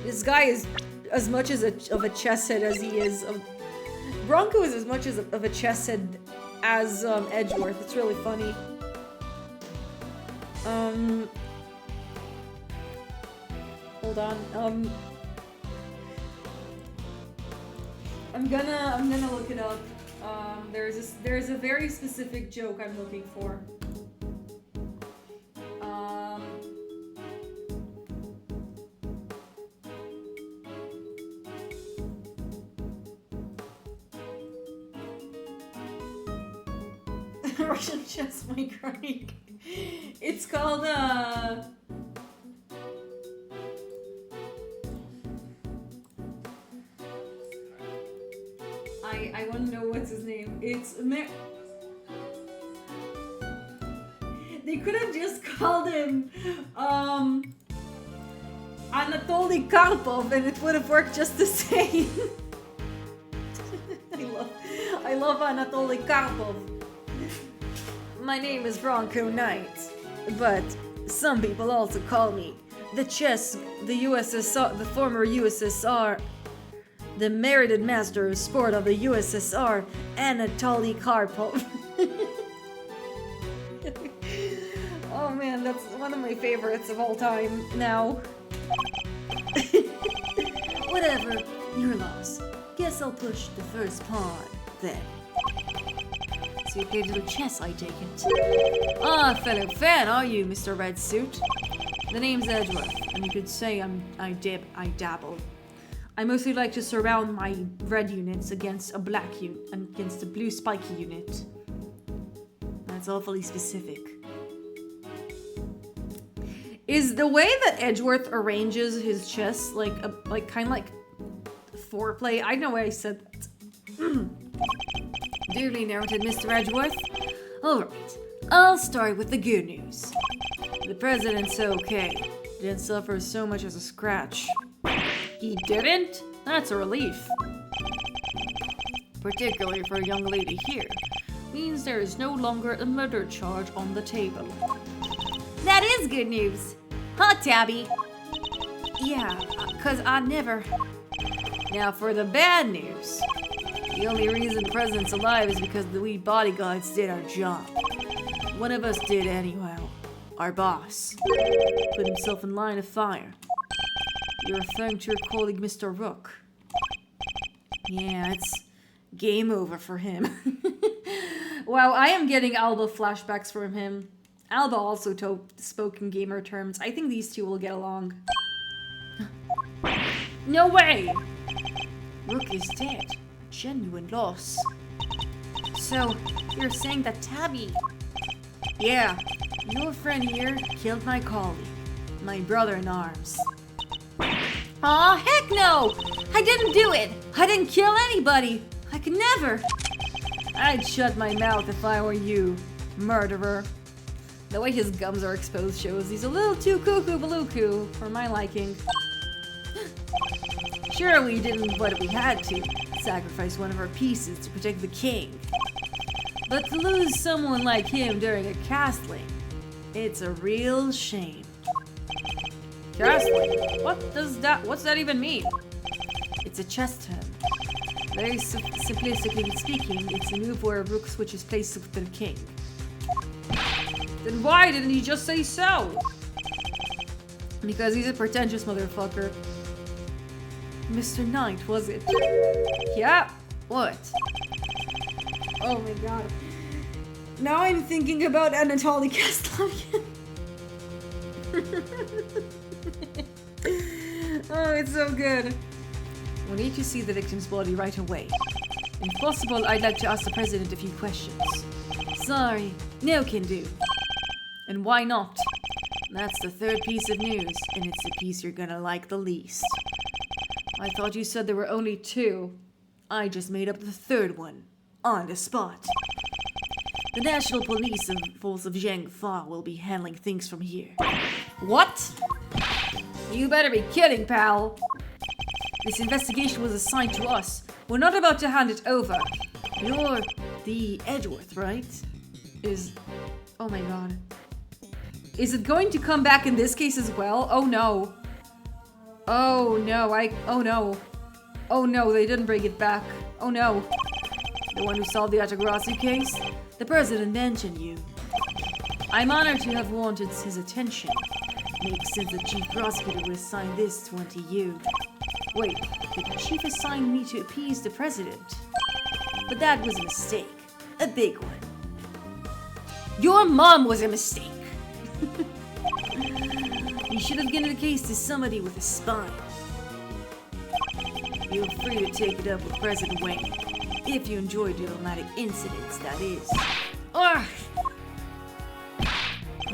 This guy is as much of a chess head as he is of... Bronco is as much of a chess head as Edgeworth. It's really funny. Hold on. I'm gonna look it up. There's a very specific joke I'm looking for. Russian chess mechanic. It's called I want to know what's his name. It's they could have just called him Anatoly Karpov and it would have worked just the same. I love Anatoly Karpov.
My name is Bronco Knight, but some people also call me the USSR, the former USSR, the merited master of sport of the USSR, Anatoly Karpov.
Oh man, that's one of my favorites of all time now.
Whatever, your loss. Guess I'll push the first pawn, then. So you played a little chess, I take it. Ah, fellow fan, are you, Mr. Red Suit? The name's Edgeworth, and you could say I dabble. I mostly like to surround my red units against a against a blue spiky unit. That's awfully specific.
Is the way that Edgeworth arranges his chess like kind of like foreplay? I know why I said that.
Duly noted, Mr. Edgeworth. Alright, I'll start with the good news. The president's okay. Didn't suffer so much as a scratch.
He didn't? That's a relief.
Particularly for a young lady here. Means there is no longer a murder charge on the table.
That is good news. Huh, Tabby?
Yeah, 'cause I never... Now for the bad news. The only reason the president's alive is because we bodyguards did our job. One of us did anyhow. Our boss. Put himself in line of fire. You're referring to your colleague, Mr. Rook. Yeah, it's game over for him. Wow, I am getting Alba flashbacks from him. Alba also spoke in gamer terms. I think these two will get along. No way! Rook is dead. Genuine loss. So, you're saying that Tabby... Yeah, your friend here killed my colleague. My brother in arms.
Aw, heck no! I didn't do it! I didn't kill anybody! I could never!
I'd shut my mouth if I were you, murderer. The way his gums are exposed shows he's a little too cuckoo-baloo-coo for my liking. Sure, we didn't, but we had to. Sacrifice one of our pieces to protect the king. But to lose someone like him during a castling, it's a real shame. Castling? What's that even mean? It's a chess term. Very simplistically speaking, it's a move where a rook switches places with the king. Then why didn't he just say so? Because he's a pretentious motherfucker. Mr. Knight, was it? Yeah? What? Oh my god. Now I'm thinking about Anatoly Kaslavin. Oh, it's so good. We need to see the victim's body right away. If possible, I'd like to ask the president a few questions. Sorry, no can do. And why not? That's the third piece of news, and it's the piece you're gonna like the least. I thought you said there were only two. I just made up the third one. On the spot. The National Police Force of Zheng Fa will be handling things from here. What? You better be kidding, pal. This investigation was assigned to us. We're not about to hand it over. You're the Edgeworth, right? Oh my god. Is it going to come back in this case as well? Oh no. Oh no, oh no. Oh no, they didn't bring it back. Oh no. The one who solved the Atagrassi case? The president mentioned you. I'm honored to have wanted his attention. Makes sense the chief prosecutor would assign this one to you. Wait, the chief assigned me to appease the president. But that was a mistake. A big one. Your mom was a mistake. You should have given the case to somebody with a spine. Feel free to take it up with President Wayne. If you enjoy diplomatic incidents, that is. Ugh!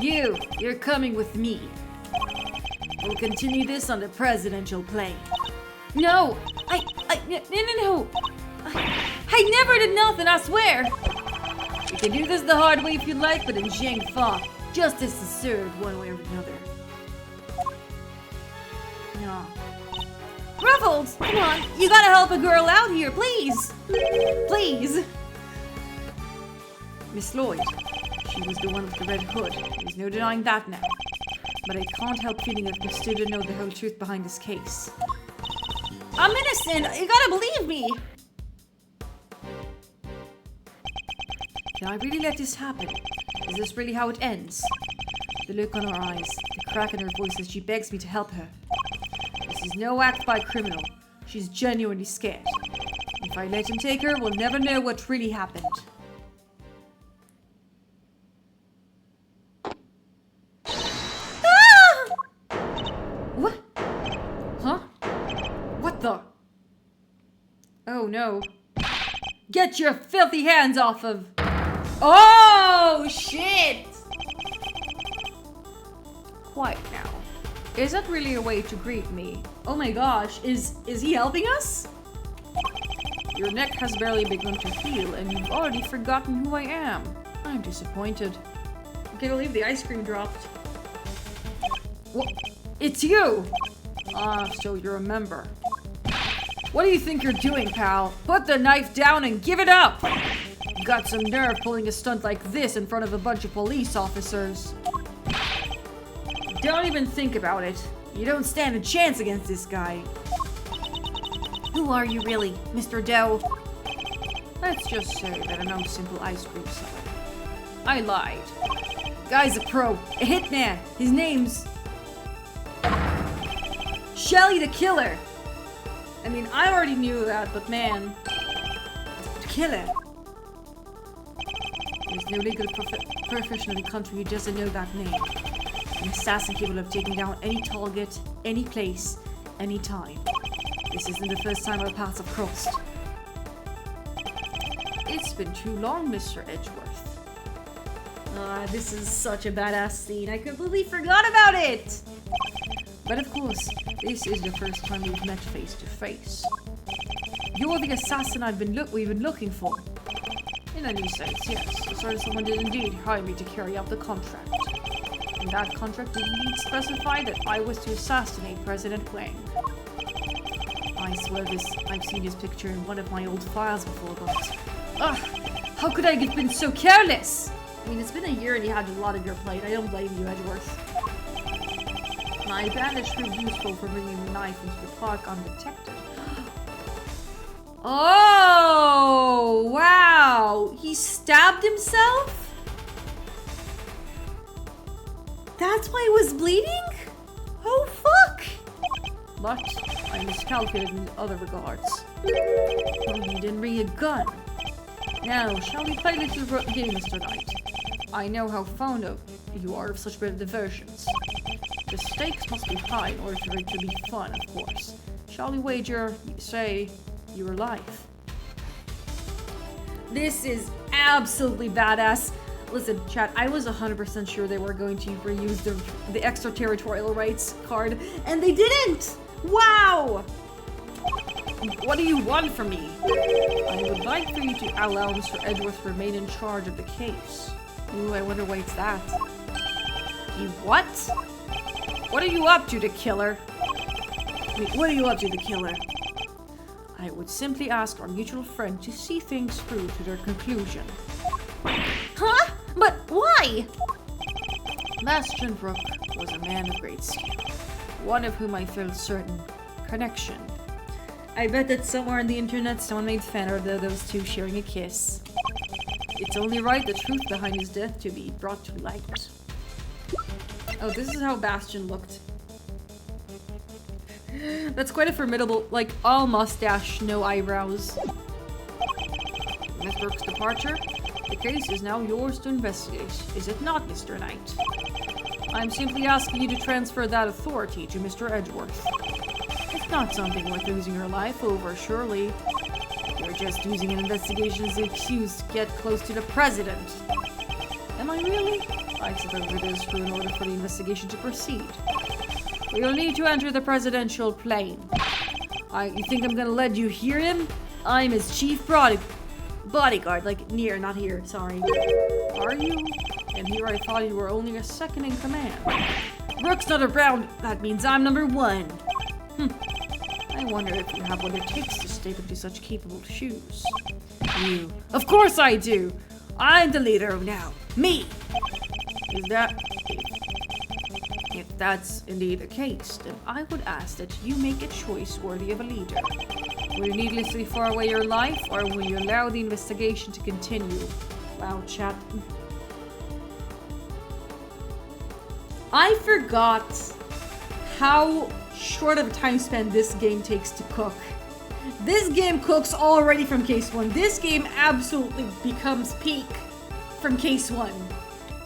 You're coming with me. We'll continue this on the presidential plane. No! No! I never did nothing, I swear! You can do this the hard way if you like, but in Zheng Fa, justice is served one way or another. No.
Ruffles! Come on, you gotta help a girl out here, please! Please!
Miss Lloyd. She was the one with the red hood. There's no denying that now. But I can't help feeling that we still don't know the whole truth behind this case.
I'm innocent! You gotta believe me!
Can I really let this happen? Is this really how it ends? The look on her eyes, the crack in her voice as she begs me to help her. This is no act by a criminal. She's genuinely scared. If I let him take her, we'll never know what really happened. What? Huh? What the? Oh no. Get your filthy hands off of... Oh, shit! Quiet now. Is that really a way to greet me? Oh my gosh, is he helping us? Your neck has barely begun to heal and you've already forgotten who I am. I'm disappointed. I can't believe the ice cream dropped. What? It's you! Ah, so you remember. What do you think you're doing, pal? Put the knife down and give it up! You got some nerve pulling a stunt like this in front of a bunch of police officers. Don't even think about it. You don't stand a chance against this guy.
Who are you really, Mr. Doe?
Let's just say that I'm no simple ice cream seller. I lied. Guy's a pro, a hitman. His name's Shelly the Killer. I mean, I already knew that, but man, the killer. There's no legal profession in the country who doesn't know that name. An assassin capable of taking down any target, any place, any time. This isn't the first time our paths have crossed. It's been too long, Mr. Edgeworth.
This is such a badass scene. I completely forgot about it!
But of course, this is the first time we've met face to face. You're the assassin we've been looking for. In any sense, yes, the sort of someone did indeed hire me to carry out the contract. And that contract did indeed specify that I was to assassinate President Wang. I swear I've seen his picture in one of my old files before, but... how could I have been so careless?
I mean, it's been a year and you had a lot of your plate. I don't blame you, Edgeworth.
My bandage proved useful for bringing the knife into the park undetected.
Oh, wow. He stabbed himself? That's why he was bleeding? Oh, fuck.
But I miscalculated in other regards. Oh, you didn't bring a gun. Now, shall we play a little game, Mr. Knight? I know how fond of you are of such bit of diversions. The stakes must be high in order for it to be fun, of course. Shall we wager, say, your life?
This is absolutely badass. Listen, chat, I was 100% sure they were going to reuse the extraterritorial rights card, and they didn't! Wow!
What do you want from me? I would like for you to allow Mr. Edgeworth to remain in charge of the case.
Ooh, I wonder why it's that.
You what? What are you up to, the killer?
What are you up to, the killer?
I would simply ask our mutual friend to see things through to their conclusion.
Huh? But why?
Bastion Brook was a man of great skill, one of whom I felt certain connection.
I bet that somewhere on the internet someone made fan art of those two sharing a kiss.
It's only right the truth behind his death to be brought to light.
Oh, this is how Bastion looked. That's quite a formidable, like, all mustache, no eyebrows.
Miss Brooks' departure? The case is now yours to investigate, is it not, Mr. Knight? I'm simply asking you to transfer that authority to Mr. Edgeworth. It's not something worth losing your life over, surely. You're just using an investigation as an excuse to get close to the president. Am I really? I suppose it is true in order for the investigation to proceed. We'll need to enter the presidential plane. You think I'm gonna let you hear him? I'm his chief bodyguard, like near, not here, sorry. Are you? And here I thought you were only a second in command. Brooks not around, that means I'm number one. I wonder if you have what it takes to step into such capable shoes. You. Of course I do! I'm the leader now. Me! Is that... If that's indeed the case, then I would ask that you make a choice worthy of a leader. Will you needlessly far away your life, or will you allow the investigation to continue? Wow, chat. I forgot how short of a time span this game takes to cook. This game cooks already from case 1. This game absolutely becomes peak from case 1.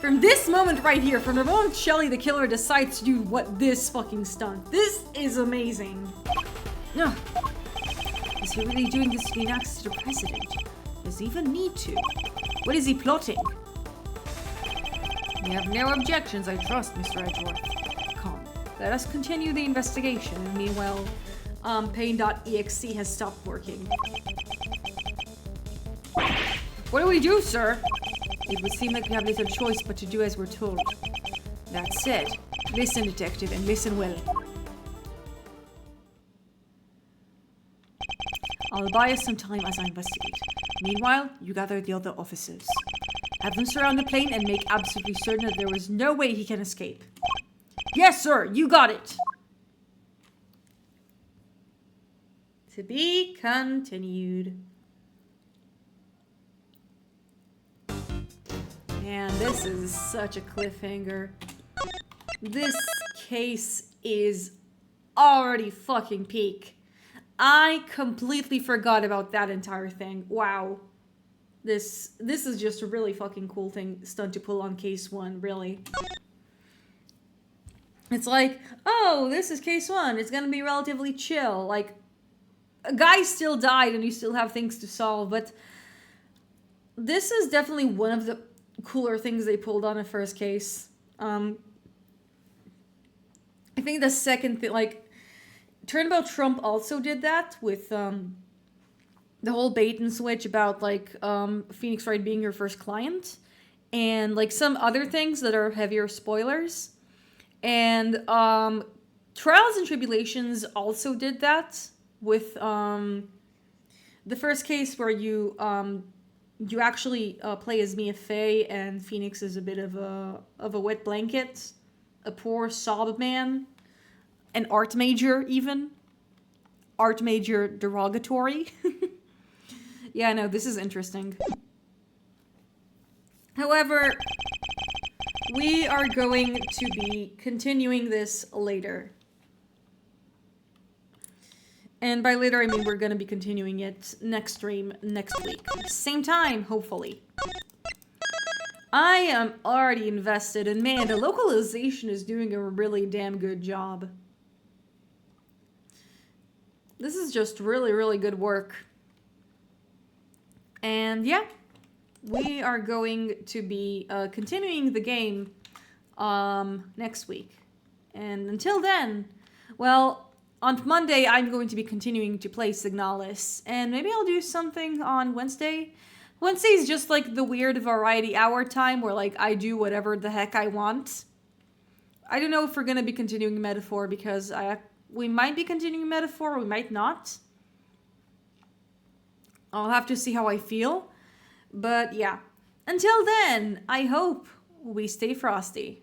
From this moment right here, from the moment Shelly the Killer decides to do this fucking stunt. This is amazing. Ugh. Is he really doing this to gain access to the president? Does he even need to? What is he plotting? We have no objections, I trust, Mr. Edgeworth. Come, let us continue the investigation. And meanwhile, pain.exe has stopped working. What do we do, sir? It would seem like we have little choice but to do as we're told. That said, listen, detective, and listen well. I'll buy us some time as I investigate. Meanwhile, you gather the other officers. Have them surround the plane and make absolutely certain that there is no way he can escape. Yes, sir, you got it! To be continued.
Man, this is such a cliffhanger. This case is already fucking peak. I completely forgot about that entire thing. Wow. This is just a really fucking cool stunt to pull on case 1, really. It's like, oh, this is case 1. It's gonna be relatively chill. Like, a guy still died and you still have things to solve, but this is definitely one of the cooler things they pulled on a first case. I think the second thing, like, Turnabout Trump also did that with the whole bait and switch about, like, Phoenix Wright being your first client, and, like, some other things that are heavier spoilers. And Trials and Tribulations also did that with the first case where you actually play as Mia Fey, and Phoenix is a bit of a wet blanket, a poor sob man, an art major even. Art major derogatory. Yeah, no, this is interesting. However, we are going to be continuing this later. And by later, I mean we're going to be continuing it next stream next week. Same time, hopefully. I am already invested, and man, the localization is doing a really damn good job. This is just really, really good work. And yeah, we are going to be continuing the game next week. And until then, well, on Monday I'm going to be continuing to play Signalis, and maybe I'll do something on Wednesday. Wednesday is just like the weird variety hour time where, like, I do whatever the heck I want. I don't know if we're going to be continuing Metaphor, because we might be continuing Metaphor, we might not. I'll have to see how I feel. But yeah, until then, I hope we stay frosty.